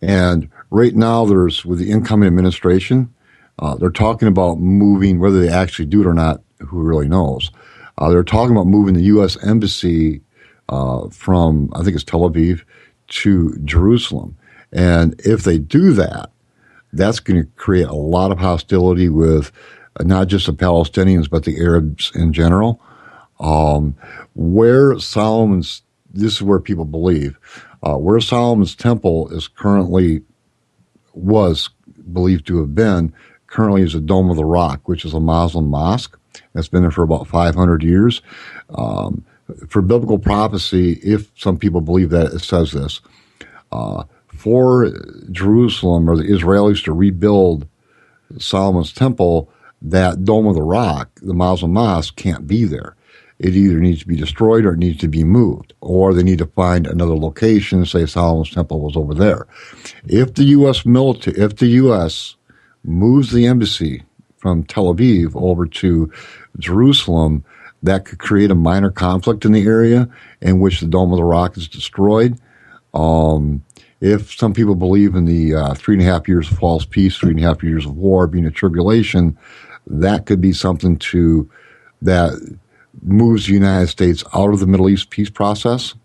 And right now there's, with the incoming administration, they're talking about moving, whether they actually do it or not, who really knows. They're talking about moving the U.S. Embassy from, I think it's Tel Aviv, to Jerusalem. And if they do that, that's going to create a lot of hostility with not just the Palestinians, but the Arabs in general. Where Solomon's, this is where people believe, where Solomon's temple was believed to have been, currently is a Dome of the Rock, which is a Muslim mosque that's been there for about 500 years. For biblical prophecy, if some people believe that, it says this, for Jerusalem or the Israelis to rebuild Solomon's temple, that Dome of the Rock, the Muslim mosque, can't be there. It either needs to be destroyed or it needs to be moved, or they need to find another location, say Solomon's temple was over there. If the U.S. moves the embassy from Tel Aviv over to Jerusalem, that could create a minor conflict in the area in which the Dome of the Rock is destroyed. If some people believe in the 3.5 years of false peace, 3.5 years of war being a tribulation, that could be something that moves the United States out of the Middle East peace process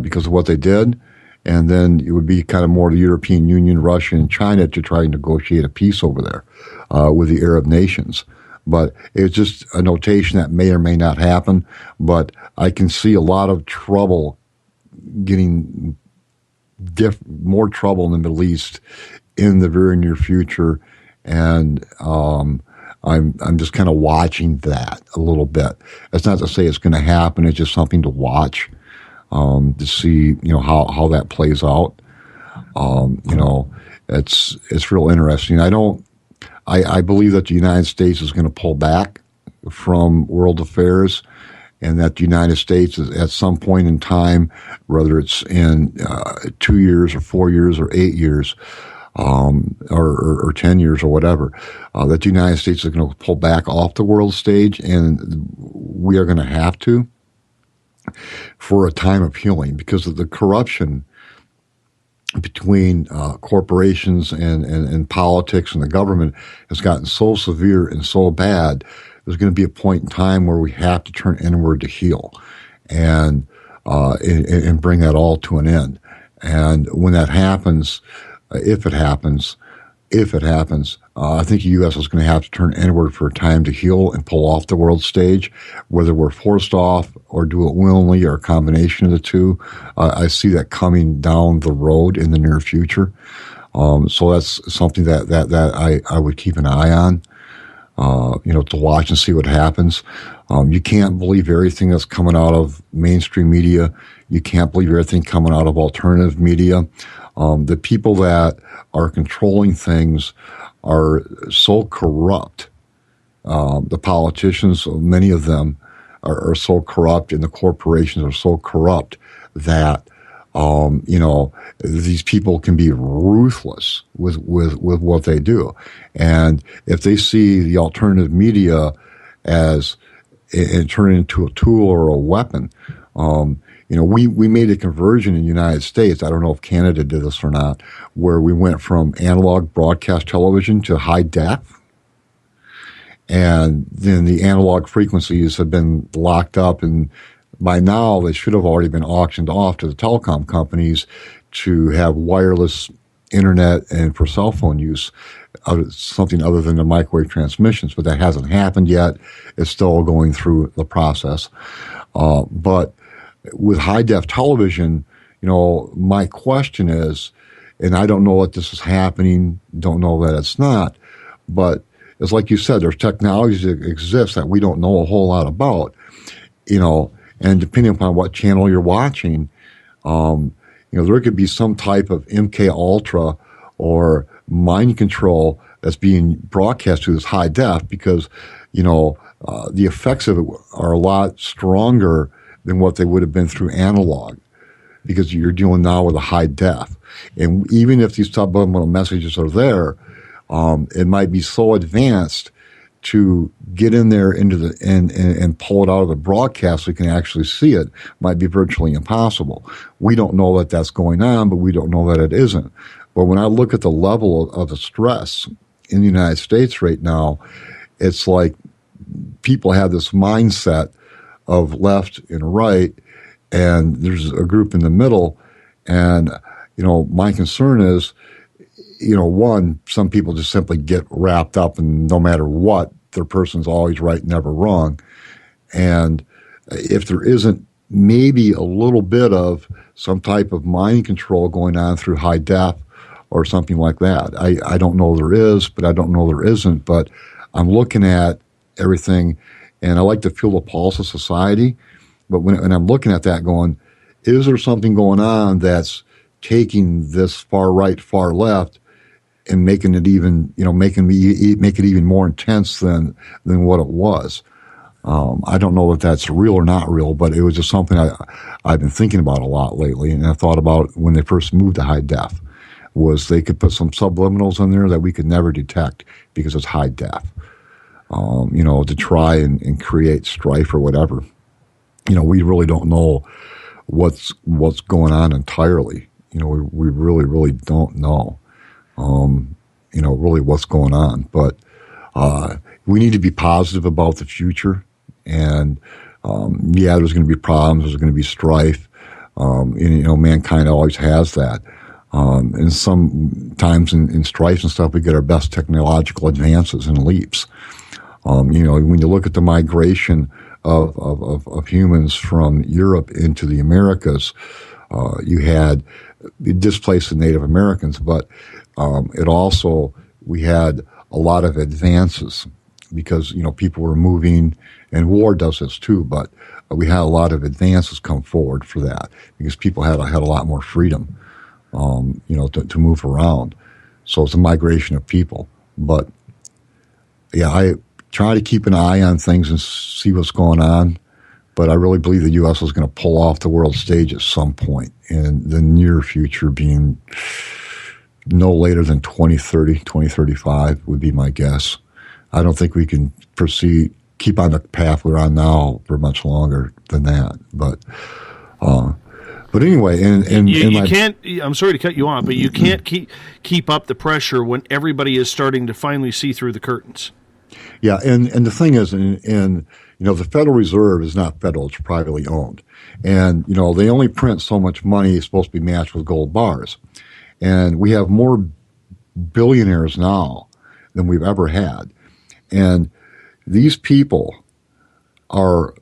because of what they did. And then it would be kind of more the European Union, Russia, and China to try and negotiate a peace over there with the Arab nations. But it's just a notation that may or may not happen. But I can see a lot of trouble getting more trouble in the Middle East in the very near future. And I'm just kind of watching that a little bit. That's not to say it's going to happen. It's just something to watch to see, how that plays out. It's real interesting. I believe that the United States is going to pull back from world affairs, and that the United States is at some point in time, whether it's in 2 years or 4 years or 8 years, or 10 years or whatever, that the United States is going to pull back off the world stage, and we are going to have to for a time of healing because of the corruption between corporations and politics and the government has gotten so severe and so bad. There's going to be a point in time where we have to turn inward to heal and bring that all to an end. And when that happens, if it happens, I think the U.S. is going to have to turn inward for a time to heal and pull off the world stage, whether we're forced off or do it willingly or a combination of the two. I see that coming down the road in the near future. So that's something that I would keep an eye on, to watch and see what happens. You can't believe everything that's coming out of mainstream media. You can't believe everything coming out of alternative media. The people that are controlling things are so corrupt The politicians, many of them, are so corrupt, and the corporations are so corrupt that these people can be ruthless with what they do. And if they see the alternative media as and turn it into a tool or a weapon, we made a conversion in the United States. I don't know if Canada did this or not, where we went from analog broadcast television to high def. And then the analog frequencies have been locked up, and by now they should have already been auctioned off to the telecom companies to have wireless internet and for cell phone use, something other than the microwave transmissions. But that hasn't happened yet. It's still going through the process. But with high def television, my question is, and I don't know that this is happening, don't know that it's not, but it's like you said, there's technologies that exist that we don't know a whole lot about, and depending upon what channel you're watching, there could be some type of MK Ultra or mind control that's being broadcast to this high def because, the effects of it are a lot stronger than what they would have been through analog because you're dealing now with a high def. And even if these subliminal messages are there, it might be so advanced to get in there into the and pull it out of the broadcast so you can actually see it might be virtually impossible. We don't know that that's going on, but we don't know that it isn't. But when I look at the level of the stress in the United States right now, it's like people have this mindset of left and right, and there's a group in the middle. And, my concern is, one, some people just simply get wrapped up and no matter what, their person's always right, never wrong. And if there isn't maybe a little bit of some type of mind control going on through high def or something like that, I don't know there is, but I don't know there isn't. But I'm looking at everything, and I like to feel the pulse of society. But when I'm looking at that going, is there something going on that's taking this far right, far left, and making it even, make it even more intense than what it was. I don't know if that's real or not real, but it was just something I've been thinking about a lot lately, and I thought about when they first moved to high def, was they could put some subliminals in there that we could never detect because it's high def, to try and create strife or whatever. We really don't know what's going on entirely. We really, really don't know. Really what's going on. But we need to be positive about the future. And, there's going to be problems. There's going to be strife. Mankind always has that. And sometimes in strife and stuff, we get our best technological advances and leaps. When you look at the migration of humans from Europe into the Americas, you had displaced the Native Americans, but we had a lot of advances because, people were moving, and war does this too, but we had a lot of advances come forward for that because people had a lot more freedom, to move around. So it's a migration of people. But yeah, I try to keep an eye on things and see what's going on. But I really believe the U.S. is going to pull off the world stage at some point in the near future, being no later than 2030, 2035 would be my guess. I don't think we can keep on the path we're on now for much longer than that. But anyway, you can't. I'm sorry to cut you off, but you can't keep up the pressure when everybody is starting to finally see through the curtains. Yeah, and the thing is, the Federal Reserve is not federal; it's privately owned, and they only print so much money. It's supposed to be matched with gold bars, and we have more billionaires now than we've ever had, and these people are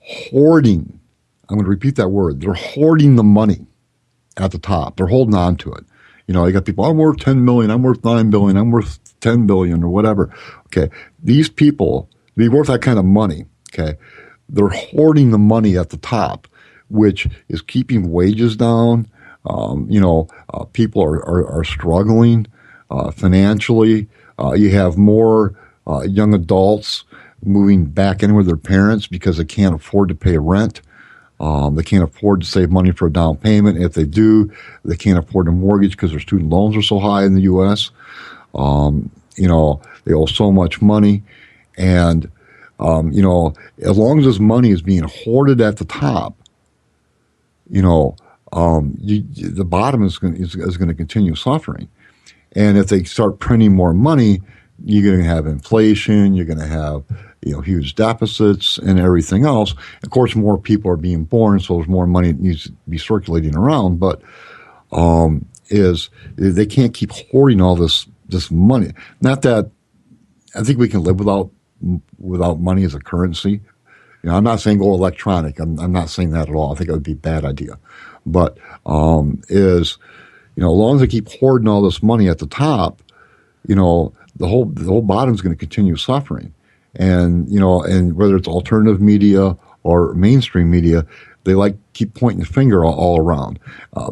hoarding. I'm going to repeat that word. They're hoarding the money at the top. They're holding on to it. You got people, I'm worth 10 million, I'm worth 9 billion, I'm worth 10 billion or whatever. Okay. These people, they're worth that kind of money. Okay. They're hoarding the money at the top, which is keeping wages down. People are struggling financially. You have more young adults moving back in with their parents because they can't afford to pay rent. They can't afford to save money for a down payment. If they do, they can't afford a mortgage because their student loans are so high in the U.S. They owe so much money. And, as long as this money is being hoarded at the top, the bottom is going to continue suffering. And if they start printing more money, you're going to have inflation, you're going to have, huge deficits and everything else. Of course, more people are being born, so there's more money that needs to be circulating around. But they can't keep hoarding all this money. Not that I think we can live without money as a currency. I'm not saying go electronic. I'm not saying that at all. I think it would be a bad idea. But as long as they keep hoarding all this money at the top, the whole bottom is going to continue suffering. And whether it's alternative media or mainstream media, they keep pointing the finger all around.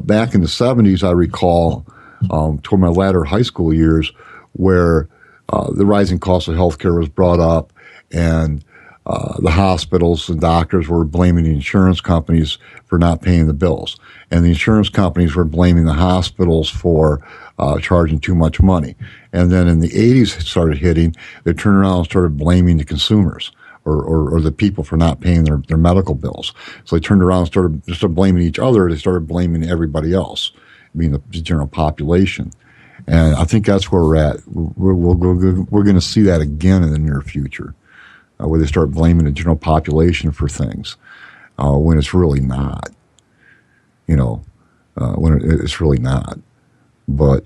Back in the 70s, I recall, toward my latter high school years, where the rising cost of healthcare was brought up, and the hospitals and doctors were blaming the insurance companies for not paying the bills. And the insurance companies were blaming the hospitals for charging too much money. And then in the 80s it started hitting, they turned around and started blaming the consumers or the people for not paying their medical bills. So they turned around and started blaming each other. They started blaming everybody else, the general population. And I think that's where we're at. We're going to see that again in the near future, where they start blaming the general population for things when it's really not. When it's really not. But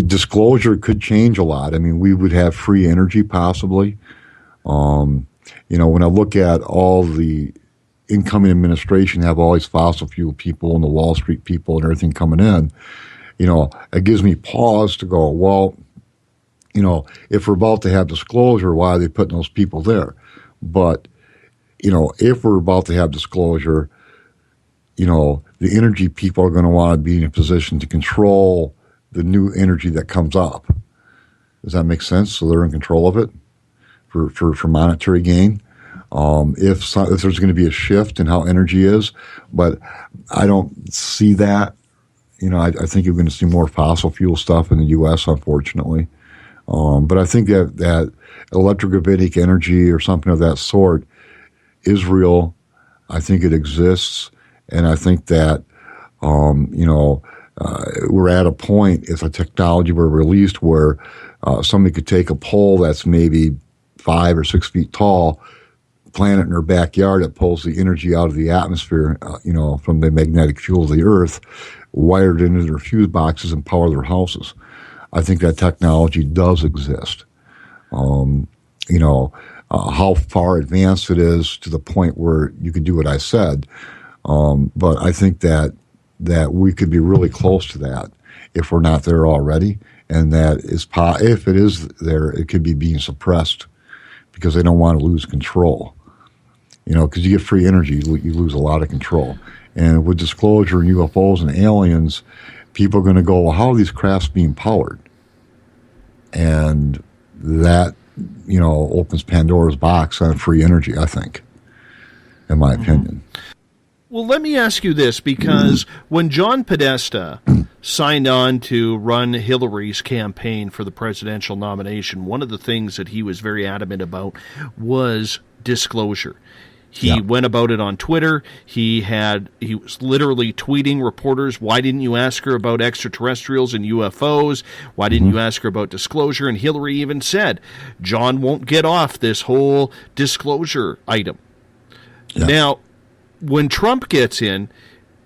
disclosure could change a lot. I mean, we would have free energy possibly. When I look at all the incoming administration, have all these fossil fuel people and the Wall Street people and everything coming in, it gives me pause to go, well, if we're about to have disclosure, why are they putting those people there? But, if we're about to have disclosure, the energy people are going to want to be in a position to control the new energy that comes up. Does that make sense? So they're in control of it for monetary gain. If there's going to be a shift in how energy is, but I don't see that. I think you're going to see more fossil fuel stuff in the U.S., unfortunately. But I think that electrogravitic energy or something of that sort is real. I think it exists. And I think that, we're at a point, if a technology were released where somebody could take a pole that's maybe 5 or 6 feet tall, plant it in their backyard, it pulls the energy out of the atmosphere, from the magnetic field of the earth, wired into their fuse boxes and power their houses. I think that technology does exist. How far advanced it is to the point where you can do what I said. But I think that we could be really close to that if we're not there already. And that is, if it is there, it could be being suppressed because they don't want to lose control. Because you get free energy, you lose a lot of control. And with disclosure and UFOs and aliens, people are going to go, well, how are these crafts being powered? And that, opens Pandora's box on free energy, I think, in my opinion. Well, let me ask you this, because when John Podesta signed on to run Hillary's campaign for the presidential nomination, one of the things that he was very adamant about was disclosure. He went about it on Twitter. He was literally tweeting reporters, why didn't you ask her about extraterrestrials and UFOs? Why didn't you ask her about disclosure? And Hillary even said, John won't get off this whole disclosure item. Yeah. Now, when Trump gets in,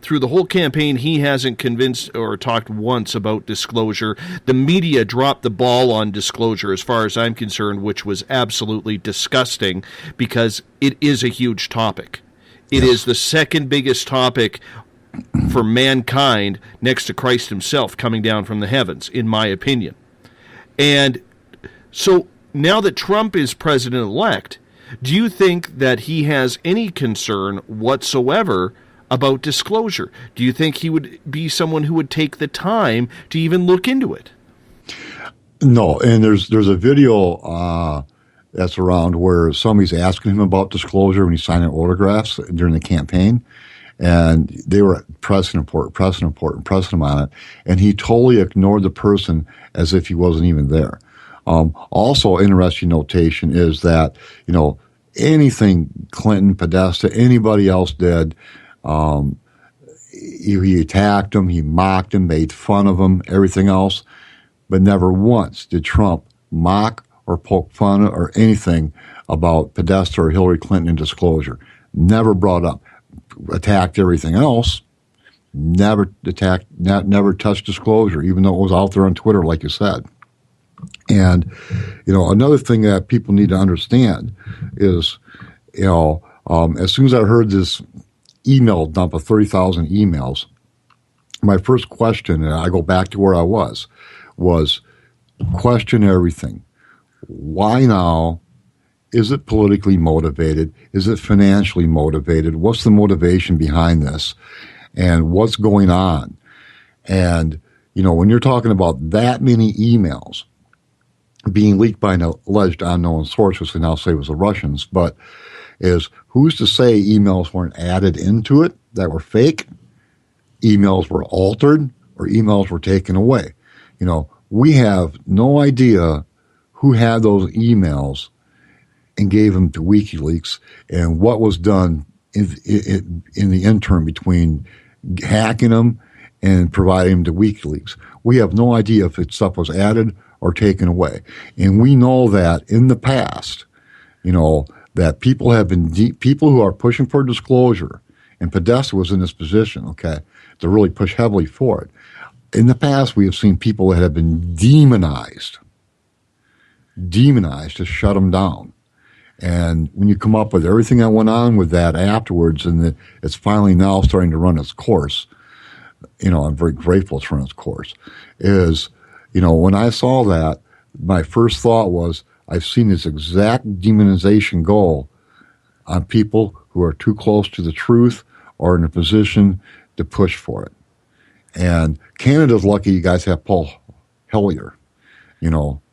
through the whole campaign, he hasn't convinced or talked once about disclosure. The media dropped the ball on disclosure, as far as I'm concerned, which was absolutely disgusting because it is a huge topic. It is the second biggest topic for mankind next to Christ himself coming down from the heavens, in my opinion. And so now that Trump is president-elect, do you think that he has any concern whatsoever about disclosure? Do you think he would be someone who would take the time to even look into it? No, and there's a video that's around where somebody's asking him about disclosure when he's signing autographs during the campaign, and they were pressing him on it, and he totally ignored the person as if he wasn't even there. Also, interesting notation is that, anything Clinton, Podesta, anybody else did, he attacked him, he mocked him, made fun of him, everything else, but never once did Trump mock or poke fun or anything about Podesta or Hillary Clinton in disclosure. Never brought up. Attacked everything else. Never touched disclosure, even though it was out there on Twitter, like you said. And, another thing that people need to understand is, as soon as I heard this email dump of 30,000 emails, my first question, and I go back to where I was question everything. Why now? Is it politically motivated? Is it financially motivated? What's the motivation behind this? And what's going on? And, when you're talking about that many emails being leaked by an alleged unknown source, which we now say was the Russians, but who's to say emails weren't added into it that were fake, emails were altered, or emails were taken away? We have no idea who had those emails and gave them to WikiLeaks, and what was done in the interim between hacking them and providing them to WikiLeaks. We have no idea if stuff was added or taken away. And we know that in the past, that people have been people who are pushing for disclosure, and Podesta was in this position, okay, to really push heavily for it. In the past, we have seen people that have been demonized to shut them down. And when you come up with everything that went on with that afterwards, and it's finally now starting to run its course, I'm very grateful it's run its course, when I saw that, my first thought was, I've seen this exact demonization goal on people who are too close to the truth or in a position to push for it. And Canada's lucky you guys have Paul Hellyer.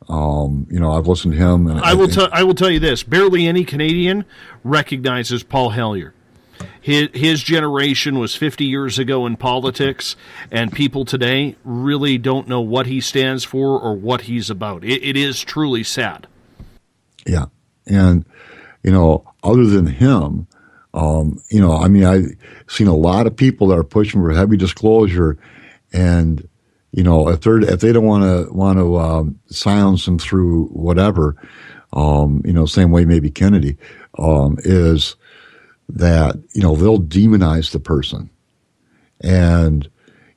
I've listened to him. And I will tell you this: barely any Canadian recognizes Paul Hellyer. His generation was 50 years ago in politics, and people today really don't know what he stands for or what he's about. It is truly sad. Yeah, and other than him, I've seen a lot of people that are pushing for heavy disclosure, and if they don't want to silence them through whatever, same way maybe Kennedy is that they'll demonize the person, and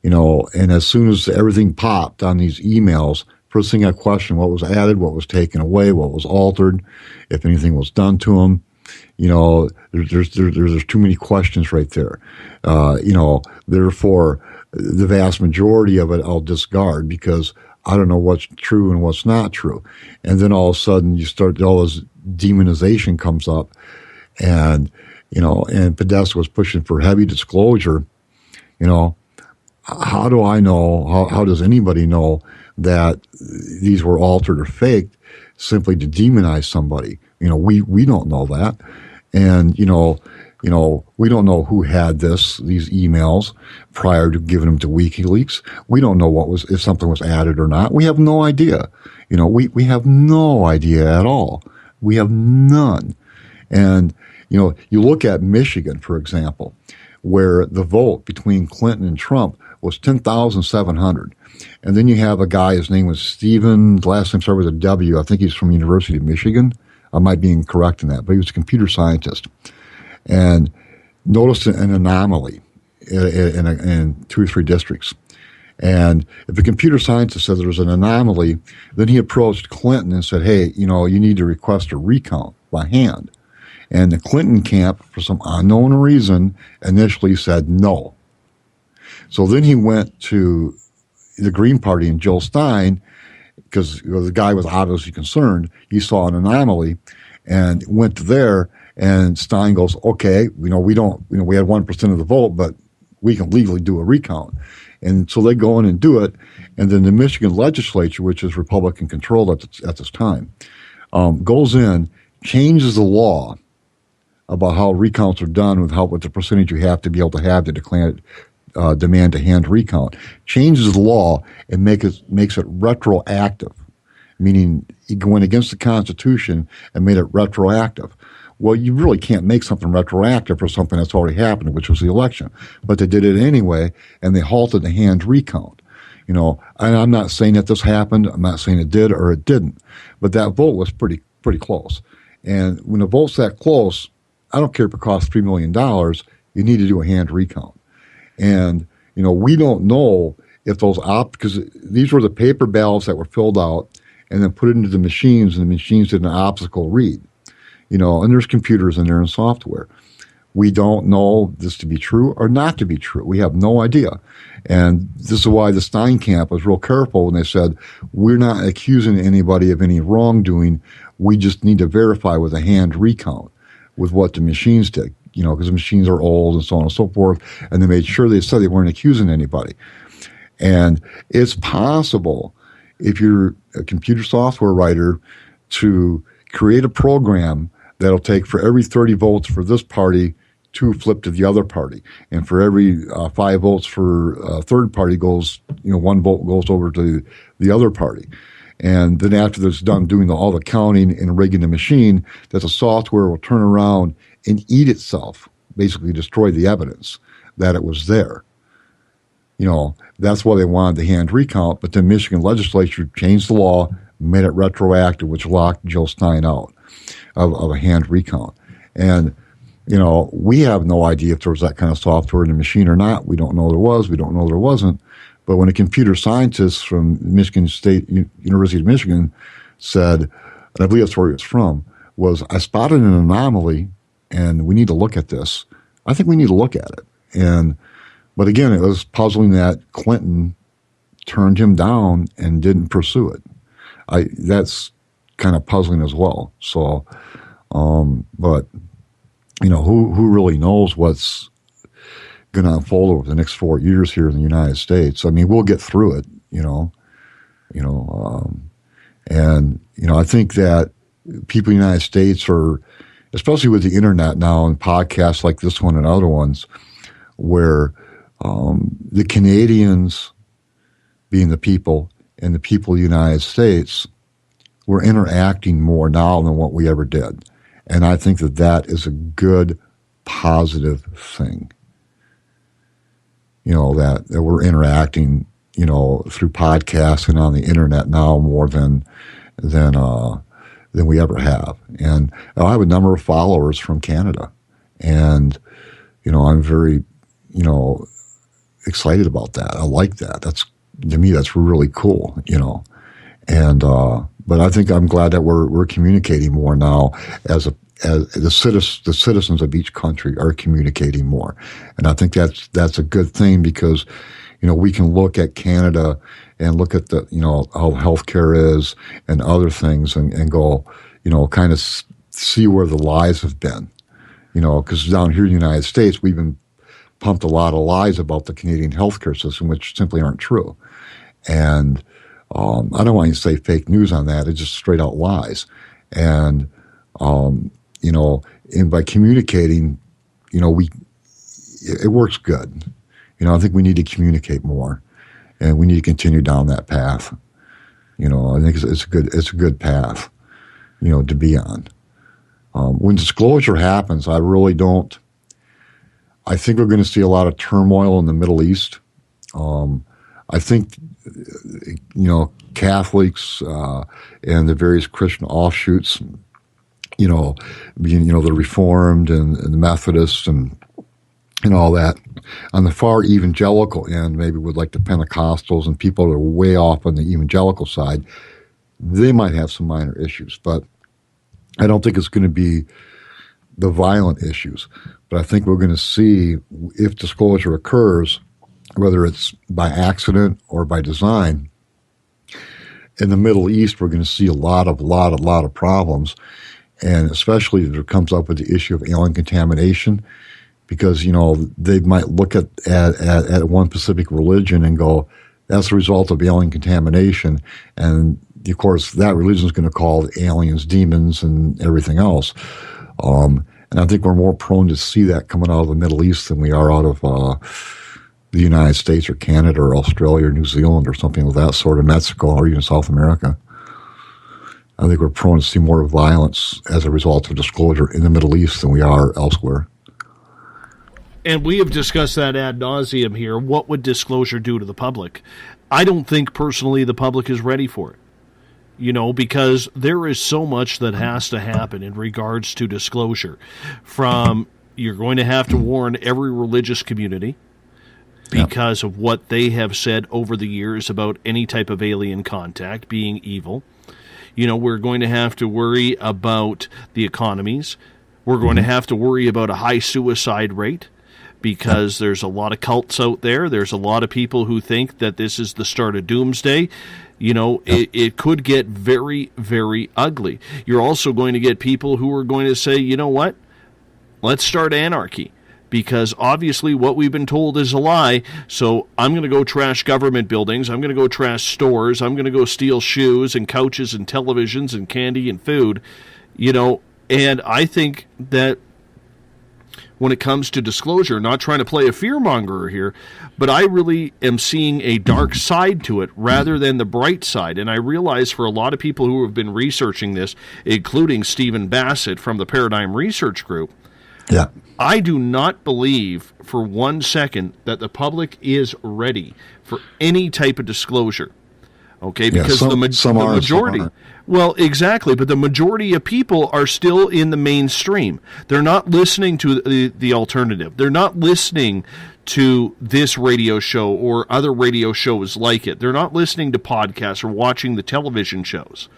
as soon as everything popped on these emails, first thing I questioned what was added, what was taken away, what was altered, if anything was done to them. There's too many questions right there. Therefore, the vast majority of it I'll discard because I don't know what's true and what's not true. And then all of a sudden you start, all this demonization comes up, and Podesta was pushing for heavy disclosure. How do I know, how does anybody know that these were altered or faked simply to demonize somebody? We don't know that. And, we don't know who had these emails prior to giving them to WikiLeaks. We don't know if something was added or not. We have no idea. We have no idea at all. We have none. And, you look at Michigan, for example, where the vote between Clinton and Trump was 10,700. And then you have a guy, his name was Stephen, the last name started with a W. I think he's from University of Michigan. I might be incorrect in that, but he was a computer scientist. And noticed an anomaly in 2 or 3 districts. And if a computer scientist said there was an anomaly, then he approached Clinton and said, hey, you need to request a recount by hand. And the Clinton camp, for some unknown reason, initially said no. So then he went to the Green Party and Jill Stein, because the guy was obviously concerned. He saw an anomaly and went there, and Stein goes, okay, we had 1% of the vote, but we can legally do a recount. And so they go in and do it. And then the Michigan legislature, which is Republican controlled at this time, goes in, changes the law about how recounts are done what the percentage you have to be able to have to declare demand a hand recount, changes the law and makes it retroactive, meaning it went against the Constitution and made it retroactive. Well, you really can't make something retroactive for something that's already happened, which was the election. But they did it anyway, and they halted the hand recount. And I'm not saying that this happened. I'm not saying it did or it didn't. But that vote was pretty close. And when the vote's that close, I don't care if it costs $3 million, you need to do a hand recount. And, we don't know if those because these were the paper ballots that were filled out and then put into the machines, and the machines did an optical read. And there's computers in there and software. We don't know this to be true or not to be true. We have no idea. And this is why the Steinkamp was real careful when they said, we're not accusing anybody of any wrongdoing. We just need to verify with a hand recount with what the machines did, because the machines are old and so on and so forth. And they made sure they said they weren't accusing anybody. And it's possible, if you're a computer software writer, to create a program that'll take for every 30 votes for this party, 2 flip to the other party. And for every 5 votes for a third party goes, 1 vote goes over to the other party. And then after it's done doing all the counting and rigging the machine, that the software will turn around and eat itself, basically destroy the evidence that it was there. That's why they wanted the hand recount, but the Michigan legislature changed the law, made it retroactive, which locked Jill Stein out of a hand recount. And, we have no idea if there was that kind of software in the machine or not. We don't know there was. We don't know there wasn't. But when a computer scientist from Michigan State University of Michigan said, and I believe that's where he was from, I spotted an anomaly and we need to look at this. I think we need to look at it. But again, it was puzzling that Clinton turned him down and didn't pursue it. That's kind of puzzling as well. So, but who really knows what's going to unfold over the next 4 years here in the United States? I mean, we'll get through it, and I think that people in the United States are, especially with the internet now and podcasts like this one and other ones, where the Canadians, being the people, and the people of the United States, we're interacting more now than what we ever did. And I think that is a good, positive thing. That we're interacting, through podcasts and on the internet now more than we ever have. And I have a number of followers from Canada. And, I'm very, excited about that. I like that. To me, that's really cool, And, but I think I'm glad that we're communicating more now as the citizens of each country are communicating more. And I think that's a good thing because, we can look at Canada and look at the, how healthcare is and other things and go, kind of see where the lies have been, because down here in the United States, we've been pumped a lot of lies about the Canadian healthcare system, which simply aren't true. And I don't want to say fake news on that. It's just straight out lies. And, and by communicating, it works good. I think we need to communicate more and we need to continue down that path. I think it's a good path, to be on. When disclosure happens, I think we're going to see a lot of turmoil in the Middle East. I think, Catholics and the various Christian offshoots, the Reformed and the Methodists and all that. On the far evangelical end, maybe with like the Pentecostals and people that are way off on the evangelical side, they might have some minor issues. But I don't think it's going to be the violent issues. But I think we're going to see, if disclosure occurs, whether it's by accident or by design, in the Middle East, we're going to see a lot of problems. And especially if it comes up with the issue of alien contamination, because, you know, they might look at one specific religion and go, that's the result of alien contamination. And, of course, that religion is going to call the aliens demons and everything else. And I think we're more prone to see that coming out of the Middle East than we are out of the United States or Canada or Australia or New Zealand or something of that sort, or Mexico or even South America. I think we're prone to see more violence as a result of disclosure in the Middle East than we are elsewhere. And we have discussed that ad nauseum here. What would disclosure do to the public? I don't think personally the public is ready for it. You know, because there is so much that has to happen in regards to disclosure. From you're going to have to warn every religious community because of what they have said over the years about any type of alien contact being evil. You know, we're going to have to worry about the economies. We're going to have to worry about a high suicide rate, because there's a lot of cults out there. There's a lot of people who think that this is the start of doomsday. You know, it could get very, very ugly. You're also going to get people who are going to say, you know what, let's start anarchy, because obviously what we've been told is a lie, so I'm going to go trash government buildings, I'm going to go trash stores, I'm going to go steal shoes and couches and televisions and candy and food, you know, and I think that when it comes to disclosure, not trying to play a fearmonger here, but I really am seeing a dark side to it rather than the bright side. And I realize for a lot of people who have been researching this, including Stephen Bassett from the Paradigm Research Group, I do not believe for 1 second that the public is ready for any type of disclosure. Okay, because the majority... Well, exactly, but the majority of people are still in the mainstream. They're not listening to the alternative. They're not listening to this radio show or other radio shows like it. They're not listening to podcasts or watching the television shows.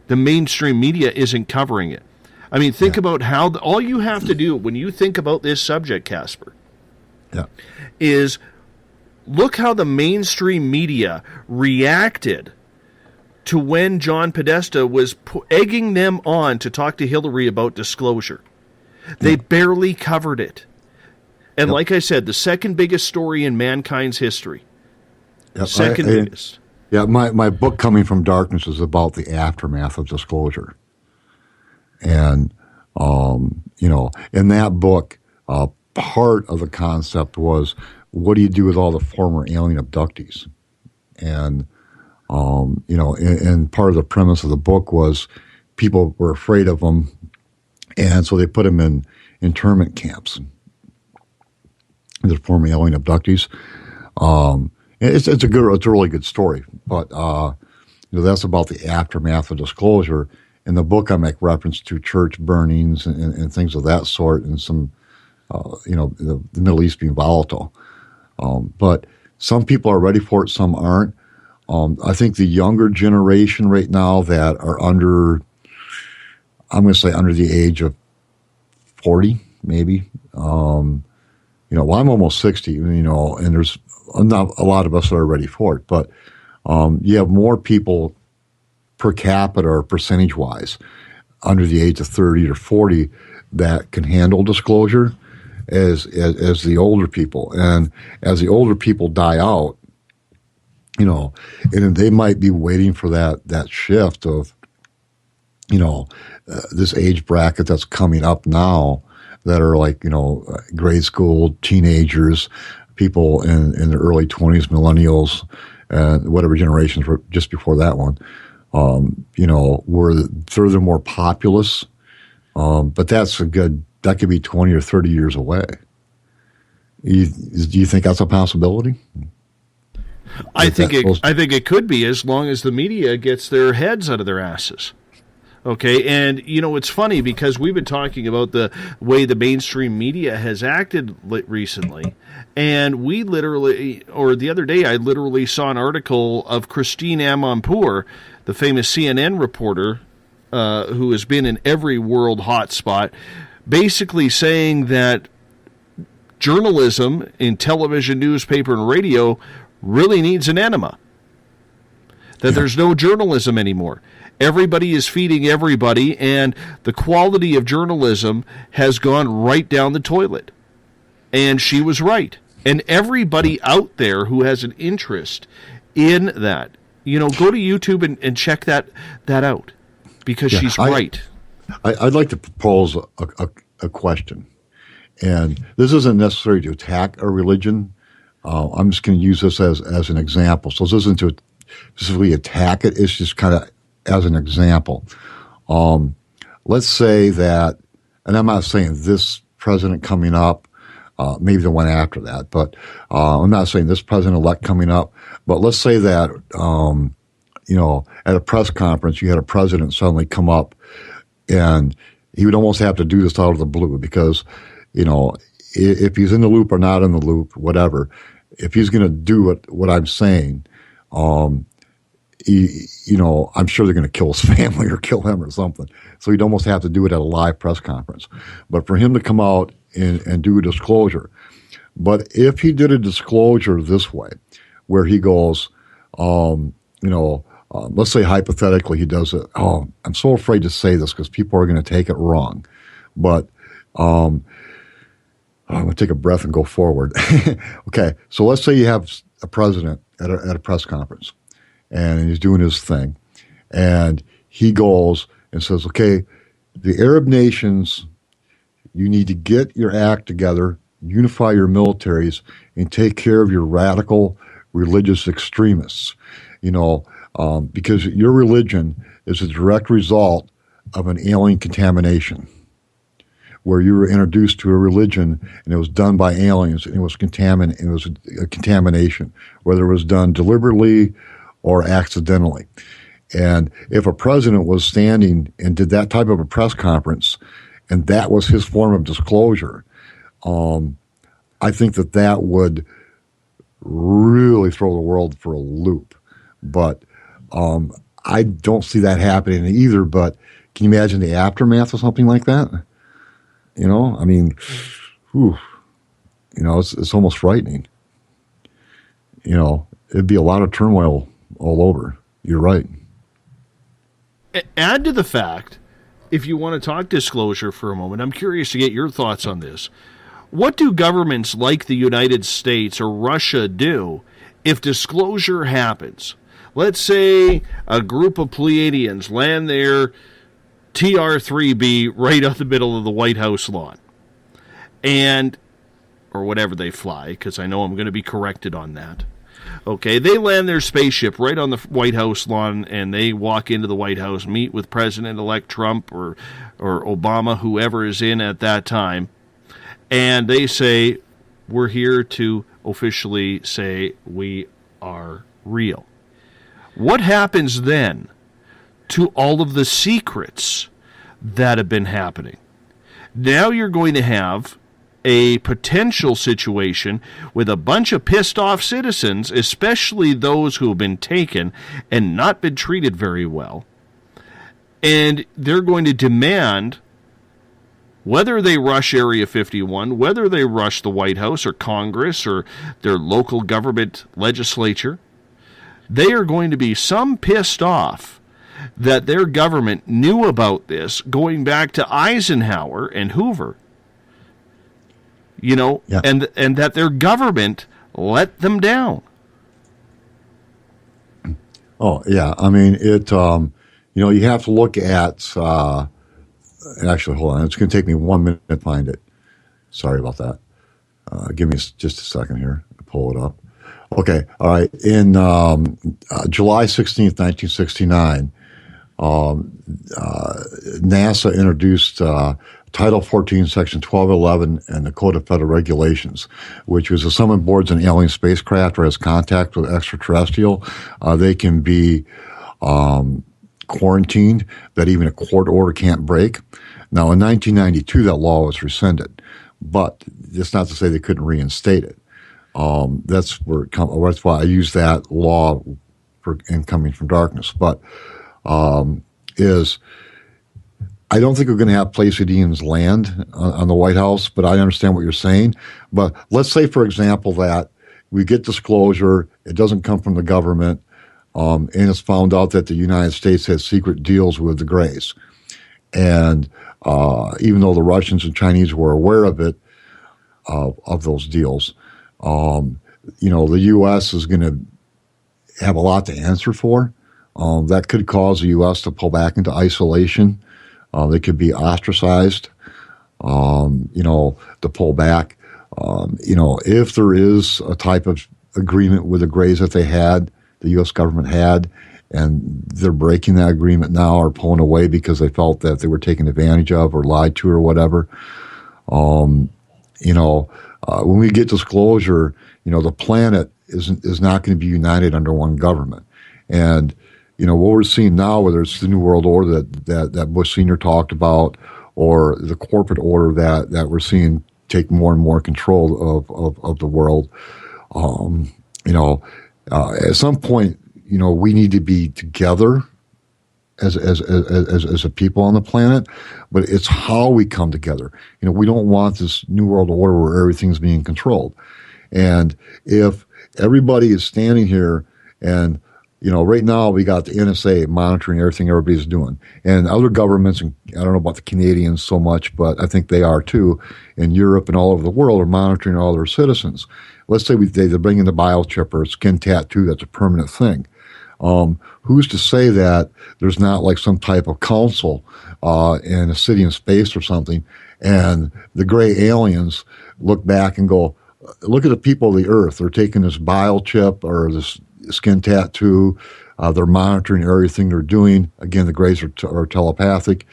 The mainstream media isn't covering it. I mean, think about how all you have to do when you think about this subject, Casper, is look how the mainstream media reacted to when John Podesta was egging them on to talk to Hillary about disclosure. They barely covered it. And like I said, the second biggest story in mankind's history. Second biggest. Yeah, my book, Coming from Darkness, is about the aftermath of disclosure. And, you know, in that book, part of the concept was, what do you do with all the former alien abductees? And, you know, and part of the premise of the book was people were afraid of them, and so they put them in internment camps. The former alien abductees. It's a really good story, but you know, that's about the aftermath of disclosure. In the book, I make reference to church burnings and things of that sort, and some, you know, the Middle East being volatile. But some people are ready for it, some aren't. I think the younger generation right now that are under, I'm going to say under the age of 40, maybe. You know, well, I'm almost 60, you know, and there's not a lot of us that are ready for it. But you have more people per capita or percentage-wise under the age of 30 or 40 that can handle disclosure as the older people. And as the older people die out, you know, and they might be waiting for that shift of, you know, this age bracket that's coming up now that are like, you know, grade school, teenagers, people in their early 20s, millennials, whatever generations were just before that one, you know, they're the more populous. But that could be 20 or 30 years away. Do you think that's a possibility? I think it could be, as long as the media gets their heads out of their asses. Okay, and you know, it's funny because we've been talking about the way the mainstream media has acted recently, and we literally, or the other day, I literally saw an article of Christine Amanpour, the famous CNN reporter who has been in every world hotspot, basically saying that journalism in television, newspaper, and radio really needs an enema. That there's no journalism anymore. Everybody is feeding everybody, and the quality of journalism has gone right down the toilet. And she was right. And everybody out there who has an interest in that, go to YouTube and check that out, because she's right. I'd like to propose a question. And this isn't necessary to attack a religion. I'm just going to use this as an example. So this isn't to specifically attack it. It's just kind of as an example. Let's say that, and I'm not saying this president coming up, maybe the one after that, but I'm not saying this president-elect coming up, but let's say that, at a press conference, you had a president suddenly come up, and he would almost have to do this out of the blue because, if he's in the loop or not in the loop, whatever, if he's going to do what I'm saying, I'm sure they're going to kill his family or kill him or something. So he'd almost have to do it at a live press conference. But for him to come out and do a disclosure. But if he did a disclosure this way, where he goes, let's say hypothetically he does it. Oh, I'm so afraid to say this because people are going to take it wrong. But I'm going to take a breath and go forward. Okay, so let's say you have a president at a press conference, and he's doing his thing, and he goes and says, okay, the Arab nations, you need to get your act together, unify your militaries, and take care of your radical religious extremists, because your religion is a direct result of an alien contamination, where you were introduced to a religion and it was done by aliens and it was a contamination, whether it was done deliberately or accidentally. And if a president was standing and did that type of a press conference and that was his form of disclosure, I think that would really throw the world for a loop. But I don't see that happening either. But can you imagine the aftermath of something like that? It's almost frightening. It'd be a lot of turmoil all over. You're right. Add to the fact, if you want to talk disclosure for a moment, I'm curious to get your thoughts on this. What do governments like the United States or Russia do if disclosure happens? Let's say a group of Pleiadians land their TR-3B right out the middle of the White House lawn, or whatever they fly, because I know I'm going to be corrected on that. Okay, they land their spaceship right on the White House lawn, and they walk into the White House, meet with President-elect Trump or Obama, whoever is in at that time, and they say, we're here to officially say we are real. What happens then to all of the secrets that have been happening? Now you're going to have a potential situation with a bunch of pissed off citizens, especially those who have been taken and not been treated very well. And they're going to demand, whether they rush Area 51, whether they rush the White House or Congress or their local government legislature, they are going to be some pissed off that their government knew about this going back to Eisenhower and Hoover, and that their government let them down. Oh, yeah. I mean, you have to look at, actually, hold on. It's going to take me 1 minute to find it. Sorry about that. Give me just a second here to pull it up. Okay. All right. In July 16th, 1969, NASA introduced Title 14, Section 1211, and the Code of Federal Regulations, which was a summon boards an alien spacecraft or has contact with extraterrestrial. They can be quarantined that even a court order can't break. Now, in 1992, that law was rescinded, but it's not to say they couldn't reinstate it. That's why I use that law for Incoming from Darkness. But I don't think we're going to have Pleiadians land on the White House, but I understand what you're saying. But let's say, for example, that we get disclosure, it doesn't come from the government, and it's found out that the United States has secret deals with the Greys. And even though the Russians and Chinese were aware of it, of those deals. The U.S. is going to have a lot to answer for. That could cause the U.S. to pull back into isolation. They could be ostracized, to pull back. If there is a type of agreement with the Greys that the U.S. government had, and they're breaking that agreement now or pulling away because they felt that they were taken advantage of or lied to or whatever. When we get disclosure, the planet is not going to be united under one government. And, what we're seeing now, whether it's the New World Order that Bush Sr. talked about or the corporate order that we're seeing take more and more control of the world, at some point, we need to be together as a people on the planet, but it's how we come together. We don't want this New World Order where everything's being controlled. And if everybody is standing here and, right now we got the NSA monitoring everything everybody's doing, and other governments, and I don't know about the Canadians so much, but I think they are too, in Europe and all over the world are monitoring all their citizens. Let's say they bring in the biochip or skin tattoo, that's a permanent thing. Who's to say that there's not like some type of council in a city in space or something, and the gray aliens look back and go, look at the people of the Earth. They're taking this biochip or this skin tattoo. They're monitoring everything they're doing. Again, the Greys are telepathic.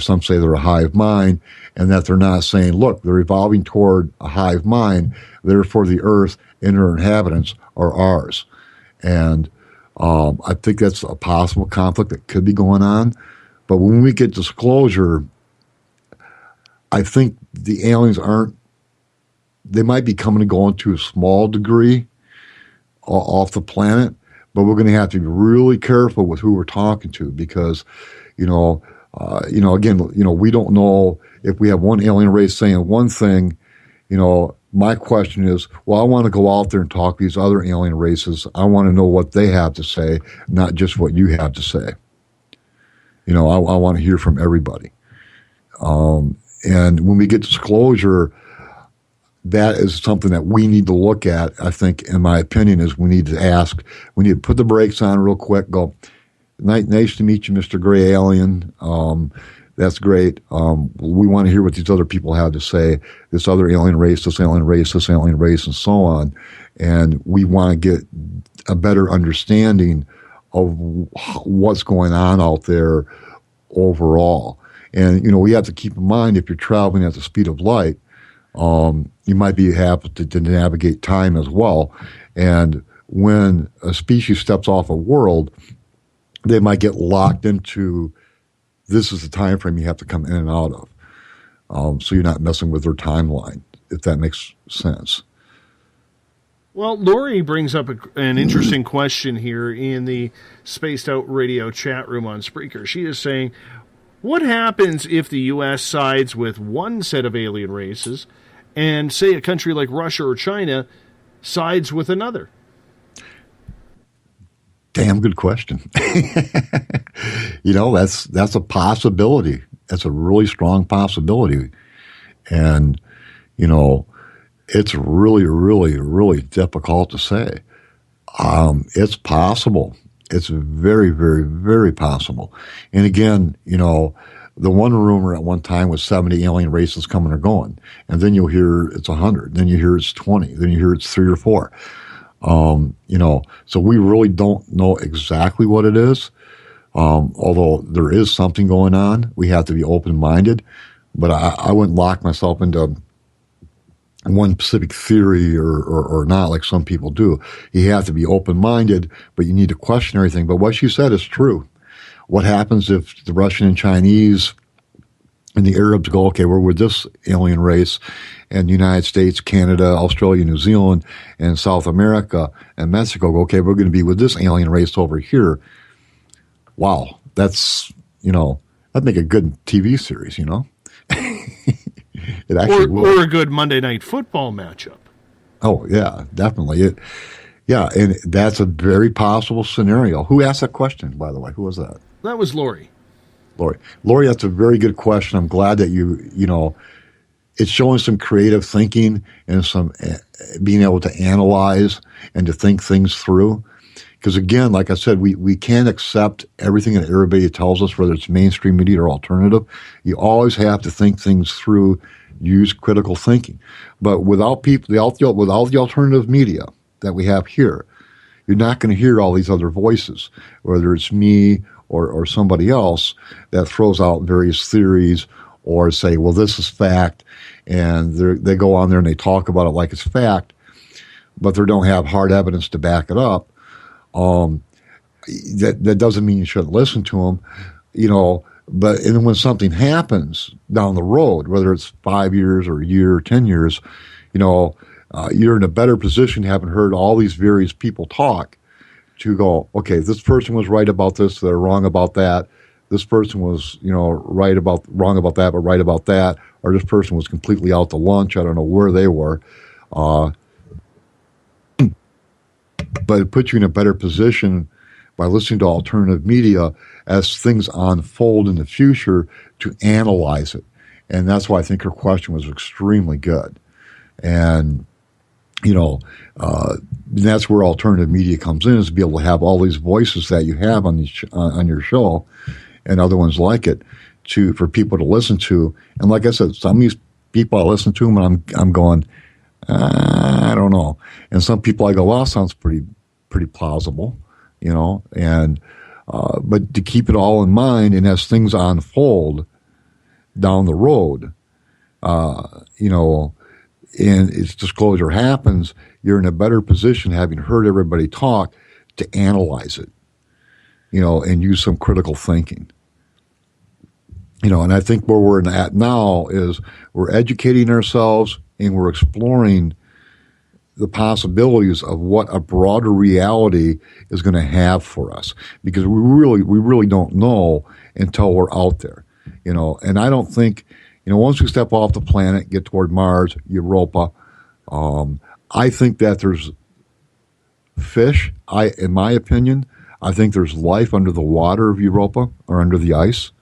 Some say they're a hive mind, and that they're not saying, look, they're evolving toward a hive mind. Therefore, the Earth and her inhabitants are ours. And I think that's a possible conflict that could be going on. But when we get disclosure, I think the aliens they might be coming and going to a small degree off the planet, but we're going to have to be really careful with who we're talking to because, again, we don't know if we have one alien race saying one thing. My question is, well, I want to go out there and talk to these other alien races. I want to know what they have to say, not just what you have to say. I want to hear from everybody. And when we get disclosure, that is something that we need to look at, I think, in my opinion, is we need to put the brakes on real quick, go, nice to meet you, Mr. Gray Alien. That's great. We want to hear what these other people have to say, this other alien race, this alien race, this alien race, and so on. And we want to get a better understanding of what's going on out there overall. And, we have to keep in mind, if you're traveling at the speed of light, you might be able to navigate time as well. And when a species steps off a world, they might get locked into, this is the time frame you have to come in and out of. So you're not messing with their timeline, if that makes sense. Well, Lori brings up an interesting question here in the Spaced Out Radio chat room on Spreaker. She is saying, what happens if the U.S. sides with one set of alien races and, say, a country like Russia or China sides with another? Damn good question. That's a possibility. That's a really strong possibility. And, it's really, really, really difficult to say. It's possible. It's very, very, very possible. And again, the one rumor at one time was 70 alien races coming or going. And then you'll hear it's 100. Then you hear it's 20. Then you hear it's 3 or 4. So we really don't know exactly what it is. Although there is something going on, we have to be open-minded. But I wouldn't lock myself into one specific theory or not, like some people do. You have to be open-minded, but you need to question everything. But what you said is true. What happens if the Russian and Chinese and the Arabs go, okay, we're with this alien race, and the United States, Canada, Australia, New Zealand, and South America and Mexico go, okay, we're going to be with this alien race over here. Wow, that'd make a good TV series, It actually or a good Monday Night Football matchup. Oh, yeah, definitely. And that's a very possible scenario. Who asked that question, by the way? Who was that? That was Lori. Lori, that's a very good question. I'm glad that it's showing some creative thinking and some being able to analyze and to think things through. Because again, like I said, we can't accept everything that everybody tells us, whether it's mainstream media or alternative. You always have to think things through, use critical thinking. But without without the alternative media that we have here, you're not going to hear all these other voices, whether it's me or somebody else that throws out various theories or say, well, this is fact, and they go on there and they talk about it like it's fact, but they don't have hard evidence to back it up. That doesn't mean you shouldn't listen to them, but and when something happens down the road, whether it's 5 years or a year or 10 years, you're in a better position, having heard all these various people talk, to go, okay, this person was right about this, they're wrong about that. This person was, wrong about that, but right about that. Or this person was completely out to lunch. I don't know where they were. But it puts you in a better position by listening to alternative media as things unfold in the future to analyze it. And that's why I think her question was extremely good. And, that's where alternative media comes in, is to be able to have all these voices that you have on your show and other ones like it for people to listen to. And like I said, some of these people I listen to them and I'm going, I don't know. And some people I go, well, sounds pretty plausible, and but to keep it all in mind, and as things unfold down the road, and its disclosure happens, you're in a better position, having heard everybody talk, to analyze it, and use some critical thinking. And I think where we're at now is we're educating ourselves and we're exploring the possibilities of what a broader reality is going to have for us, because we really don't know until we're out there, and I don't think, once we step off the planet, get toward Mars, Europa, I think that there's fish. In my opinion, I think there's life under the water of Europa or under the ice,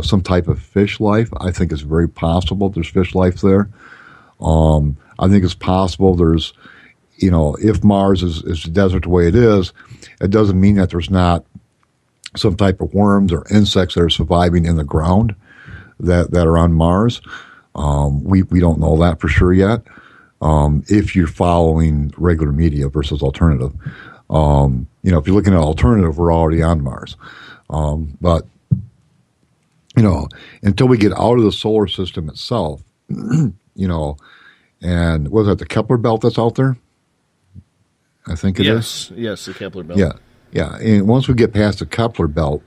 some type of fish life. I think it's very possible there's fish life there. I think it's possible there's, if Mars is the desert the way it is, it doesn't mean that there's not some type of worms or insects that are surviving in the ground that are on Mars. We don't know that for sure yet. If you're following regular media versus alternative, if you're looking at alternative, we're already on Mars. But until we get out of the solar system itself, and was that the Kepler belt that's out there? I think it is. Yes, the Kepler belt. Yeah. And once we get past the Kepler belt,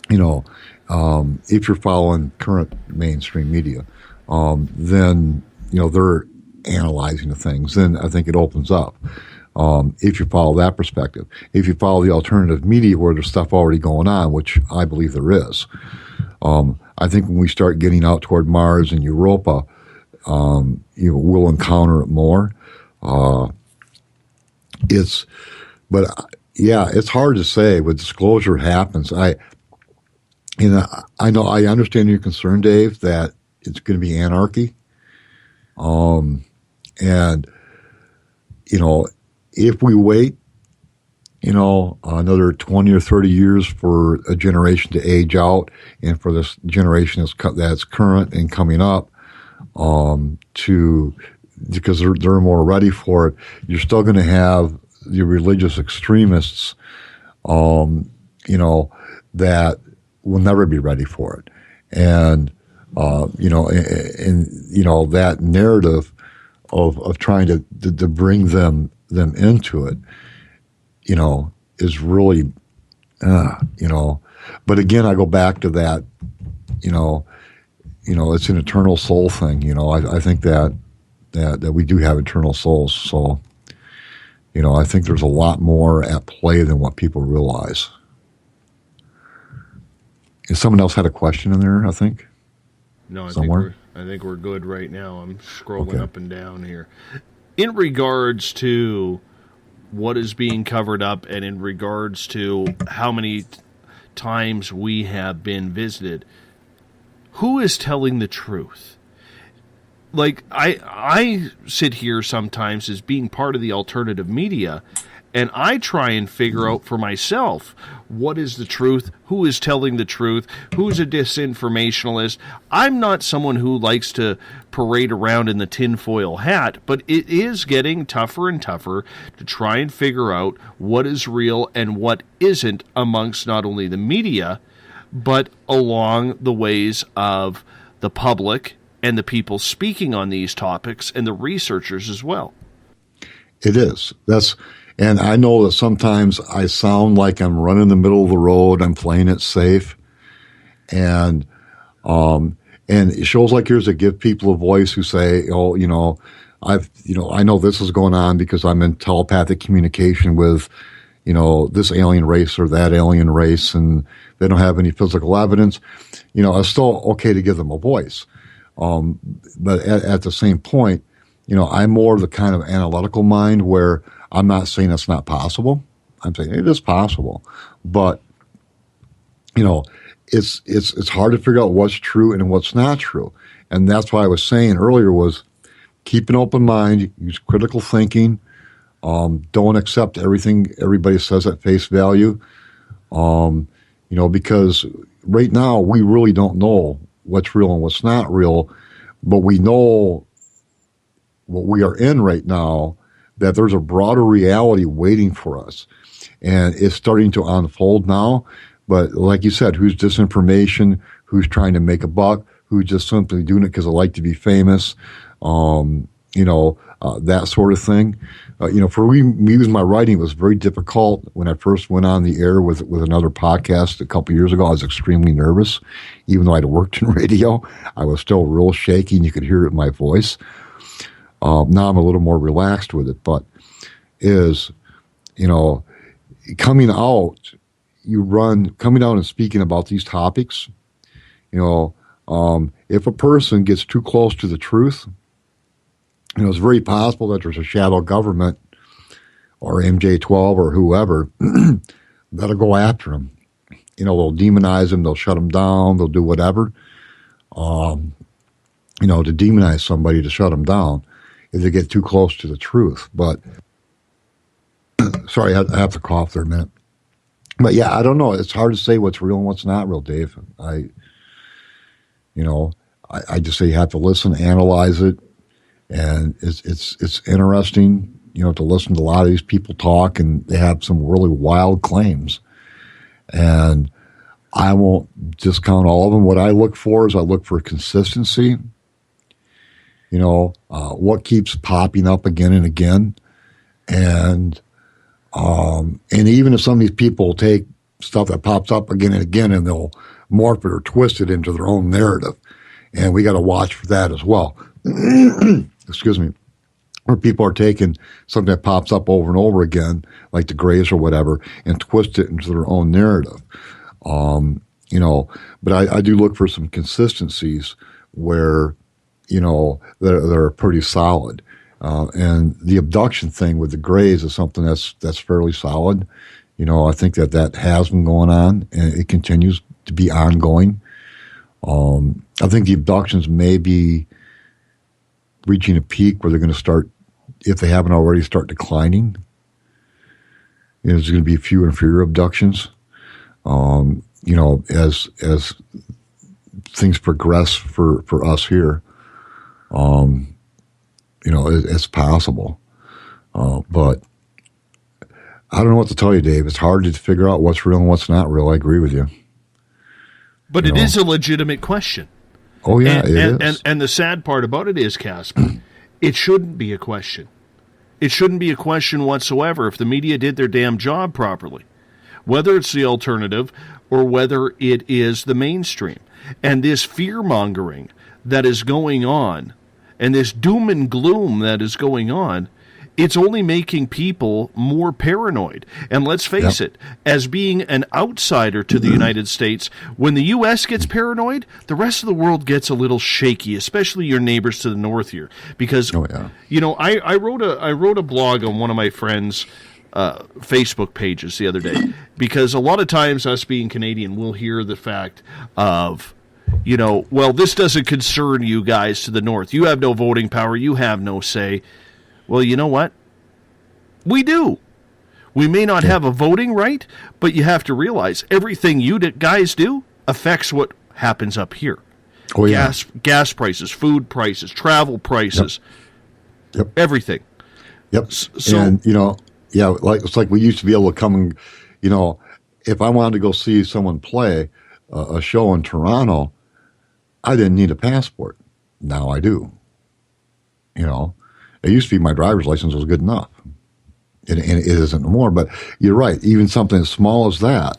if you're following current mainstream media, then they're analyzing the things. Then I think it opens up. If you follow that perspective, if you follow the alternative media where there's stuff already going on, which I believe there is, I think when we start getting out toward Mars and Europa, we'll encounter it more. It's hard to say. When disclosure happens, I understand your concern, Dave, that it's going to be anarchy. And if we wait, another 20 or 30 years for a generation to age out, and for this generation that's current and coming up, because they're more ready for it, you're still going to have the religious extremists, that will never be ready for it. And, that narrative of trying to bring them into it, is really, but again, I go back to that, it's an eternal soul thing. I think that we do have eternal souls. So, I think there's a lot more at play than what people realize. If someone else had a question in there, I think. No, somewhere. I think we're good right now. I'm scrolling up and down here. In regards to what is being covered up, and in regards to how many times we have been visited, who is telling the truth? like I sit here sometimes as being part of the alternative media, and I try and figure out for myself what is the truth, who is telling the truth, who's a disinformationalist. I'm not someone who likes to parade around in the tinfoil hat, but it is getting tougher and tougher to try and figure out what is real and what isn't amongst not only the media, but along the ways of the public and the people speaking on these topics and the researchers as well. It is. And I know that sometimes I sound like I'm running the middle of the road. I'm playing it safe. And shows like yours that give people a voice who say, oh, I know this is going on because I'm in telepathic communication with, this alien race or that alien race, and they don't have any physical evidence. It's still okay to give them a voice. But at the same point, I'm more the kind of analytical mind where I'm not saying it's not possible. I'm saying it is possible, but it's hard to figure out what's true and what's not true. And that's why I was saying earlier was keep an open mind, use critical thinking. Don't accept everything everybody says at face value. Because right now we really don't know what's real and what's not real, but we know what we are in right now, that there's a broader reality waiting for us. And it's starting to unfold now. But like you said, who's disinformation, who's trying to make a buck, who's just simply doing it because they like to be famous, that sort of thing. For me, with my writing, it was very difficult. When I first went on the air with another podcast a couple of years ago, I was extremely nervous. Even though I'd worked in radio, I was still real shaky, and you could hear it in my voice. Now I'm a little more relaxed with it, but coming out and speaking about these topics, if a person gets too close to the truth, it's very possible that there's a shadow government or MJ-12 or whoever that'll go after them. They'll demonize them, they'll shut them down, they'll do whatever, to demonize somebody, to shut them down if they get too close to the truth. But, sorry, I have to cough there a minute. But yeah, I don't know. It's hard to say what's real and what's not real, Dave. I just say you have to listen, analyze it. And it's interesting, to listen to a lot of these people talk, and they have some really wild claims. And I won't discount all of them. What I look for is I look for consistency. What keeps popping up again and again. And even if some of these people take stuff that pops up again and again and they'll morph it or twist it into their own narrative. And we got to watch for that as well. Excuse me, where people are taking something that pops up over and over again, like the Greys or whatever, and twist it into their own narrative. But I do look for some consistencies where, that are pretty solid. And the abduction thing with the Greys is something that's fairly solid. I think that has been going on, and it continues to be ongoing. I think the abductions may be reaching a peak where they're going to start, if they haven't already, start declining. There's going to be fewer and fewer abductions. As things progress for us here, it's possible. But I don't know what to tell you, Dave. It's hard to figure out what's real and what's not real. I agree with you. But it is a legitimate question. Oh, yeah, it is. And the sad part about it is, Casper, it shouldn't be a question. It shouldn't be a question whatsoever if the media did their damn job properly, whether it's the alternative or whether it is the mainstream. And this fear-mongering that is going on, and this doom and gloom that is going on, it's only making people more paranoid. And let's face it, as being an outsider to the United States, when the U.S. gets paranoid, the rest of the world gets a little shaky, especially your neighbors to the north here. Because, I wrote a blog on one of my friends' Facebook pages the other day, because a lot of times us being Canadian, we'll hear the fact of, well, this doesn't concern you guys to the north. You have no voting power. You have no say. Well, you know what? We do. We may not have a voting right, but you have to realize everything you guys do affects what happens up here. Oh, yeah. Gas prices, food prices, travel prices, Yep. Everything. Yep. So, and, it's like we used to be able to come and, if I wanted to go see someone play a show in Toronto, I didn't need a passport. Now I do. It used to be my driver's license was good enough. And it isn't anymore. But you're right. Even something as small as that,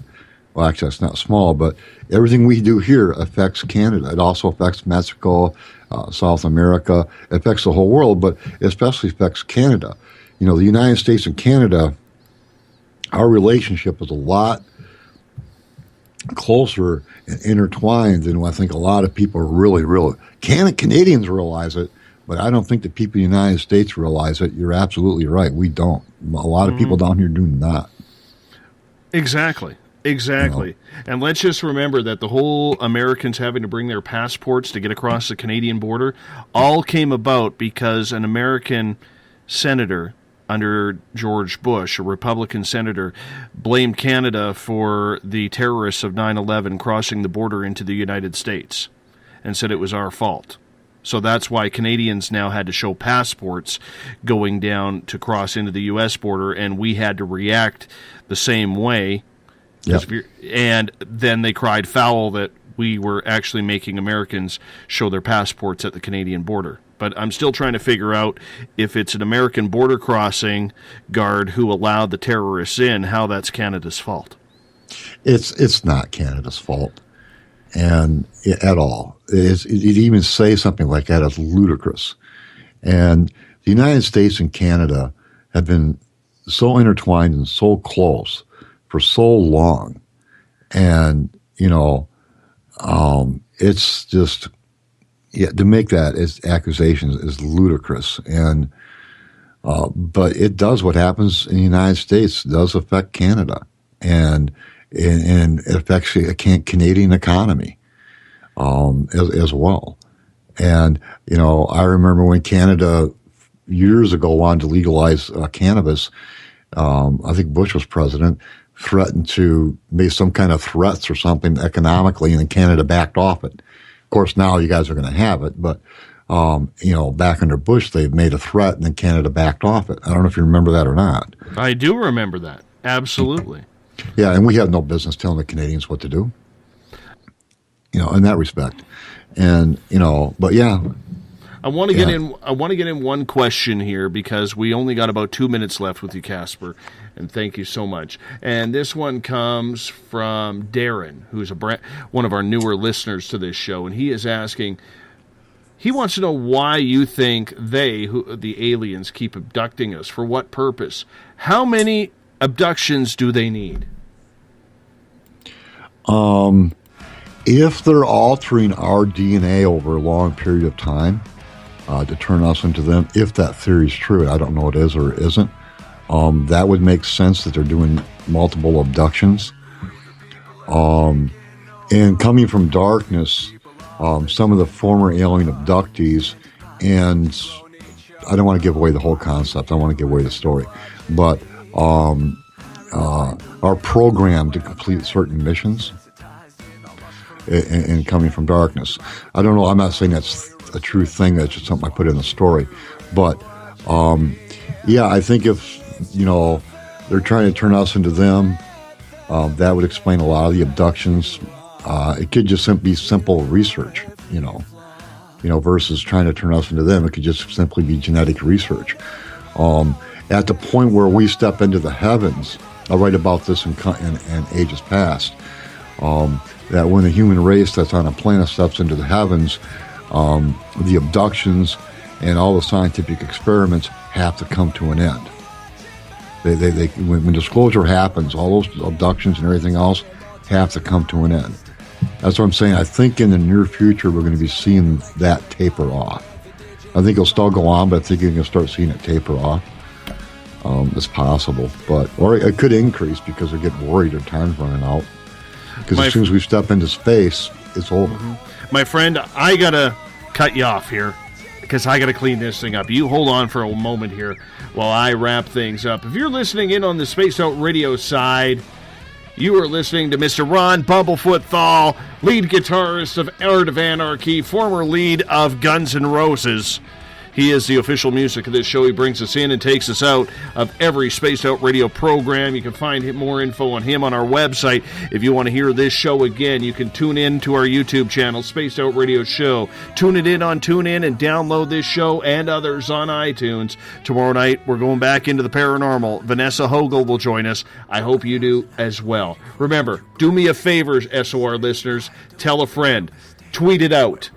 well, actually, it's not small, but everything we do here affects Canada. It also affects Mexico, South America. It affects the whole world, but it especially affects Canada. The United States and Canada, our relationship is a lot closer and intertwined than I think a lot of people really Canadians realize it, but I don't think the people in the United States realize it. You're absolutely right. We don't. A lot of people down here do not. Exactly. And let's just remember that the whole Americans having to bring their passports to get across the Canadian border all came about because an American senator under George Bush, a Republican senator, blamed Canada for the terrorists of 9/11 crossing the border into the United States and said it was our fault. So that's why Canadians now had to show passports going down to cross into the U.S. border, and we had to react the same way. Yep. And then they cried foul that we were actually making Americans show their passports at the Canadian border. But I'm still trying to figure out if it's an American border crossing guard who allowed the terrorists in, how that's Canada's fault. It's not Canada's fault, and at all. It even say something like that is ludicrous. And the United States and Canada have been so intertwined and so close for so long, and it's just to make that as accusations is ludicrous. And but it does what happens in the United States does affect Canada, and it affects the Canadian economy as well. And I remember when Canada years ago wanted to legalize cannabis. I think Bush was president. Threatened to make some kind of threats or something economically, and then Canada backed off it. Of course, now you guys are going to have it, but back under Bush, they made a threat, and then Canada backed off it. I don't know if you remember that or not. I do remember that. Absolutely. Yeah, and we have no business telling the Canadians what to do. In that respect, and but yeah. I want to get in. I want to get in one question here because we only got about 2 minutes left with you, Casper, and thank you so much. And this one comes from Darren, who's one of our newer listeners to this show, and he is asking. He wants to know why you think the aliens, keep abducting us. For what purpose? How many abductions do they need? If they're altering our DNA over a long period of time. To turn us into them, if that theory is true. I don't know it is or isn't. That would make sense that they're doing multiple abductions. And coming from darkness, some of the former alien abductees, and I don't want to give away the whole concept. I want to give away the story. But are programmed to complete certain missions and coming from darkness. I don't know. I'm not saying that's a true thing. That's just something I put in the story. But, I think if, they're trying to turn us into them, that would explain a lot of the abductions. It could just be simple research, versus trying to turn us into them. It could just simply be genetic research. At the point where we step into the heavens, I'll write about this in ages past, that when the human race that's on a planet steps into the heavens, the abductions and all the scientific experiments have to come to an end. When disclosure happens, all those abductions and everything else have to come to an end. That's what I'm saying. I think in the near future we're going to be seeing that taper off. I think it'll still go on, but I think you're going to start seeing it taper off. It's possible, or it could increase because they get worried their time's running out. Because as soon as we step into space, it's over. My friend, I got to cut you off here because I got to clean this thing up. You hold on for a moment here while I wrap things up. If you're listening in on the Spaced Out Radio side, you are listening to Mr. Ron Bumblefoot Thal, lead guitarist of Art of Anarchy, former lead of Guns N' Roses. He is the official music of this show. He brings us in and takes us out of every Spaced Out Radio program. You can find more info on him on our website. If you want to hear this show again, you can tune in to our YouTube channel, Spaced Out Radio Show. Tune it in on TuneIn and download this show and others on iTunes. Tomorrow night, we're going back into the paranormal. Vanessa Hogel will join us. I hope you do as well. Remember, do me a favor, SOR listeners. Tell a friend. Tweet it out.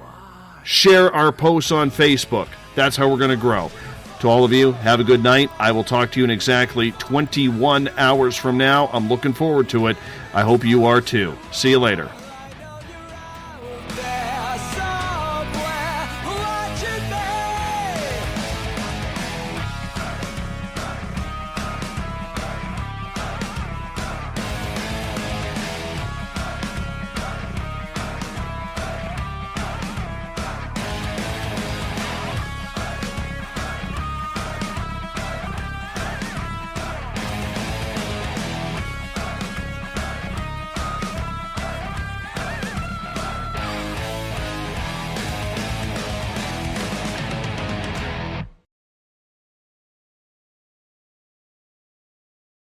Share our posts on Facebook. That's how we're going to grow. To all of you, have a good night. I will talk to you in exactly 21 hours from now. I'm looking forward to it. I hope you are too. See you later.